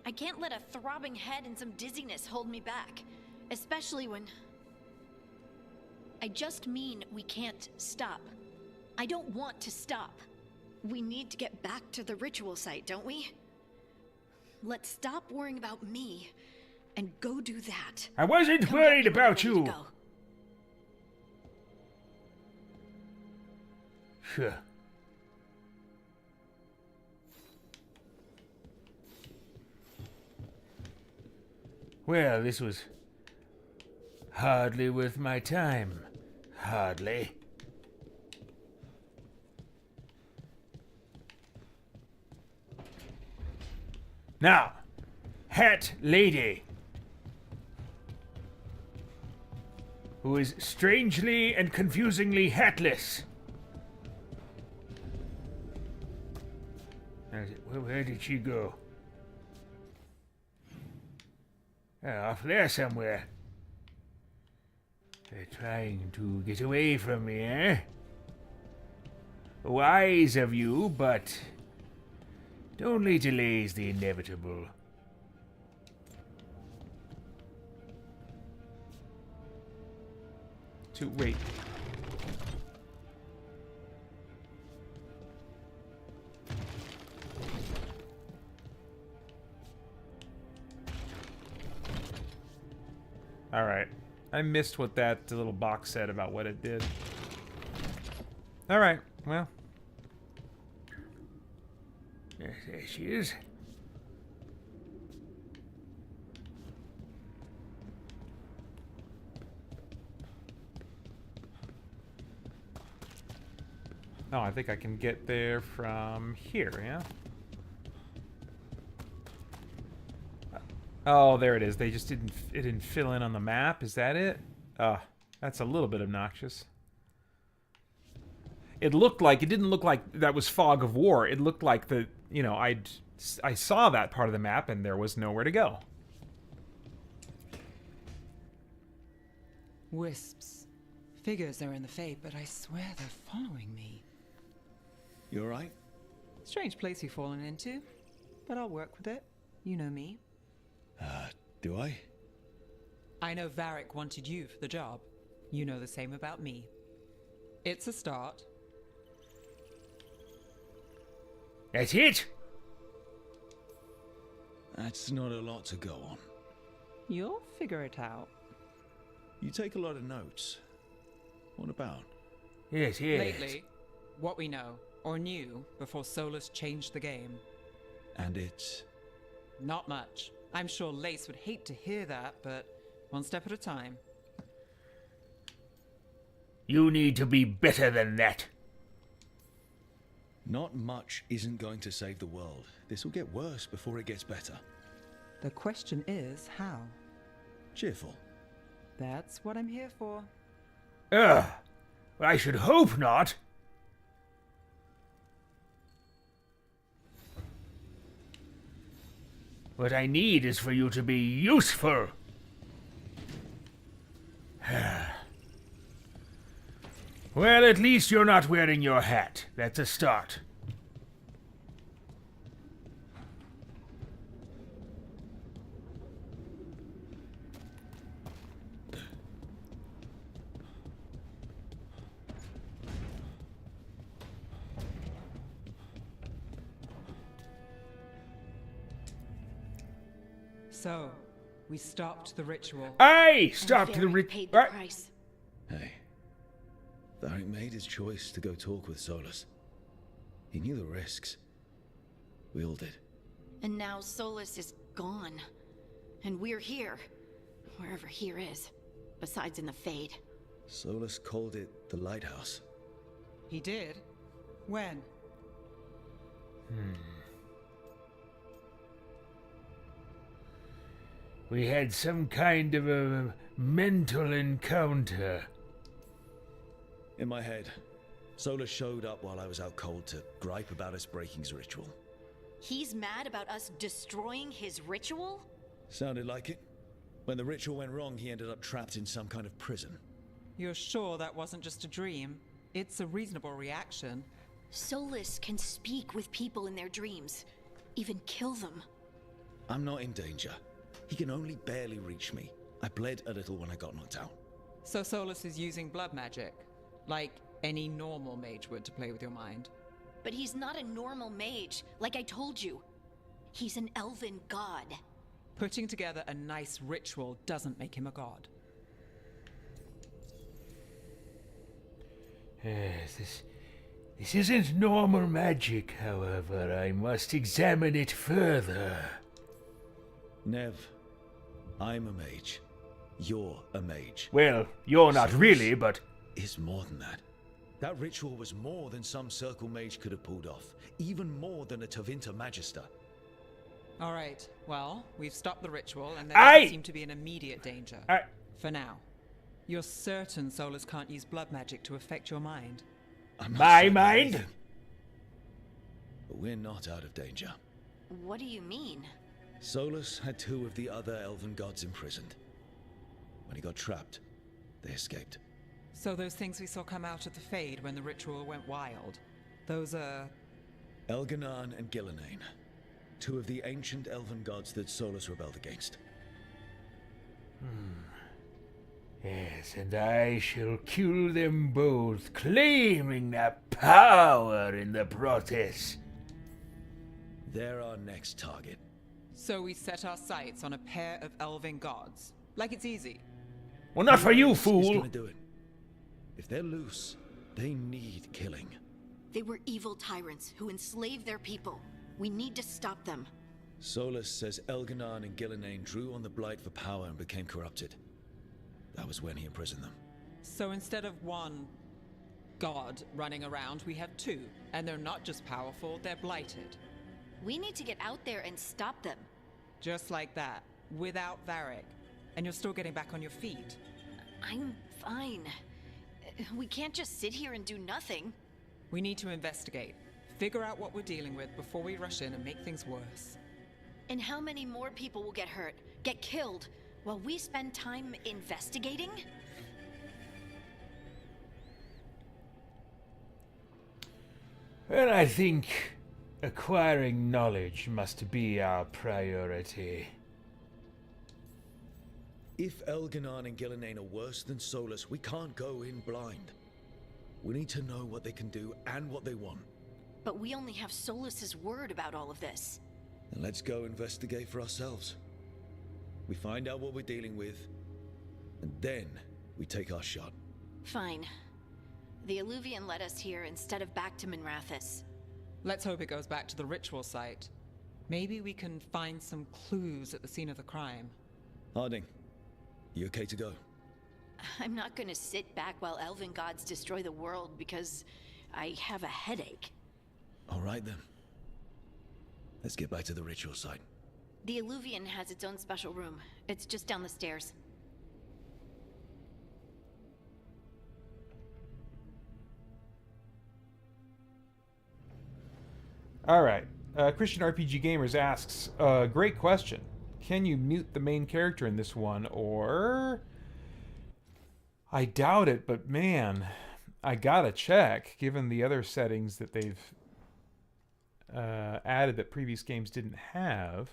I can't let a throbbing head and some dizziness hold me back. Especially when... I just mean we can't stop. I don't want to stop. We need to get back to the ritual site, don't we? Let's stop worrying about me and go do that. I wasn't Come worried get me when we're about ready to you. go. Sure. Well, this was hardly worth my time. Hardly. Now, Hat Lady, who is strangely and confusingly hatless. Where did she go? Off there somewhere. They're trying to get away from me, eh? Wise of you, but it only delays the inevitable. Wait. Alright. I missed what that little box said about what it did. Alright, well. There she is. Oh, I think I can get there from here, yeah? Oh, there it is. They just it didn't fill in on the map. Is that it? That's a little bit obnoxious. It didn't look like that was Fog of War. It looked like I saw that part of the map and there was nowhere to go. Wisps. Figures are in the Fade, but I swear they're following me. You alright? Strange place you've fallen into, but I'll work with it. You know me. Do I? I know Varric wanted you for the job. You know the same about me. It's a start. That's it? That's not a lot to go on. You'll figure it out. You take a lot of notes. What about? Yes, yes. Lately, what we know, or knew, before Solus changed the game. And it's... Not much. I'm sure Lace would hate to hear that, but one step at a time. You need to be better than that. Not much isn't going to save the world. This will get worse before it gets better. The question is, how? Cheerful. That's what I'm here for. Ugh. I should hope not. What I need is for you to be useful. Well, at least you're not wearing your hat. That's a start. So, we stopped the ritual. I stopped the Paid the price. Hey. Varric made his choice to go talk with Solus. He knew the risks. We all did. And now Solus is gone. And we're here. Wherever here is. Besides in the Fade. Solus called it the Lighthouse. He did? When? We had some kind of a mental encounter. In my head, Solus showed up while I was out cold to gripe about us breaking his ritual. He's mad about us destroying his ritual? Sounded like it. When the ritual went wrong, he ended up trapped in some kind of prison. You're sure that wasn't just a dream? It's a reasonable reaction. Solus can speak with people in their dreams, even kill them. I'm not in danger. He can only barely reach me. I bled a little when I got knocked out. So Solus is using blood magic, like any normal mage would to play with your mind. But he's not a normal mage, like I told you. He's an elven god. Putting together a nice ritual doesn't make him a god. Yes, this isn't normal magic, however. I must examine it further. Nev, I'm a mage. You're a mage. Well, you're not really, but... Is more than that. That ritual was more than some circle mage could have pulled off. Even more than a Tevinter Magister. Alright, well, we've stopped the ritual, and there doesn't seem to be an immediate danger. For now. You're certain Solus can't use blood magic to affect your mind? My mind? But we're not out of danger. What do you mean? Solus had 2 of the other elven gods imprisoned. When he got trapped, they escaped. So those things we saw come out of the Fade when the ritual went wild, those are... Elganan and Gillenane. 2 of the ancient elven gods that Solus rebelled against. Yes, and I shall kill them both, claiming that power in the process. They're our next target. So we set our sights on a pair of elven gods. Like it's easy. Well, not for you, fool! Who's gonna do it? If they're loose, they need killing. They were evil tyrants who enslaved their people. We need to stop them. Solus says Elganan and Gillenane drew on the Blight for power and became corrupted. That was when he imprisoned them. So instead of one god running around, we have 2. And they're not just powerful, they're blighted. We need to get out there and stop them. Just like that, without Varric. And you're still getting back on your feet. I'm fine. We can't just sit here and do nothing. We need to investigate. Figure out what we're dealing with before we rush in and make things worse. And how many more people will get hurt, get killed, while we spend time investigating? Well, I think acquiring knowledge must be our priority. If Elganan and Gillenane are worse than Solus, we can't go in blind. We need to know what they can do and what they want. But we only have Solus's word about all of this. And let's go investigate for ourselves. We find out what we're dealing with, and then we take our shot. Fine. The Illuvian led us here instead of back to Minrathous. Let's hope it goes back to the ritual site. Maybe we can find some clues at the scene of the crime. Harding, you okay to go? I'm not gonna sit back while elven gods destroy the world because I have a headache. All right then. Let's get back to the ritual site. The Illuvian has its own special room. It's just down the stairs. All right. Christian RPG Gamers asks, great question. Can you mute the main character in this one, or... I doubt it, but man, I gotta check, given the other settings that they've added that previous games didn't have.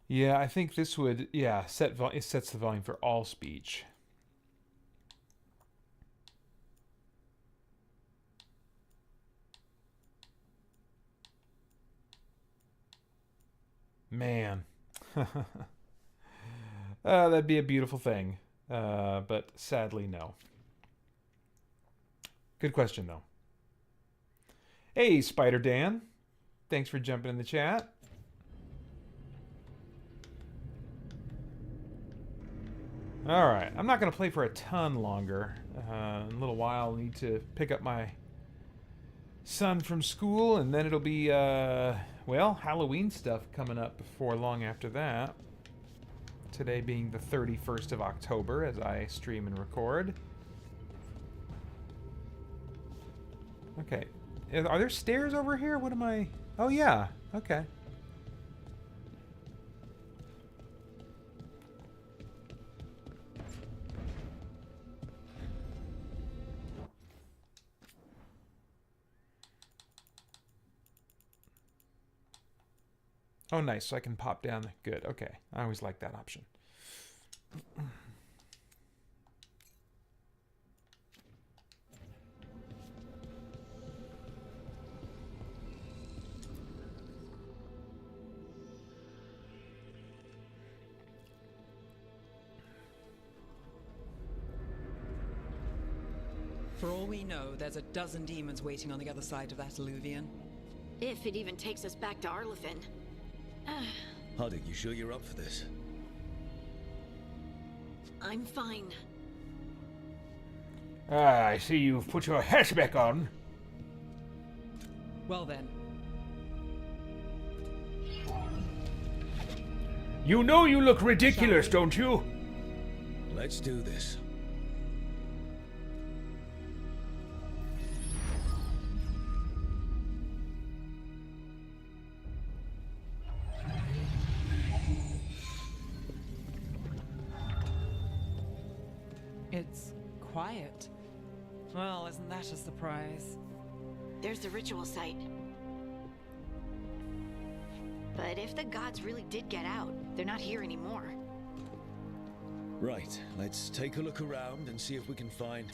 Yeah, I think this would, it sets the volume for all speech. Man. That'd be a beautiful thing. But sadly, no. Good question, though. Hey, Spider Dan. Thanks for jumping in the chat. Alright, I'm not going to play for a ton longer. In a little while, I'll need to pick up my son from school, and then it'll be, well, Halloween stuff coming up before long after that. Today being the 31st of October as I stream and record. Okay. Are there stairs over here? What am I... Oh, yeah. Okay. Oh, nice. So I can pop down. Good. Okay. I always like that option. For all we know, there's a dozen demons waiting on the other side of that Illuvian. If it even takes us back to Arlithin. Hardik, you sure you're up for this? I'm fine. Ah, I see you've put your hat back on. Well then. You know you look ridiculous, don't you? Let's do this. It's quiet. Well, isn't that a surprise? There's the ritual site. But if the gods really did get out, they're not here anymore. Right, let's take a look around and see if we can find...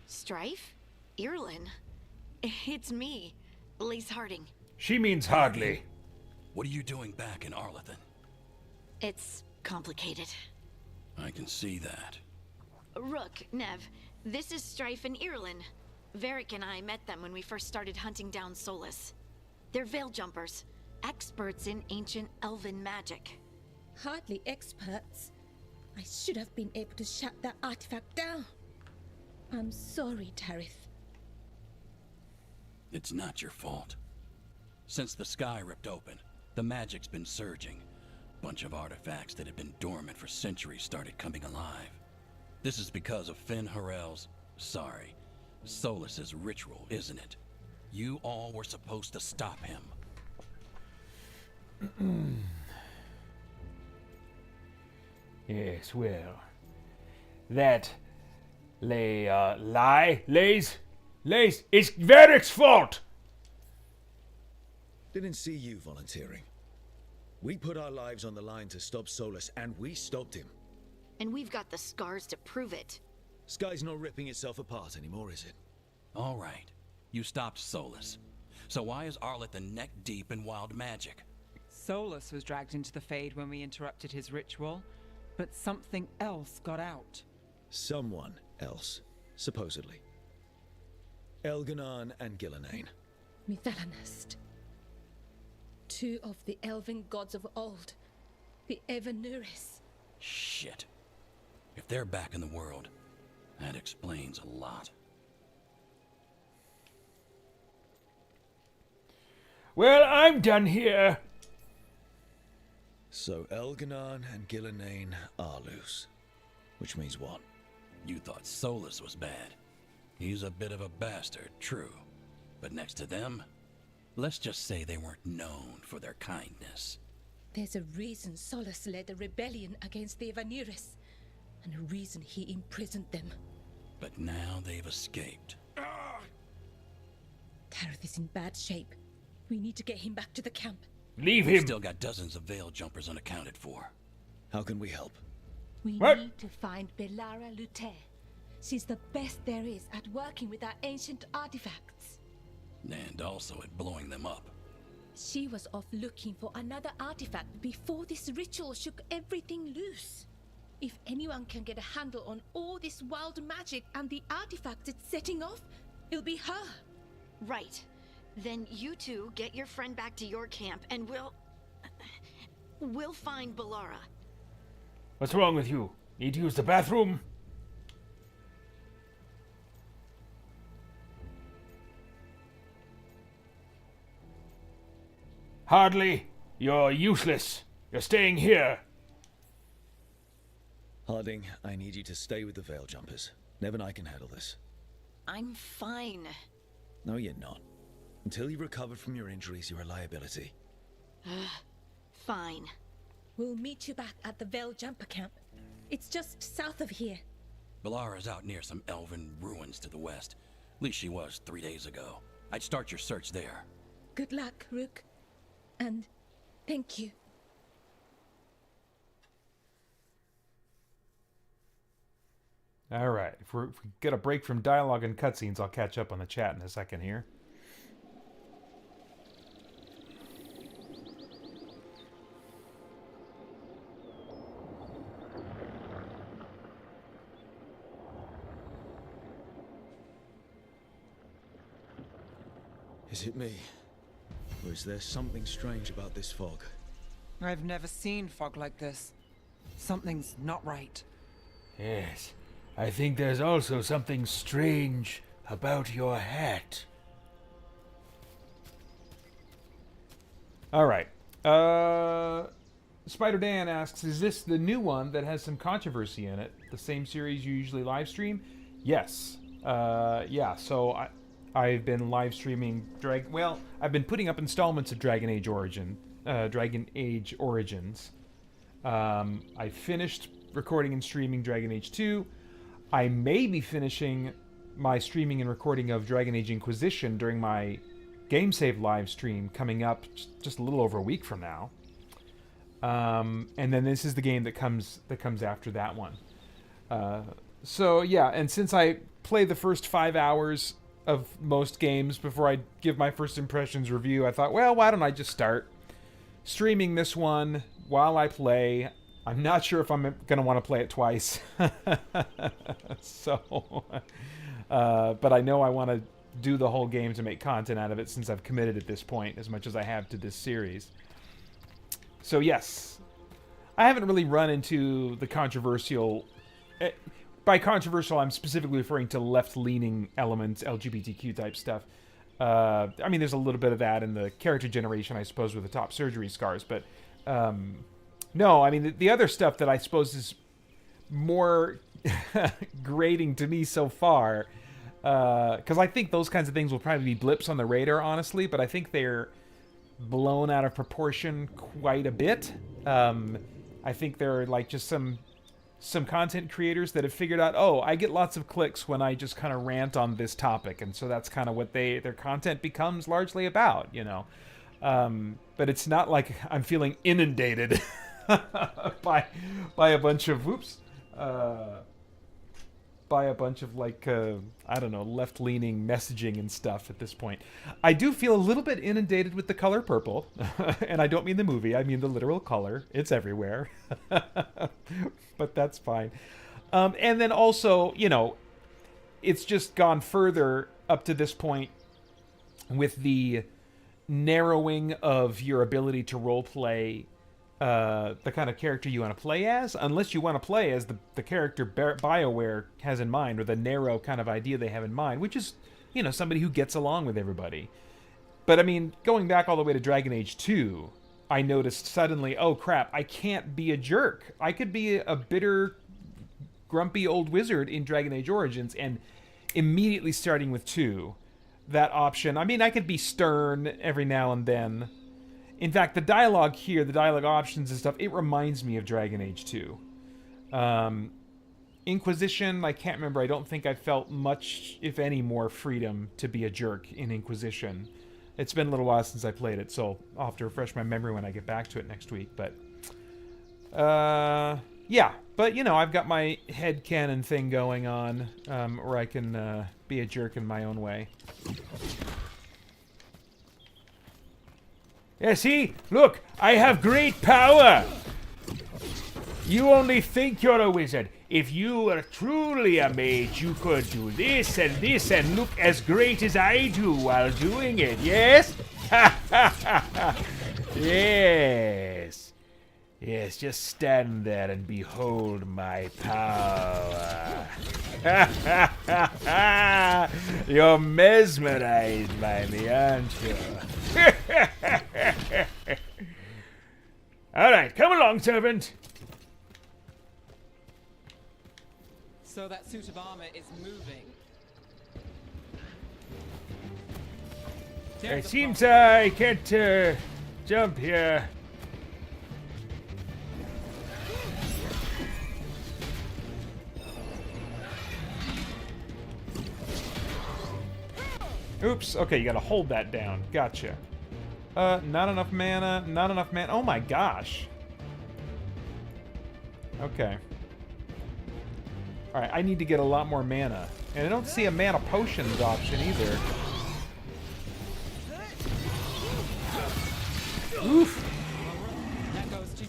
Strife? Irlin? It's me, Lace Harding. She means hardly. What are you doing back in Arlithin? It's complicated. I can see that. Rook, Nev, this is Strife and Irlin. Varric and I met them when we first started hunting down Solus. They're veil jumpers, experts in ancient elven magic. Hardly experts. I should have been able to shut that artifact down. I'm sorry, Tarith. It's not your fault. Since the sky ripped open, the magic's been surging. Bunch of artifacts that had been dormant for centuries started coming alive. This is because of Finn Harel's, Solus's ritual, isn't it? You all were supposed to stop him. Yes, well, that Lace, it's Varric's fault! Didn't see you volunteering. We put our lives on the line to stop Solus, and we stopped him. And we've got the scars to prove it. Sky's not ripping itself apart anymore, is it? All right, you stopped Solus. So why is Arlithin neck deep in wild magic? Solus was dragged into the Fade when we interrupted his ritual, but something else got out. Someone else, supposedly. Elganon and Gillenane. Mithalanest. Two of the elven gods of old. The Evanuris. Shit. If they're back in the world, that explains a lot. Well, I'm done here. So Elganon and Gillenane are loose. Which means what? You thought Solus was bad. He's a bit of a bastard, true. But next to them, let's just say they weren't known for their kindness. There's a reason Solus led a rebellion against the Evanuris, and a reason he imprisoned them. But now they've escaped. Tareth is in bad shape. We need to get him back to the camp. Leave We've him. still got dozens of Veil jumpers unaccounted for. How can we help? We What? need to find Belara Lute. She's the best there is at working with our ancient artifacts. And also at blowing them up. She was off looking for another artifact before this ritual shook everything loose. If anyone can get a handle on all this wild magic and the artifacts it's setting off, it'll be her. Right. Then you two get your friend back to your camp and we'll find Belara. What's wrong with you? Need to use the bathroom? Hardly. You're useless. You're staying here. Harding, I need you to stay with the Veil Jumpers. Nev and I can handle this. I'm fine. No, you're not. Until you recover from your injuries, you're a liability. Fine. We'll meet you back at the Veil Jumper camp. It's just south of here. Belara's out near some elven ruins to the west. At least she was 3 days ago. I'd start your search there. Good luck, Rook. And thank you. All right. If we get a break from dialogue and cutscenes, I'll catch up on the chat in a second here. Is it me? Or is there something strange about this fog? I've never seen fog like this. Something's not right. Yes. I think there's also something strange about your hat. All right. Spider Dan asks, is this the new one that has some controversy in it? The same series you usually live stream? Yes. Yeah, so I've been live streaming I've been putting up installments of Dragon Age Origins. I finished recording and streaming Dragon Age 2. I may be finishing my streaming and recording of Dragon Age Inquisition during my Game Save live stream coming up just a little over a week from now. And then this is the game that comes after that one. So yeah, and since I play the first 5 hours of most games before I give my first impressions review, I thought, well, why don't I just start streaming this one while I play. I'm not sure if I'm going to want to play it twice. So, but I know I want to do the whole game to make content out of it since I've committed at this point as much as I have to this series. So yes, I haven't really run into the controversial... By controversial, I'm specifically referring to left-leaning elements, LGBTQ type stuff. I mean, there's a little bit of that in the character generation, I suppose, with the top surgery scars, but... no, I mean, the other stuff that I suppose is more grating to me so far, because I think those kinds of things will probably be blips on the radar, honestly, but I think they're blown out of proportion quite a bit. I think there are like just some content creators that have figured out, oh, I get lots of clicks when I just kind of rant on this topic, and so that's kind of what their content becomes largely about, you know. But it's not like I'm feeling inundated by a bunch of by a bunch of like I don't know, left-leaning messaging and stuff at this point. I do feel a little bit inundated with the color purple, and I don't mean the movie, I mean the literal color. It's everywhere. But that's fine. And then also, you know, it's just gone further up to this point with the narrowing of your ability to roleplay the kind of character you want to play as, unless you want to play as the character BioWare has in mind, or the narrow kind of idea they have in mind, which is, you know, somebody who gets along with everybody. But I mean, going back all the way to Dragon Age 2, I noticed suddenly, oh crap, I can't be a jerk. I could be a bitter, grumpy old wizard in Dragon Age Origins, and immediately starting with 2, that option, I mean, I could be stern every now and then, In fact, the dialogue here, the dialogue options and stuff, it reminds me of Dragon Age 2. Inquisition, I can't remember. I don't think I felt much, if any, more freedom to be a jerk in Inquisition. It's been a little while since I played it, so I'll have to refresh my memory when I get back to it next week. But, yeah. But, you know, I've got my headcanon thing going on, where I can be a jerk in my own way. Yeah, see? Look, I have great power! You only think you're a wizard. If you were truly a mage, you could do this and look as great as I do while doing it, yes? Yes. Yes, just stand there and behold my power. You're mesmerized by me, aren't you? All right, come along, servant. So that suit of armor is moving. It seems I can't jump here. Oops. Okay, you gotta hold that down. Gotcha. Not enough mana. Not enough mana. Oh my gosh. Okay. Alright, I need to get a lot more mana. And I don't see a mana potions option either. Oof. That goes to...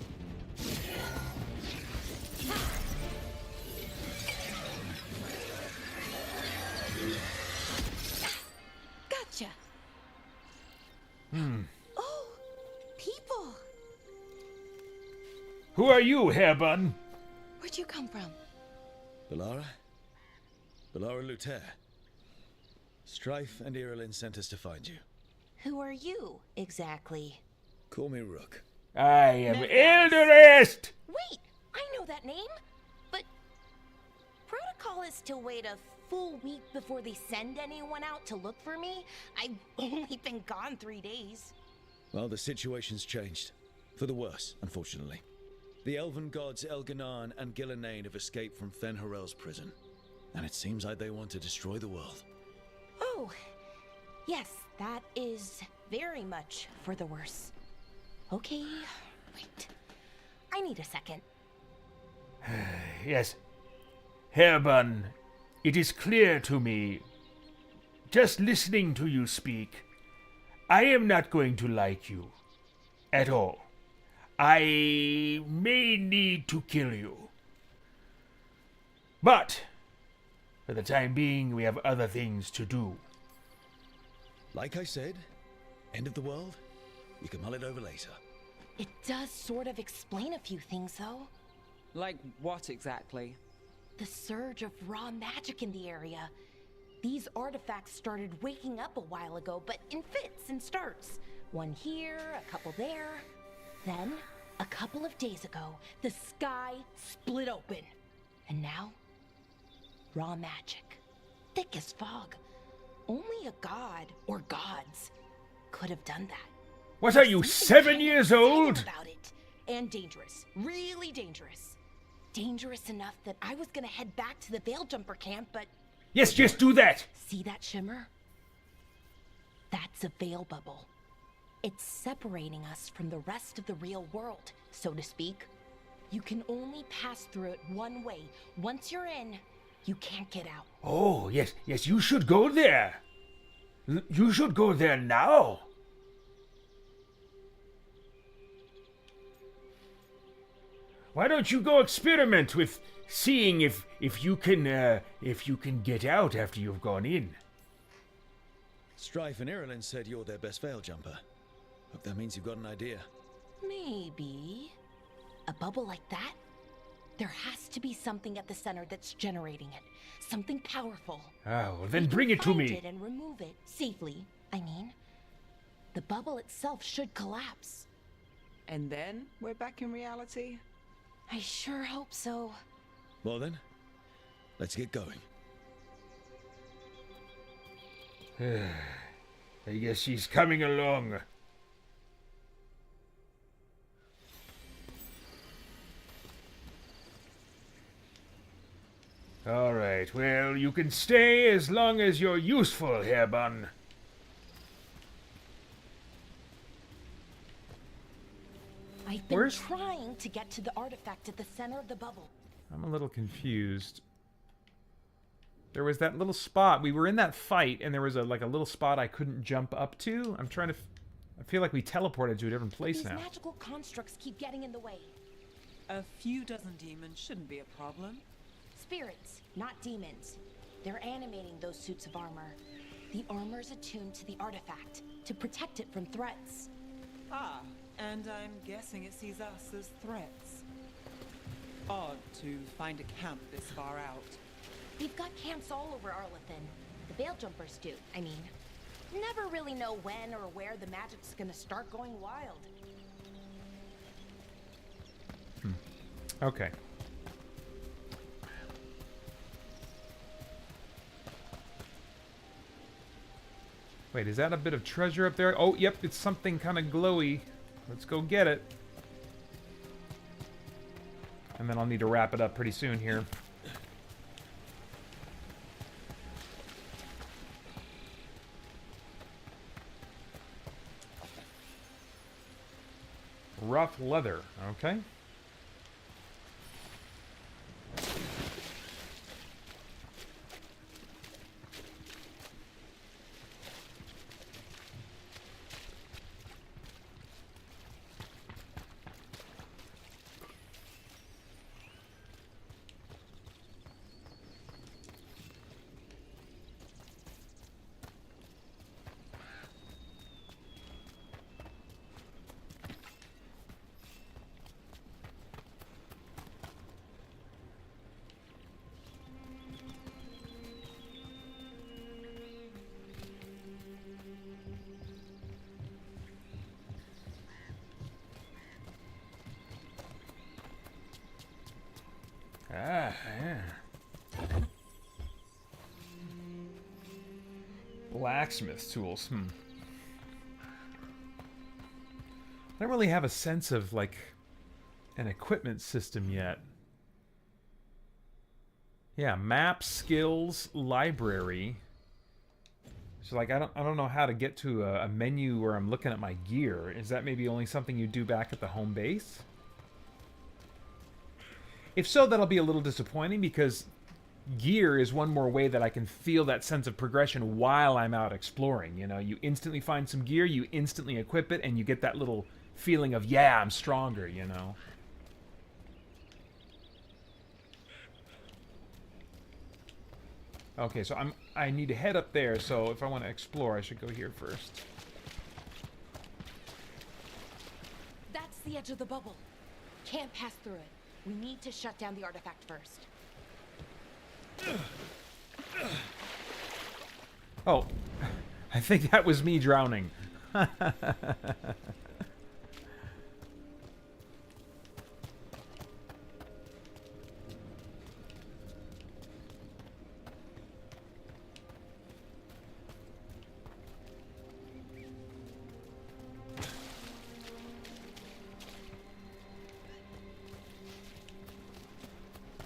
Gotcha. Oh, people. Who are you, Hairbun? Where'd you come from? Bellara? Bellara Luther. Strife and Irilyn sent us to find you. Who are you, exactly? Call me Rook. I am Elderest! Wait, I know that name. But protocol is to wait a full week before they send anyone out to look for me. I've only been gone 3 days. Well, the situation's changed. For the worse, unfortunately. The elven gods Elganan and Gillenane have escaped from Fen'Harel's prison. And it seems like they want to destroy the world. Oh, yes, that is very much for the worse. Okay, wait. I need a second. Yes. Hairbun, it is clear to me, just listening to you speak, I am not going to like you. At all. I may need to kill you. But, for the time being, we have other things to do. Like I said, end of the world, we can mull it over later. It does sort of explain a few things, though. Like what exactly? The surge of raw magic in the area. These artifacts started waking up a while ago, but in fits and starts. One here, a couple there. Then, a couple of days ago, the sky split open. And now, raw magic. Thick as fog. Only a god, or gods, could have done that. What are you, 7 years old? About it. And dangerous. Really dangerous. Dangerous enough that I was gonna head back to the Veil Jumper camp, but... Yes, just do that! See that shimmer? That's a veil bubble. It's separating us from the rest of the real world, so to speak. You can only pass through it one way. Once you're in, you can't get out. Oh, yes, you should go there. You should go there now. Why don't you go experiment with seeing if you can get out after you've gone in? Strife and Irilyn said you're their best veil jumper. Hope that means you've got an idea. Maybe. A bubble like that? There has to be something at the center that's generating it. Something powerful. Oh, well, then bring it to me. Find it and remove it safely. I mean, the bubble itself should collapse. And then we're back in reality? I sure hope so. Well then, let's get going. I guess she's coming along. All right, well, you can stay as long as you're useful, Hairbun. I've been trying to get to the artifact at the center of the bubble. I'm a little confused. There was that little spot. We were in that fight, and there was like a little spot I couldn't jump up to. I'm trying to... I feel like we teleported to a different place now. These magical constructs keep getting in the way. A few dozen demons shouldn't be a problem. Spirits, not demons. They're animating those suits of armor. The armor's attuned to the artifact to protect it from threats. Ah, and I'm guessing it sees us as threats. Odd to find a camp this far out. We've got camps all over Arlethan. The Veil Jumpers do, I mean. Never really know when or where the magic's gonna start going wild. Okay. Wait, is that a bit of treasure up there? Oh, yep, it's something kind of glowy. Let's go get it. And then I'll need to wrap it up pretty soon here. Rough leather, okay. Ah, yeah. Blacksmith tools, I don't really have a sense of, like, an equipment system yet. Yeah, map, skills, library. So, like, I don't know how to get to a menu where I'm looking at my gear. Is that maybe only something you do back at the home base? If so, that'll be a little disappointing because gear is one more way that I can feel that sense of progression while I'm out exploring. You know, you instantly find some gear, you instantly equip it, and you get that little feeling of, yeah, I'm stronger, you know. Okay, so I need to head up there, so if I want to explore, I should go here first. That's the edge of the bubble. Can't pass through it. We need to shut down the artifact first. Oh, I think that was me drowning.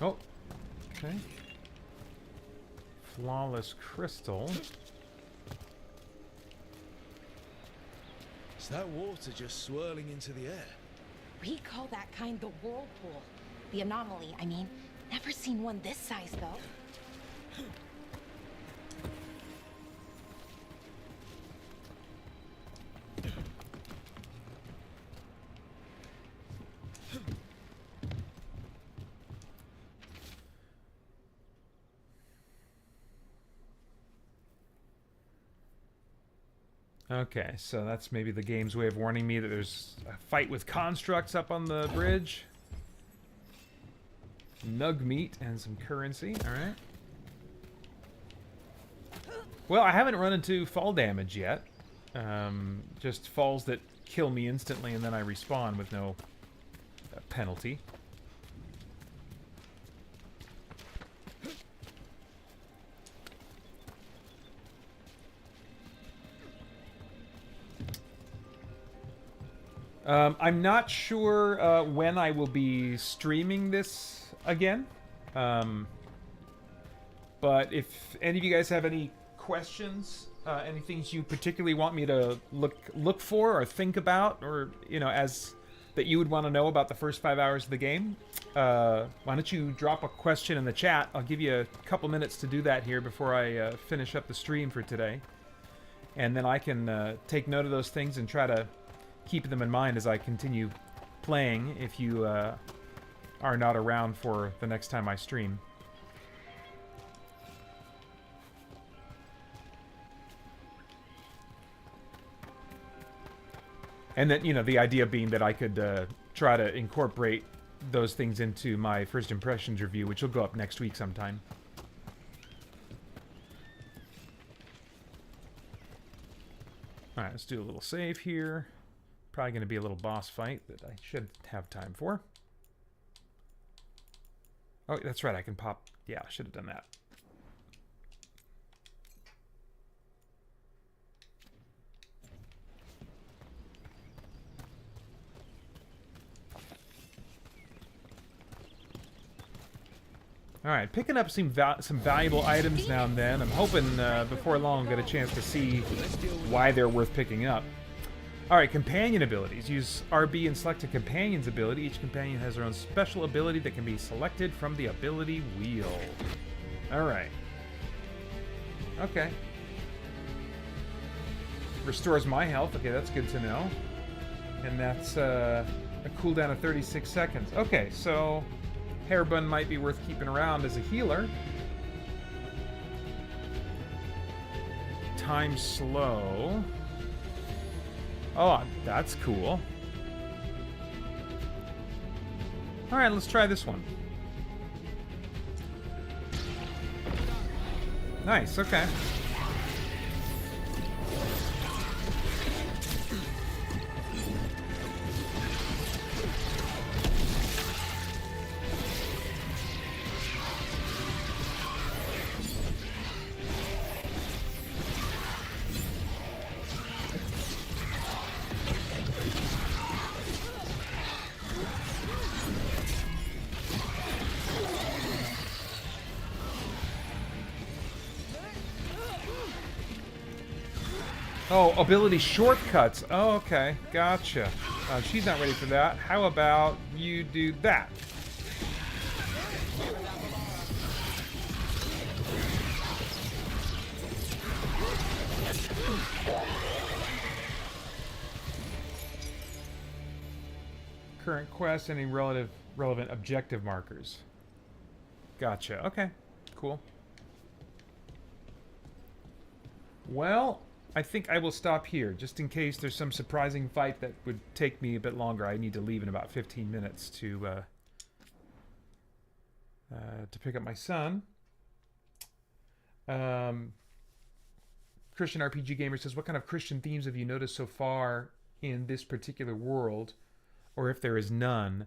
Oh, okay. Flawless crystal. Is that water just swirling into the air? We call that kind the whirlpool. The anomaly, I mean. Never seen one this size, though. Okay, so that's maybe the game's way of warning me that there's a fight with constructs up on the bridge. Nug meat and some currency, alright. Well, I haven't run into fall damage yet. Just falls that kill me instantly and then I respawn with no penalty. I'm not sure when I will be streaming this again. But if any of you guys have any questions, any things you particularly want me to look for or think about, or as that you would want to know about the first 5 hours of the game, why don't you drop a question in the chat? I'll give you a couple minutes to do that here before I finish up the stream for today, and then I can take note of those things and try to keep them in mind as I continue playing. If you are not around for the next time I stream. And then, the idea being that I could try to incorporate those things into my first impressions review, which will go up next week sometime. Alright, let's do a little save here. Probably going to be a little boss fight that I should have time for. Oh, that's right, I can pop... Yeah, I should have done that. Alright, picking up some valuable items now and then. I'm hoping before long I'll get a chance to see why they're worth picking up. Alright, companion abilities. Use RB and select a companion's ability. Each companion has their own special ability that can be selected from the ability wheel. Alright. Okay. Restores my health. Okay, that's good to know. And that's a cooldown of 36 seconds. Okay, so... Hairbun might be worth keeping around as a healer. Time slow. Oh, that's cool. Alright, let's try this one. Nice, okay. Oh, ability shortcuts. Oh, okay. Gotcha. She's not ready for that. How about you do that? Current quest, any relevant objective markers. Gotcha. Okay. Cool. Well... I think I will stop here, just in case there's some surprising fight that would take me a bit longer. I need to leave in about 15 minutes to pick up my son. Christian RPG Gamer says, what kind of Christian themes have you noticed so far in this particular world, or if there is none?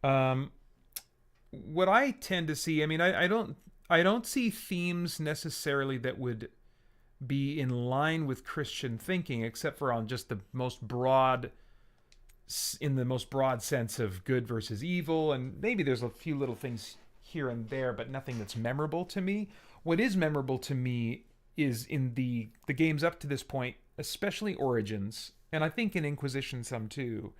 What I tend to see, I mean, I don't see themes necessarily that would be in line with Christian thinking, except for on just the most broad, in the most broad sense of good versus evil, and maybe there's a few little things here and there, but nothing that's memorable to me. What is memorable to me is in the games up to this point, especially Origins, and I think in Inquisition some too,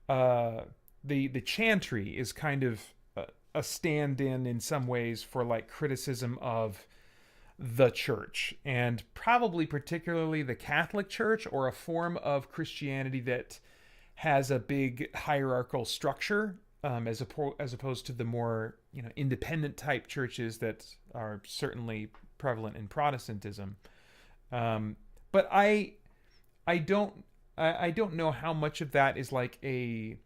the Chantry is kind of a stand-in in some ways for like criticism of the church, and probably particularly the Catholic Church, or a form of Christianity that has a big hierarchical structure, as opposed to the more independent type churches that are certainly prevalent in Protestantism. But I don't know how much of that is like a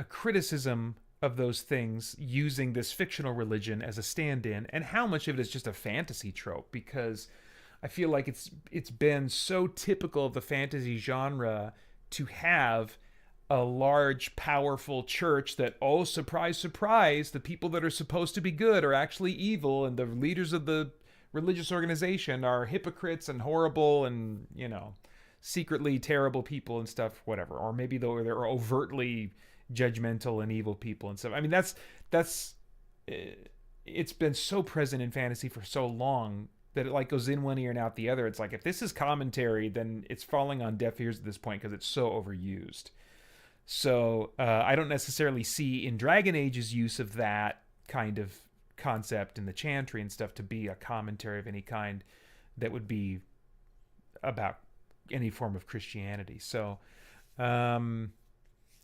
criticism of those things using this fictional religion as a stand-in, and how much of it is just a fantasy trope, because I feel like it's been so typical of the fantasy genre to have a large, powerful church that, oh, surprise, surprise, the people that are supposed to be good are actually evil, and the leaders of the religious organization are hypocrites and horrible and, secretly terrible people and stuff, whatever. Or maybe they're overtly judgmental and evil people and stuff. I mean, that's it's been so present in fantasy for so long that it like goes in one ear and out the other. It's like, if this is commentary, then it's falling on deaf ears at this point because it's so overused. So I don't necessarily see in Dragon Age's use of that kind of concept in the Chantry and stuff to be a commentary of any kind that would be about any form of Christianity. So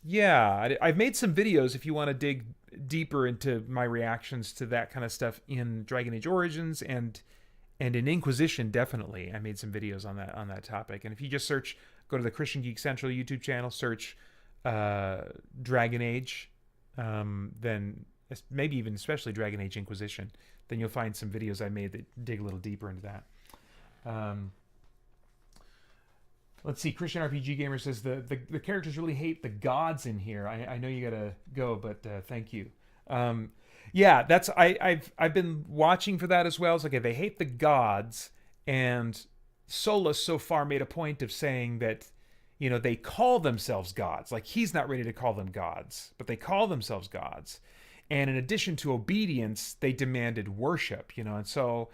yeah, I've made some videos if you want to dig deeper into my reactions to that kind of stuff in Dragon Age Origins and in Inquisition. Definitely, I made some videos on that topic. And if you just go to the Christian Geek Central YouTube channel, search Dragon Age, then maybe even especially Dragon Age Inquisition, then you'll find some videos I made that dig a little deeper into that. Let's see. Christian RPG Gamer says the characters really hate the gods in here. I know you gotta go, but thank you. Yeah, that's I've been watching for that as well. It's like, okay, they hate the gods, and Solus so far made a point of saying that, you know, they call themselves gods. Like, he's not ready to call them gods, but they call themselves gods. And in addition to obedience, they demanded worship. You know, and so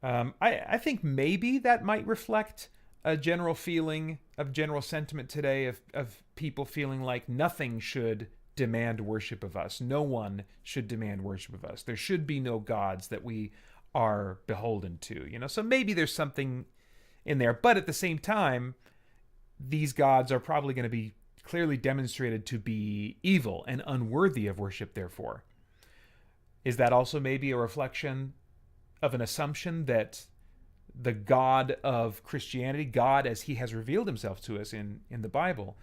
I think maybe that might reflect a general feeling of general sentiment today of people feeling like nothing should demand worship of us. No one should demand worship of us. There should be no gods that we are beholden to, you know? So maybe there's something in there, but at the same time, these gods are probably going to be clearly demonstrated to be evil and unworthy of worship, therefore. Is that also maybe a reflection of an assumption that the God of Christianity, God as he has revealed himself to us in the Bible,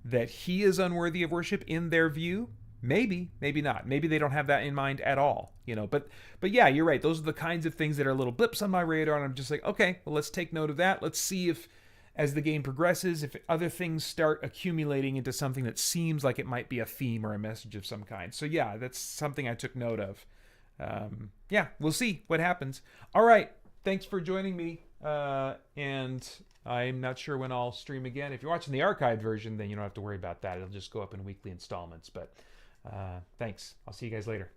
that he is unworthy of worship in their view? Maybe, maybe not. Maybe they don't have that in mind at all, you know. But yeah, you're right. Those are the kinds of things that are little blips on my radar, and I'm just like, okay, well, let's take note of that. Let's see if, as the game progresses, if other things start accumulating into something that seems like it might be a theme or a message of some kind. So yeah, that's something I took note of. Yeah, we'll see what happens. All right. Thanks for joining me, and I'm not sure when I'll stream again. If you're watching the archived version, then you don't have to worry about that. It'll just go up in weekly installments, but thanks. I'll see you guys later.